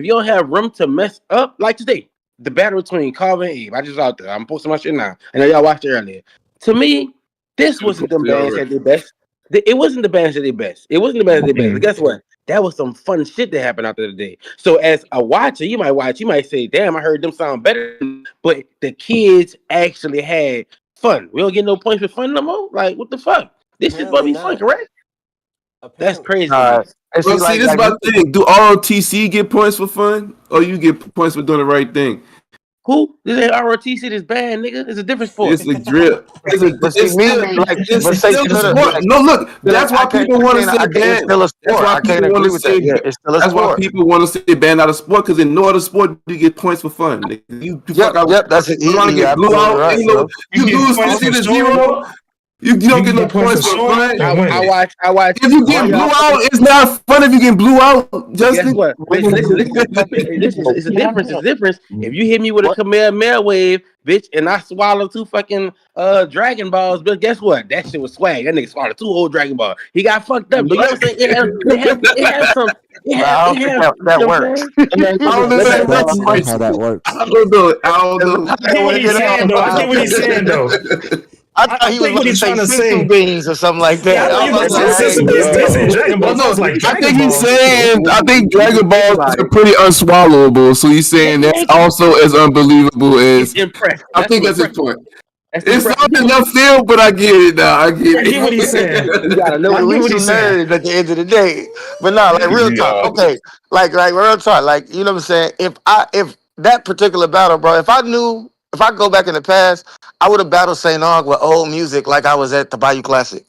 Speaker 9: don't have room to mess up, like today, the battle between Carver and Abe. I just out there. I'm posting my shit now. I know y'all watched it earlier. To me, this wasn't the bands at their best. It wasn't the bands at their best. It wasn't the bands at their best. But guess what? That was some fun shit that happened out there today. So as a watcher, you might say, damn, I heard them sound better. But the kids actually had fun. We don't get no points for fun no more? Like, what the fuck? This is supposed to be fun, correct? That's crazy.
Speaker 1: Well, see, this is my thing. Do ROTC get points for fun? Or you get points for doing the right thing?
Speaker 9: Who? This ain't ROTC, this band, nigga. It's a different sport.
Speaker 1: It's a drip. It's still a sport. No, look, that's why people want to say band. That's why people want to say band out of sport, because in no other sport do you get points for fun.
Speaker 7: That's it. You want to get blew out.
Speaker 1: You lose 50-0. You don't get no points for fun.
Speaker 9: I watch.
Speaker 1: If you get blew out, it's not fun if you get blew out. Justin,
Speaker 9: guess what? Listen, it's a difference. It's a difference. If you hit me with a Khmer wave, bitch, and I swallow 2 fucking Dragon Balls, but guess what? That shit was swag. That nigga swallowed 2 whole Dragon Balls. He got fucked up. But you know what I'm saying? It has some.
Speaker 7: That works.
Speaker 6: How that works.
Speaker 1: I don't know.
Speaker 3: I get what he's saying though.
Speaker 7: I thought he was going to say sensu beans or something like that.
Speaker 1: I think Dragon Balls are pretty unswallowable. So he's saying that's also as unbelievable as. I think that's his point. It's something left field, but I get it now. I get it.
Speaker 3: What he's saying.
Speaker 7: You gotta know what he's saying at the end of the day. But no, like real talk. Okay, like real talk. Like, you know what I'm saying? If that particular battle, bro, if I go back in the past, I would have battled St. Aug with old music like I was at the Bayou Classic.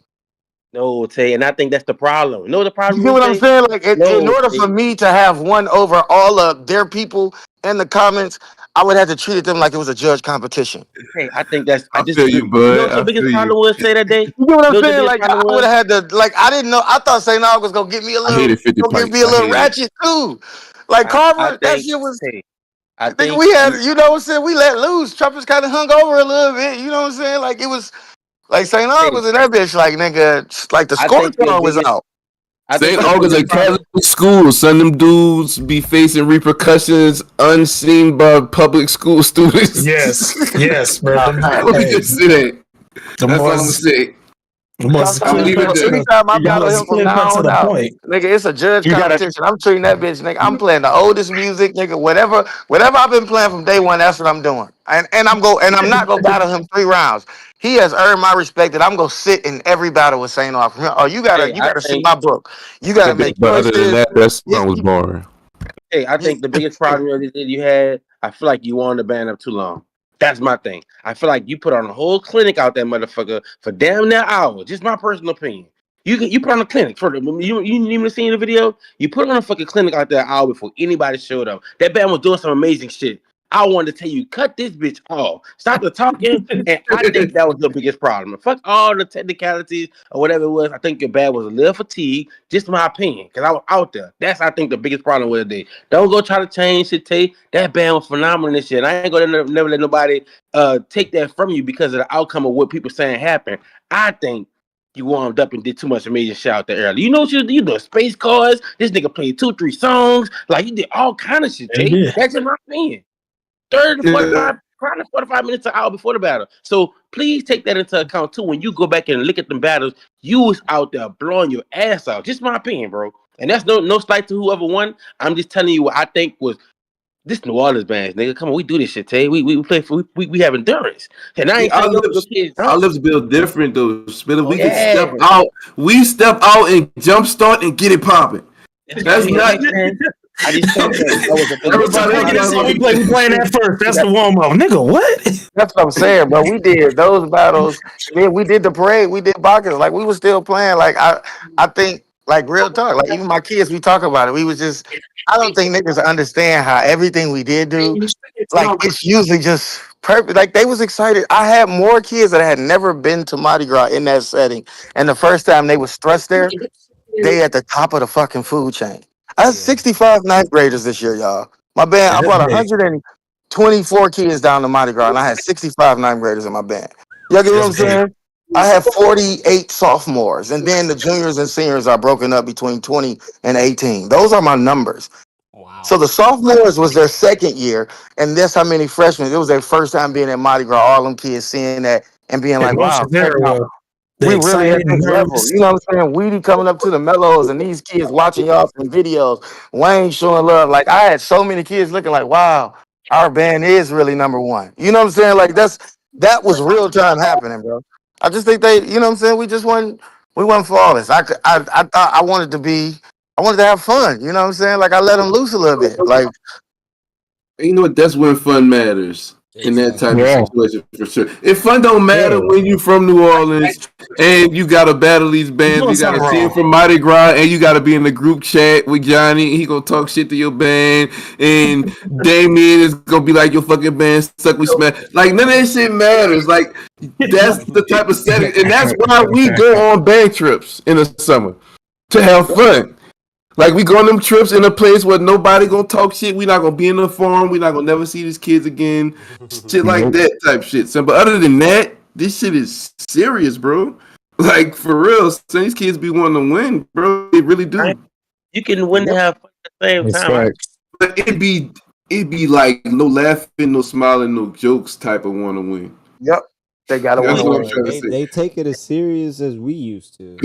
Speaker 9: No, Tay, and I think that's the problem. No, the problem.
Speaker 7: You know what I'm saying? Like, in order for me to have won over all of their people in the comments, I would have to treat them like it was a judge competition.
Speaker 9: Hey, I think that's.
Speaker 1: I feel you, bud. You know
Speaker 9: what the biggest problem was, say that day?
Speaker 7: You know what I'm saying? Like, I would have had to. Like, I didn't know. I thought St. Aug was gonna get me a little, ratchet too. Like Carver, that shit was. I think we had, you know what I'm saying? We let loose. Trumpets kind of hung over a little bit. You know what I'm saying? Like, it was like St. Aug was in that bitch, like, nigga, like the scorecard was out.
Speaker 1: St. Aug is a Catholic school. Some of them dudes be facing repercussions unseen by public school students.
Speaker 3: Yes, bro.
Speaker 1: That's all I'm saying.
Speaker 7: Anytime I battle him from now on out, nigga, it's a judge competition. I'm treating that bitch, nigga. I'm playing the oldest music, nigga. Whatever I've been playing from day one, that's what I'm doing. And I'm not gonna battle him 3 rounds. He has earned my respect that I'm gonna sit in every battle with Saint off. Oh, you gotta see my book. You gotta make
Speaker 1: but other than that song was boring.
Speaker 9: Hey, I think the biggest problem you had, I feel like you wanted the band up too long. That's my thing. I feel like you put on a whole clinic out there, motherfucker, for damn near hour. Just my personal opinion. You put on a clinic for you didn't even see in the video. You put on a fucking clinic out there an hour before anybody showed up. That band was doing some amazing shit. I wanted to tell you, cut this bitch off. Stop the talking. And I think that was the biggest problem. Fuck all the technicalities or whatever it was. I think your band was a little fatigued. Just my opinion. Because I was out there. That's, I think, the biggest problem with it. Don't go try to change shit, Tay. That band was phenomenal and shit. I ain't going to never let nobody take that from you because of the outcome of what people saying happened. I think you warmed up and did too much amazing shit out there early. You know what you do? Space cars. This nigga played 2-3 songs. Like, you did all kind of shit, Tay. That's just my opinion. 30 to 45, probably 45 minutes to an hour before the battle. So please take that into account too. When you go back and look at them battles, you was out there blowing your ass out. Just my opinion, bro. And that's no slight to whoever won. I'm just telling you what I think was this New Orleans band, nigga. Come on, we do this shit, Tay. We play for we have endurance. And I ain't
Speaker 1: our lips build different though. We can step out. We step out and jumpstart and get it popping. That's not.
Speaker 3: I just thought that we playing that first. That's the warm up, nigga. What?
Speaker 7: That's what I'm saying, bro. We did those battles. We did the parade. We did Bacchus. Like we was still playing. Like I think, like real talk. Like even my kids, we talk about it. We was just. I don't think niggas understand how everything we did do. Like it's usually just perfect. Like they was excited. I had more kids that had never been to Mardi Gras in that setting, and the first time they was thrust there, they at the top of the fucking food chain. I had 65 ninth graders this year, y'all. My band, I brought 124 kids down to Mardi Gras, and I had 65 ninth graders in my band. Y'all get what I'm saying? I have 48 sophomores, and then the juniors and seniors are broken up between 20 and 18. Those are my numbers. Wow. So the sophomores was their second year, and that's how many freshmen. It was their first time being at Mardi Gras. All them kids seeing that and being like, wow. We really at this level. You know what I'm saying? Weedy coming up to the mellows and these kids watching y'all from videos. Wayne showing love. Like I had so many kids looking like, wow, our band is really number one. You know what I'm saying? Like that was real time happening, bro. I just think you know what I'm saying? We weren't flawless. I thought I wanted to have fun. You know what I'm saying? Like I let them loose a little bit. Like
Speaker 1: you know what? That's when fun matters. In that type of situation, for sure. If fun don't matter when you from New Orleans and you gotta battle these bands, you gotta see them from Mardi Gras, and you gotta be in the group chat with Johnny. He gonna talk shit to your band, and Damien is gonna be like, your fucking band suck. We smash. Like none of that shit matters. Like that's the type of setting, and that's why we go on band trips in the summer to have fun. Like we go on them trips in a place where nobody gonna talk shit. We not gonna be in the forum. We not gonna never see these kids again. Shit like that type shit. So, but other than that, this shit is serious, bro. Like for real, so these kids be wanting to win, bro. They really do.
Speaker 9: You can win and have fun at the same time.
Speaker 1: But it be like no laughing, no smiling, no jokes type of want to win.
Speaker 7: Yep, they gotta want to
Speaker 6: win. They take it as serious as we used to.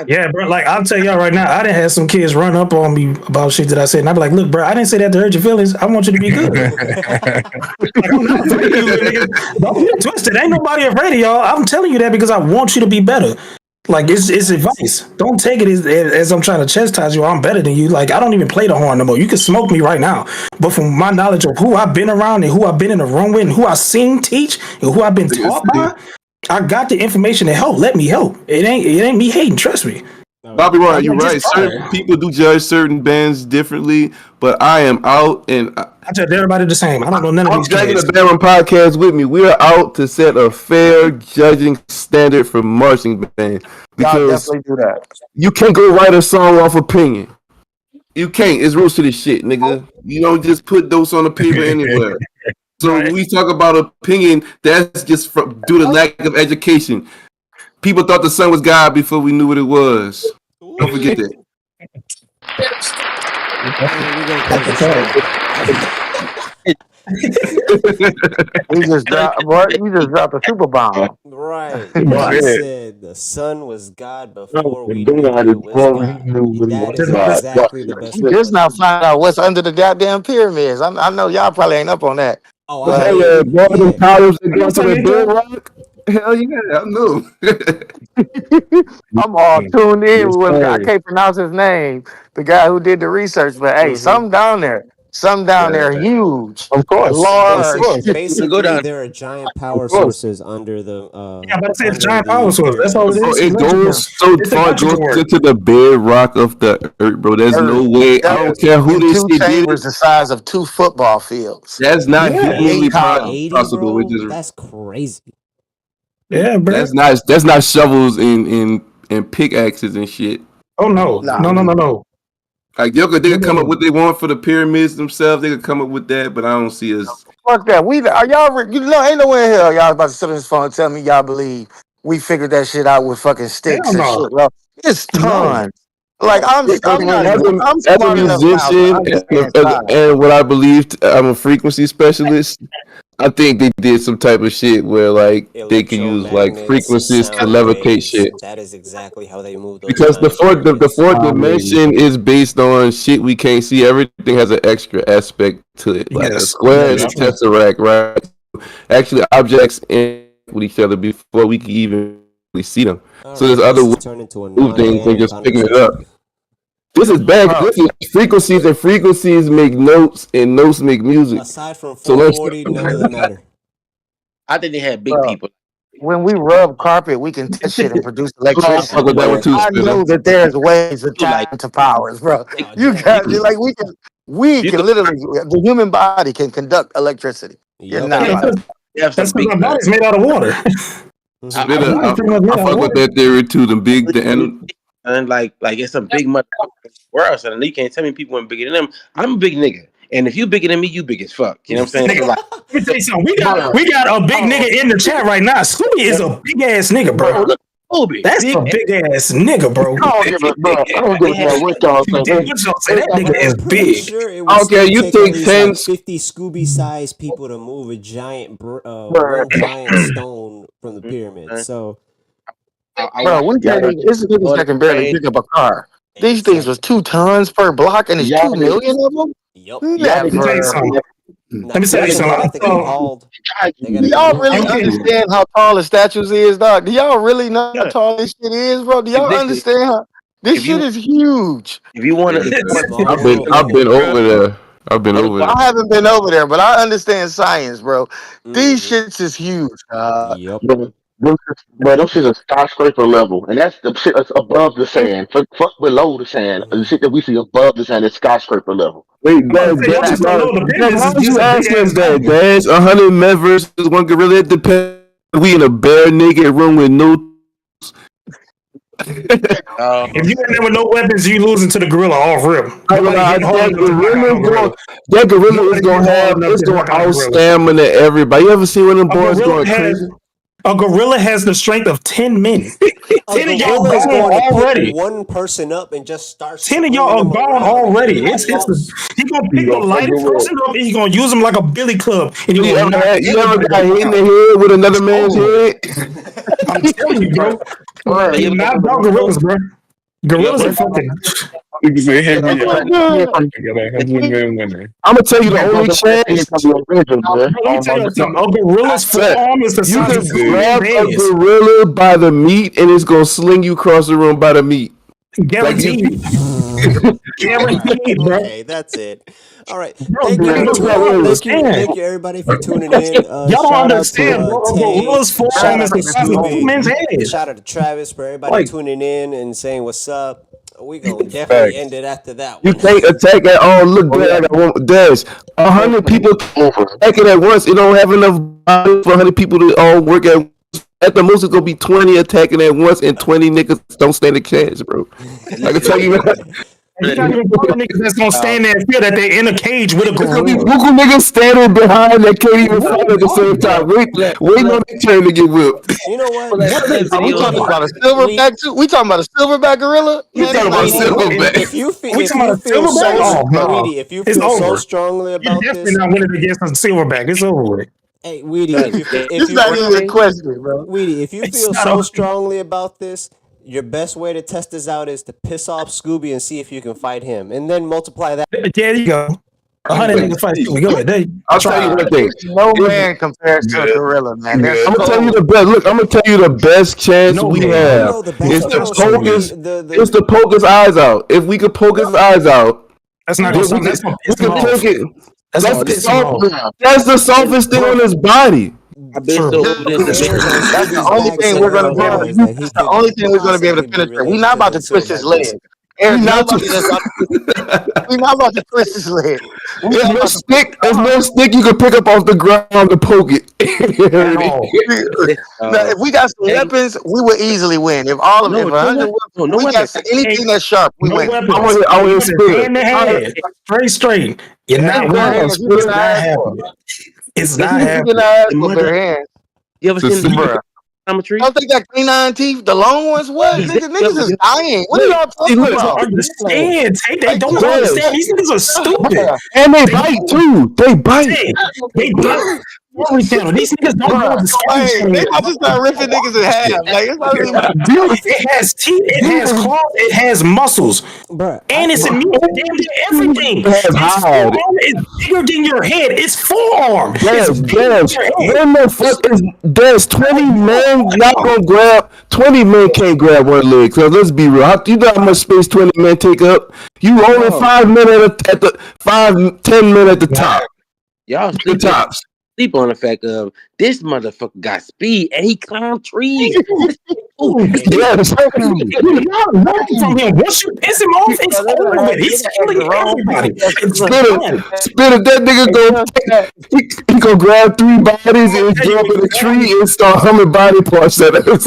Speaker 3: Yeah, bro. Like I'll tell y'all right now, I done had some kids run up on me about shit that I said, and I'd be like, "Look, bro, I didn't say that to hurt your feelings. I want you to be good. Don't get twisted. Ain't nobody afraid of y'all. I'm telling you that because I want you to be better. Like it's advice. Don't take it as I'm trying to chastise you. I'm better than you. Like I don't even play the horn no more. You can smoke me right now, but from my knowledge of who I've been around and who I've been in the room with, and who I've seen teach, and who I've been taught by. I got the information to help. Let me help. It ain't me hating. Trust me.
Speaker 1: Bobby Roy, you're right. Certain people do judge certain bands differently, but I am out and
Speaker 3: I judge everybody the same. I don't know none of these.
Speaker 1: I'm dragging the Bandroom podcast with me. We are out to set a fair judging standard for marching band because
Speaker 7: definitely do that.
Speaker 1: You can't go write a song off opinion. You can't. It's rules to this shit, nigga. You don't just put those on the paper anywhere. So when we talk about opinion, that's just due to lack of education. People thought the sun was God before we knew what it was. Don't forget that.
Speaker 7: You just dropped, boy. You just dropped a super bomb.
Speaker 4: Right.
Speaker 2: Right.
Speaker 4: He said the Son was God before we knew
Speaker 8: God
Speaker 4: it was
Speaker 8: before he
Speaker 4: God.
Speaker 8: knew what he
Speaker 4: That
Speaker 8: was
Speaker 4: is
Speaker 8: God.
Speaker 4: exactly the best
Speaker 7: You
Speaker 4: way to
Speaker 7: just
Speaker 4: put it.
Speaker 7: now find out what's under the goddamn pyramids. I know y'all probably ain't up on that,
Speaker 4: Oh, I
Speaker 7: but
Speaker 1: Hell yeah,
Speaker 4: mean,
Speaker 1: boy, them
Speaker 4: yeah.
Speaker 1: columns that
Speaker 3: I know
Speaker 1: go to
Speaker 3: some
Speaker 1: the
Speaker 3: nigga.
Speaker 1: bedrock. Hell yeah, I know.
Speaker 7: I'm all tuned in
Speaker 2: Yes,
Speaker 7: with. I
Speaker 2: sir.
Speaker 7: can't pronounce his name, the guy who did the research. But hey,
Speaker 4: Mm-hmm.
Speaker 7: some down
Speaker 2: Yeah.
Speaker 7: there, huge,
Speaker 2: Of course. Of
Speaker 7: large.
Speaker 2: course.
Speaker 9: Go
Speaker 4: Basically,
Speaker 9: down.
Speaker 4: there are giant
Speaker 2: Of
Speaker 4: power
Speaker 2: course.
Speaker 4: sources under the
Speaker 3: Yeah, but I said it's
Speaker 4: under
Speaker 3: giant power
Speaker 4: the
Speaker 3: source. That's all it
Speaker 4: pyramids.
Speaker 1: Bro,
Speaker 3: is. It's
Speaker 1: it
Speaker 3: electrical.
Speaker 1: goes so
Speaker 3: It's
Speaker 1: far, it goes
Speaker 3: electrical work.
Speaker 1: into the bedrock of the earth, bro. There's no
Speaker 7: Earth.
Speaker 1: way. I
Speaker 7: That
Speaker 1: don't care who
Speaker 7: in
Speaker 1: they
Speaker 7: two
Speaker 1: say did it.
Speaker 7: chambers the size of 2 football fields.
Speaker 1: That's not
Speaker 3: Yeah,
Speaker 1: humanly
Speaker 7: 8 columns.
Speaker 4: 80,
Speaker 1: possible. It
Speaker 4: bro.
Speaker 1: just
Speaker 4: That's crazy.
Speaker 3: yeah, bro.
Speaker 1: that's not shovels and pickaxes and shit.
Speaker 3: Oh no,
Speaker 7: Nah,
Speaker 3: no, no, no, no.
Speaker 1: Like they could come up with what they want for the pyramids themselves. They could come up with that, but I don't see us.
Speaker 7: fuck that. We are y'all. You know, ain't no way in hell y'all about to sit on this phone and tell me y'all believe we figured that shit out with fucking sticks
Speaker 3: Hell
Speaker 7: and
Speaker 3: no,
Speaker 7: shit, bro. It's
Speaker 3: no.
Speaker 7: tons. Like I'm not
Speaker 1: As
Speaker 7: even.
Speaker 1: a
Speaker 7: I'm
Speaker 1: as a
Speaker 7: smart enough now to
Speaker 1: musician
Speaker 7: understand science.
Speaker 1: and what I believe, I'm a frequency specialist. I think they did some type of shit where like they can use like
Speaker 4: Electromagnets,
Speaker 1: frequencies to
Speaker 4: sound
Speaker 1: levitate
Speaker 4: waves.
Speaker 1: shit.
Speaker 4: That is exactly how they move those
Speaker 1: Because the
Speaker 4: giant
Speaker 1: fourth the
Speaker 4: pyramids.
Speaker 1: fourth dimension is based on shit we can't see. Everything has an extra aspect to it, like a
Speaker 3: Yes,
Speaker 1: square
Speaker 3: that
Speaker 1: and
Speaker 3: is
Speaker 1: a
Speaker 3: true.
Speaker 1: tesseract, right? Actually, objects interact with each other before we can even really see them.
Speaker 4: All
Speaker 1: So there's
Speaker 4: right,
Speaker 1: other
Speaker 4: this
Speaker 1: ways
Speaker 4: has turned into a
Speaker 1: to move things than
Speaker 4: non-random
Speaker 1: just picking it
Speaker 4: conversation.
Speaker 1: up. This is bad.
Speaker 3: Bro,
Speaker 1: This is frequencies, and frequencies make notes, and notes make music.
Speaker 4: Aside from
Speaker 1: So let's.
Speaker 4: 440, none of them matter.
Speaker 9: I think they had big
Speaker 7: Bro,
Speaker 9: people.
Speaker 7: when we rub carpet, we can touch shit and produce
Speaker 1: I fuck
Speaker 7: electricity.
Speaker 1: with that one too,
Speaker 7: I
Speaker 1: Spinner.
Speaker 7: know that there's ways to
Speaker 9: Like
Speaker 7: tap into powers, bro.
Speaker 4: Oh,
Speaker 7: You
Speaker 4: yeah.
Speaker 7: got like we
Speaker 9: you
Speaker 7: can
Speaker 9: could
Speaker 7: literally the human body can conduct electricity. You're
Speaker 4: Yep.
Speaker 7: not
Speaker 3: yeah,
Speaker 7: about to.
Speaker 9: have
Speaker 3: that's
Speaker 9: some
Speaker 3: because
Speaker 9: big.
Speaker 3: our body's made out of water.
Speaker 4: Mhm.
Speaker 9: I
Speaker 3: Our
Speaker 1: Spinner,
Speaker 3: body's pretty much made
Speaker 1: I
Speaker 3: out of
Speaker 1: fuck with
Speaker 3: water.
Speaker 1: that theory too.
Speaker 9: really, and like it's some big motherfuckers in the world. So you can't tell me people ain't bigger than them. I'm a big nigga, and if you bigger than me, you big as fuck. You know what I'm saying? So
Speaker 3: Nigga,
Speaker 9: like,
Speaker 3: let me tell you something.
Speaker 2: Bruh.
Speaker 3: We got a big
Speaker 9: oh,
Speaker 3: nigga in the chat right now. Scooby is a big ass nigga, bro.
Speaker 9: bro, look, Kobe,
Speaker 3: That's a
Speaker 9: big.
Speaker 3: big ass nigga, bro.
Speaker 8: I don't give a bro. I don't give
Speaker 9: They
Speaker 8: a
Speaker 9: had
Speaker 8: damn what y'all say.
Speaker 3: Dude, what y'all say? That nigga
Speaker 4: I'm
Speaker 3: is
Speaker 4: pretty
Speaker 3: big.
Speaker 4: sure it would
Speaker 1: Okay,
Speaker 4: still
Speaker 1: you
Speaker 4: take at
Speaker 1: think
Speaker 4: least
Speaker 1: 10.
Speaker 4: like 50 Scooby-sized people to move a giant,
Speaker 8: Bruh.
Speaker 4: one giant stone from the pyramid. So
Speaker 9: I
Speaker 7: Bro,
Speaker 9: watched
Speaker 7: we can't
Speaker 9: y'all
Speaker 7: even. It's niggas
Speaker 9: on
Speaker 7: that can
Speaker 9: the
Speaker 7: barely
Speaker 9: train.
Speaker 7: pick up a car. These things was
Speaker 4: exactly.
Speaker 7: 2 tons per block, and it's
Speaker 8: Y'all
Speaker 7: 2 million of them.
Speaker 4: Yep.
Speaker 8: y'all
Speaker 3: Let me tell you
Speaker 7: Never.
Speaker 3: something.
Speaker 4: Not
Speaker 3: Let me
Speaker 4: to
Speaker 3: tell you
Speaker 4: mention they
Speaker 3: something.
Speaker 4: got to get hauled. They got
Speaker 7: Do
Speaker 4: to get
Speaker 7: y'all
Speaker 4: hauled.
Speaker 7: really
Speaker 3: Okay.
Speaker 7: understand how tall the statues is, dog? Do y'all really know how
Speaker 9: Yeah,
Speaker 7: tall this shit is, bro? Do y'all
Speaker 9: ridiculous.
Speaker 7: understand how this
Speaker 9: If
Speaker 7: shit
Speaker 9: you
Speaker 7: is huge?
Speaker 9: if you want to,
Speaker 4: It's a small world,
Speaker 1: I've
Speaker 4: man.
Speaker 1: been over there. I've been over
Speaker 7: Well,
Speaker 1: there.
Speaker 7: I haven't been over there, but I understand science, bro. These
Speaker 4: Hmm.
Speaker 7: shits is huge.
Speaker 4: Yep.
Speaker 8: Them shit's a skyscraper level, and that's the shit that's above the sand. Fuck below the sand. The shit that we see above the sand is skyscraper level.
Speaker 1: Wait,
Speaker 3: I'm about to say, y'all just don't know the
Speaker 1: Dad,
Speaker 3: biggest
Speaker 1: why
Speaker 3: is
Speaker 1: would
Speaker 3: just
Speaker 1: you
Speaker 3: a big
Speaker 1: ask us
Speaker 3: ass
Speaker 1: that,
Speaker 3: guy.
Speaker 1: Dash? 100 men versus one gorilla. It depends. We in a bare naked room with no.
Speaker 3: If you in there with no weapons, you losing to the gorilla off rip. Nobody getting hard enough to knock out no gorilla.
Speaker 1: That gorilla is
Speaker 3: Nobody
Speaker 1: gonna
Speaker 3: getting hard
Speaker 1: have.
Speaker 3: enough
Speaker 1: It's
Speaker 3: to
Speaker 1: gonna
Speaker 3: knock out a
Speaker 1: out
Speaker 3: gorilla.
Speaker 1: stamina everybody. You ever seen one of them
Speaker 3: A
Speaker 1: boys
Speaker 3: gorilla
Speaker 1: going
Speaker 3: has
Speaker 1: crazy?
Speaker 3: the strength of 10 men.
Speaker 4: A
Speaker 3: 10 of y'all
Speaker 4: gorilla is
Speaker 3: gone
Speaker 4: going to pick
Speaker 3: already.
Speaker 4: one person up and just start
Speaker 3: 10 of
Speaker 4: swinging
Speaker 3: y'all are
Speaker 4: them
Speaker 3: gone
Speaker 4: around like
Speaker 3: already.
Speaker 4: anything else.
Speaker 3: He gonna
Speaker 2: You
Speaker 3: pick the
Speaker 2: gonna fuck
Speaker 3: lightest
Speaker 2: the world.
Speaker 3: person up and he gonna use him like a billy club and he
Speaker 1: You
Speaker 3: gonna
Speaker 1: ever,
Speaker 3: knock
Speaker 1: you ever
Speaker 3: everybody
Speaker 1: got
Speaker 3: the
Speaker 1: hit
Speaker 3: fuck
Speaker 1: in
Speaker 3: out.
Speaker 1: the head with another
Speaker 3: It's
Speaker 1: man's
Speaker 3: over with.
Speaker 1: head?
Speaker 3: I'm telling you, bro.
Speaker 9: So
Speaker 3: Do
Speaker 9: you
Speaker 3: not doubt gorillas, bro.
Speaker 9: you
Speaker 3: Gorillas
Speaker 9: ever
Speaker 3: are fucking.
Speaker 2: You can say
Speaker 8: Yeah,
Speaker 2: heavy.
Speaker 8: but
Speaker 2: You got a 100 man winner.
Speaker 1: I'm gonna tell you the
Speaker 8: yeah,
Speaker 1: only
Speaker 8: brother, that thing
Speaker 1: chance.
Speaker 8: from the original, man.
Speaker 3: Bro, let me tell you something. A gorilla's
Speaker 1: Sir,
Speaker 3: forearm is the
Speaker 1: you
Speaker 3: size of
Speaker 1: can
Speaker 3: Superman's
Speaker 1: grab a
Speaker 3: hands.
Speaker 1: gorilla by the meat and it's gonna sling you across the room by the meat. Like you,
Speaker 3: Guaranteed.
Speaker 4: All right.
Speaker 3: Guaranteed, bro.
Speaker 4: Okay, that's it. All right.
Speaker 3: Bro,
Speaker 4: Thank
Speaker 3: nigga,
Speaker 4: you.
Speaker 3: y'all don't understand.
Speaker 4: Thank you everybody for tuning in.
Speaker 3: Y'all don't
Speaker 4: Shout out to
Speaker 3: understand, bro. A
Speaker 4: Tay.
Speaker 3: gorilla's
Speaker 4: Shout
Speaker 3: forearm is
Speaker 4: out to
Speaker 3: the size of
Speaker 4: Scooby.
Speaker 3: Superman's hands.
Speaker 4: Shout out to Travis for everybody
Speaker 3: Like,
Speaker 4: tuning in and saying what's up. We gonna definitely
Speaker 2: Facts.
Speaker 4: end it after that
Speaker 1: you
Speaker 4: one.
Speaker 1: can't attack at all. Look,
Speaker 8: Oh,
Speaker 1: Dad,
Speaker 8: yeah.
Speaker 1: I got one. Dash, 100 people attacking at once. It don't have enough bodies for 100 people to all work at once. At the most, it's gonna be 20 attacking at once, and 20 niggas don't stand a chance, bro. I can tell you that.
Speaker 3: You're not even talking niggas that's gonna stand there and feel that they're in a cage with a
Speaker 1: It's gonna be
Speaker 3: gorilla.
Speaker 1: Google niggas standing behind that can't even fight at the same time. Waiting on their turn to get whipped.
Speaker 4: You know what?
Speaker 7: We talking about a silverback too? We talking about a silverback gorilla?
Speaker 1: We talking about silverback.
Speaker 4: If you feel,
Speaker 3: We
Speaker 4: if
Speaker 3: talking
Speaker 4: you
Speaker 3: about
Speaker 4: feel so,
Speaker 3: silverback? Oh, no.
Speaker 4: Weedy, if you
Speaker 3: It's
Speaker 4: feel so
Speaker 3: over.
Speaker 4: strongly
Speaker 3: You're
Speaker 4: about
Speaker 3: definitely
Speaker 4: this,
Speaker 3: not winning against a silverback. It's over with.
Speaker 4: hey, Weedy, if
Speaker 7: It's
Speaker 4: you
Speaker 7: not even a question, bro.
Speaker 4: Weedy, if you
Speaker 3: It's
Speaker 4: feel
Speaker 3: not
Speaker 4: so
Speaker 3: over.
Speaker 4: strongly about this, your best way to test this out is to piss off Scooby and see if you can fight him, and then multiply that.
Speaker 3: There you go. 100 niggas fight Scooby. Go ahead. There you
Speaker 1: I'll tell you one thing.
Speaker 7: No man compares to a gorilla, man.
Speaker 1: I'm gonna tell you the best. Look, I'm gonna tell you the best chance we have.
Speaker 4: No, the
Speaker 1: It's
Speaker 4: best
Speaker 1: to
Speaker 4: one
Speaker 1: poke
Speaker 4: should
Speaker 1: his.
Speaker 4: be the
Speaker 1: It's to poke his eyes out. If we could poke his eyes out,
Speaker 3: That's not
Speaker 1: we
Speaker 3: gonna
Speaker 1: can
Speaker 3: piss him off.
Speaker 1: take it.
Speaker 3: That's
Speaker 1: That's
Speaker 3: gonna
Speaker 1: the
Speaker 3: piss him off.
Speaker 1: soft. That's the softest thing on his body.
Speaker 9: I've been so over this.
Speaker 7: That's the only thing we're gonna be able to. That's the only thing we're gonna be able to penetrate. We're not about to twist his leg. There's nobody that's about to. We're not about to twist his leg.
Speaker 1: There's no stick. There's no stick you can pick up off the ground to poke it.
Speaker 7: Now, if we got some weapons, we would easily win. If all of it, we got anything that's sharp, we win.
Speaker 3: weapons.
Speaker 1: I want to spit
Speaker 3: Hand to hand. Straight. You're not winning. It's not happening. It's not happening.
Speaker 7: With their hands.
Speaker 9: You ever seen the geometry?
Speaker 7: Don't they got canine teeth? The long ones? What? Niggas is dying. What are y'all talking about?
Speaker 3: Understand? They don't understand. These niggas are stupid.
Speaker 1: And they bite too. They bite.
Speaker 3: They bite. These niggas don't know the
Speaker 7: Hey, they about to start ripping niggas in half. Like, it's not even...
Speaker 3: Dude, it has teeth, it has claws, it has muscles, and it's immune to damn near everything. It's bigger than your head. It's forearm.
Speaker 1: When the fuck is there's 20 men not gonna grab 20 men can't grab one leg. So let's be real. You know how much space 20 men take up? You only 5 men at the 5-10 men at the top.
Speaker 9: Y'all sleep on the fact of this motherfucker got speed and he climbed trees.
Speaker 1: Yes.
Speaker 3: From him. Once you piss him off, it's over with. He's killing everybody.
Speaker 1: Spit it. That nigga he gonna grab 3 bodies and jump in a tree and start humming body parts at us.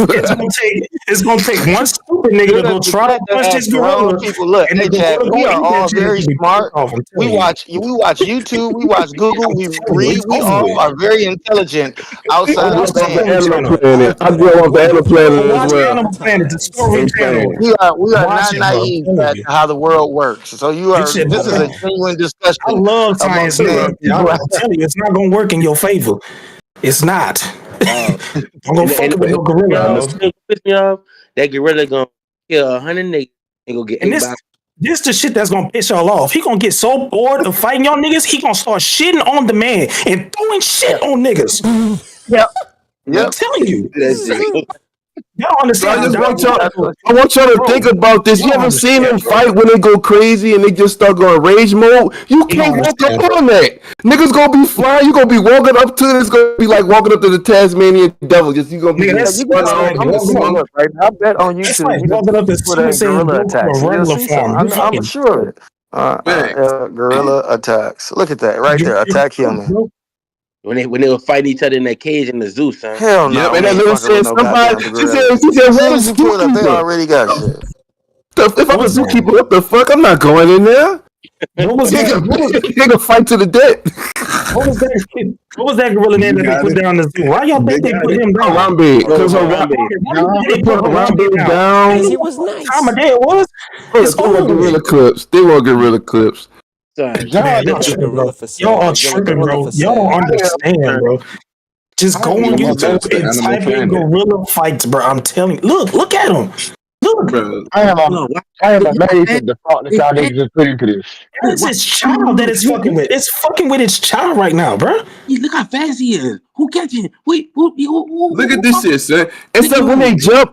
Speaker 3: It's gonna take one stupid nigga to go try to punch this gorilla.
Speaker 7: People, look, we are all very smart. We watch YouTube. We watch Google. We read. We all are very intelligent outside of the
Speaker 1: I grew up on the Animal Planet as well.
Speaker 3: Animal Planet, Discovery Channel.
Speaker 7: We are not naive to how the world works. So this is a genuine discussion.
Speaker 3: I love science. I'm telling you, it's not gonna work in your favor. It's not. I'm gonna fuck with no gorilla.
Speaker 9: That gorilla gonna kill 100 niggas and go get 8
Speaker 3: This the shit that's gonna piss y'all off. He gonna get so bored of fighting y'all niggas, he gonna start shitting on the man and throwing shit on niggas. I'm telling you. Y'all understand?
Speaker 1: I want y'all to think about this. You ever seen them fight when they go crazy and they just start going rage mode? You can't walk up on that. Niggas gonna be flying. You gonna be walking up to it. It's gonna be like walking up to the Tasmanian devil. Just you gonna be.
Speaker 7: I bet on YouTube.
Speaker 3: Walking up to
Speaker 7: gorilla attacks. I'm sure. Gorilla attacks. Look at that right there. Attack human.
Speaker 9: When they were fighting each other in that cage in the zoo, son.
Speaker 7: Hell no.
Speaker 1: And that little said somebody. She said, what is
Speaker 7: they already got shit.
Speaker 1: If I'm a zookeeper, what the fuck? I'm not going in there. What was nigga fight to the death?
Speaker 3: What was that gorilla name that they put down the zoo? Why y'all think they put him down?
Speaker 1: Harambe. Because they put Harambe down.
Speaker 4: He was nice.
Speaker 3: Time of day it was.
Speaker 1: They want gorilla clips.
Speaker 3: Y'all are tripping, bro. Y'all don't understand, bro. Just go on YouTube and type in gorilla fights, bro. I'm telling you. Look at him. Look,
Speaker 1: bro.
Speaker 5: I am amazed at the thought that y'all niggas just put into this.
Speaker 3: It's his child that it's fucking with. It's fucking with its child right now, bro.
Speaker 9: Look how fast he is. Who catching? Wait,
Speaker 1: look at this shit, son. It's like when they jump,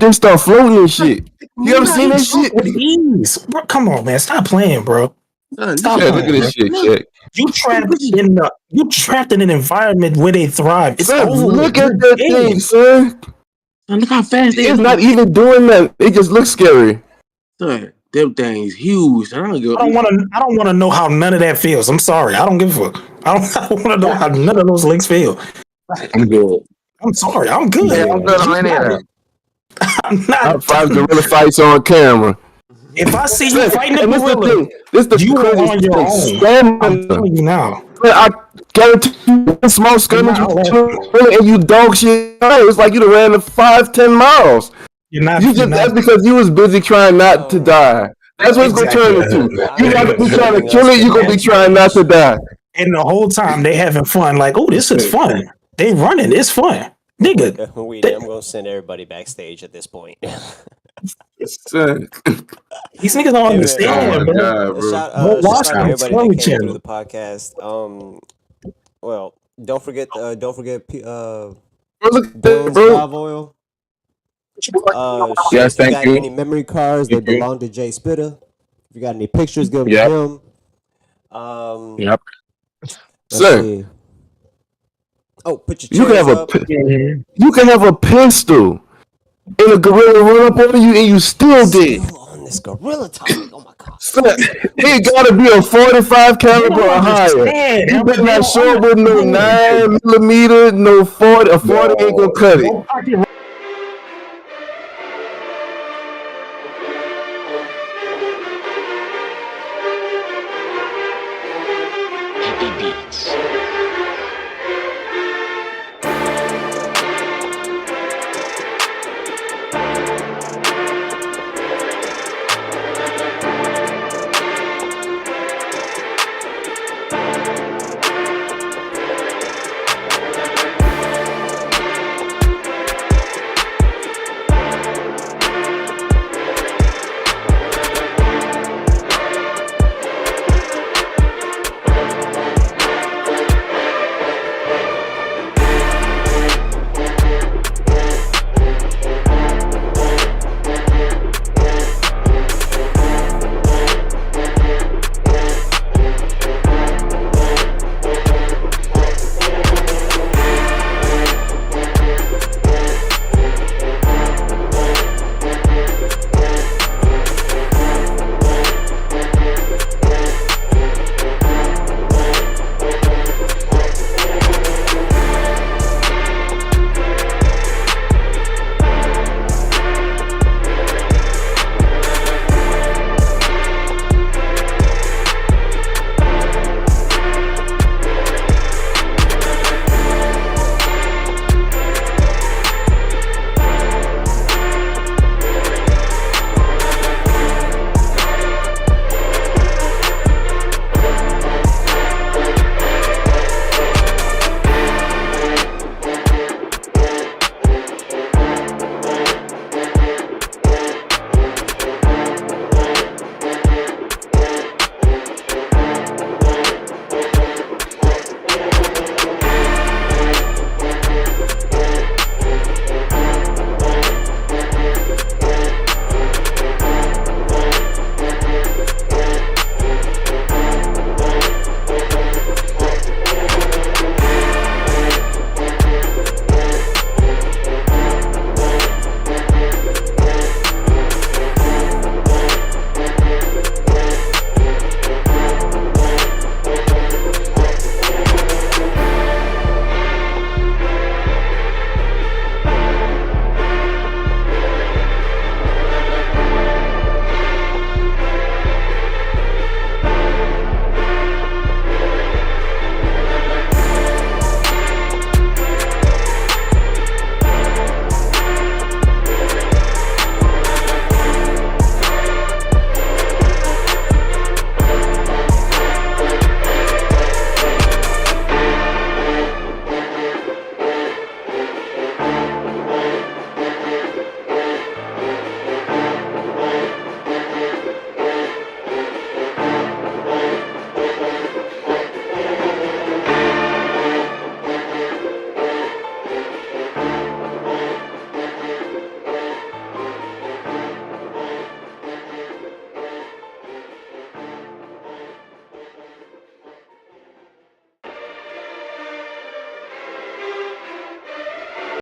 Speaker 1: they start floating and shit. You ever seen that shit?
Speaker 3: Please, bro, come on, man. Stop playing, bro. Stop playing,
Speaker 1: look at this shit, Jack.
Speaker 3: You trapped in an environment where they thrive. It's
Speaker 1: son,
Speaker 3: over.
Speaker 1: Look at that thing, son.
Speaker 9: Look how fast
Speaker 1: it's not even doing that. It just looks scary.
Speaker 9: Son, them things huge. I don't
Speaker 3: want to know how none of that feels. I'm sorry. I don't give a fuck. I don't want to know how none of those links feel.
Speaker 1: I'm good.
Speaker 3: I'm sorry. I'm good.
Speaker 7: Yeah, I'm good on any of that.
Speaker 3: I'm not.
Speaker 1: 5 gorilla fights on camera.
Speaker 3: If I see you fighting a
Speaker 1: and
Speaker 3: gorilla,
Speaker 1: this the
Speaker 3: you are
Speaker 1: craziest
Speaker 3: on your
Speaker 1: thing.
Speaker 3: own. I'm telling you now.
Speaker 1: I guarantee you, small skirmish and you dog shit. It's like you ran 5-10 miles. That's because you was busy trying not to die. That's what it's gonna turn into. You're not gonna be trying to kill it. You're gonna be trying not to die.
Speaker 3: And the whole time they having fun, like, oh, this is fun. They running, it's fun, nigga.
Speaker 4: I'm gonna send everybody backstage at this point.
Speaker 3: These niggas don't understand, bro.
Speaker 4: Shout out to everybody that came through the podcast. Well, don't forget Blaine's Live Oil.
Speaker 2: Yes,
Speaker 4: if you
Speaker 2: thank
Speaker 4: got
Speaker 2: you.
Speaker 4: any memory cards, they belong to Jay Spitter. If you got any pictures, give them to him.
Speaker 2: Yep.
Speaker 1: Sir,
Speaker 4: put your chairs up.
Speaker 1: You can have a pistol and a gorilla run up on you and you still dead.
Speaker 4: On this gorilla topic. Oh my god.
Speaker 1: Sir, it gotta be a 45 caliber or higher. You better not show up with no 9mm, no 40. A 40 ain't gonna cut it.
Speaker 10: Happy Beats.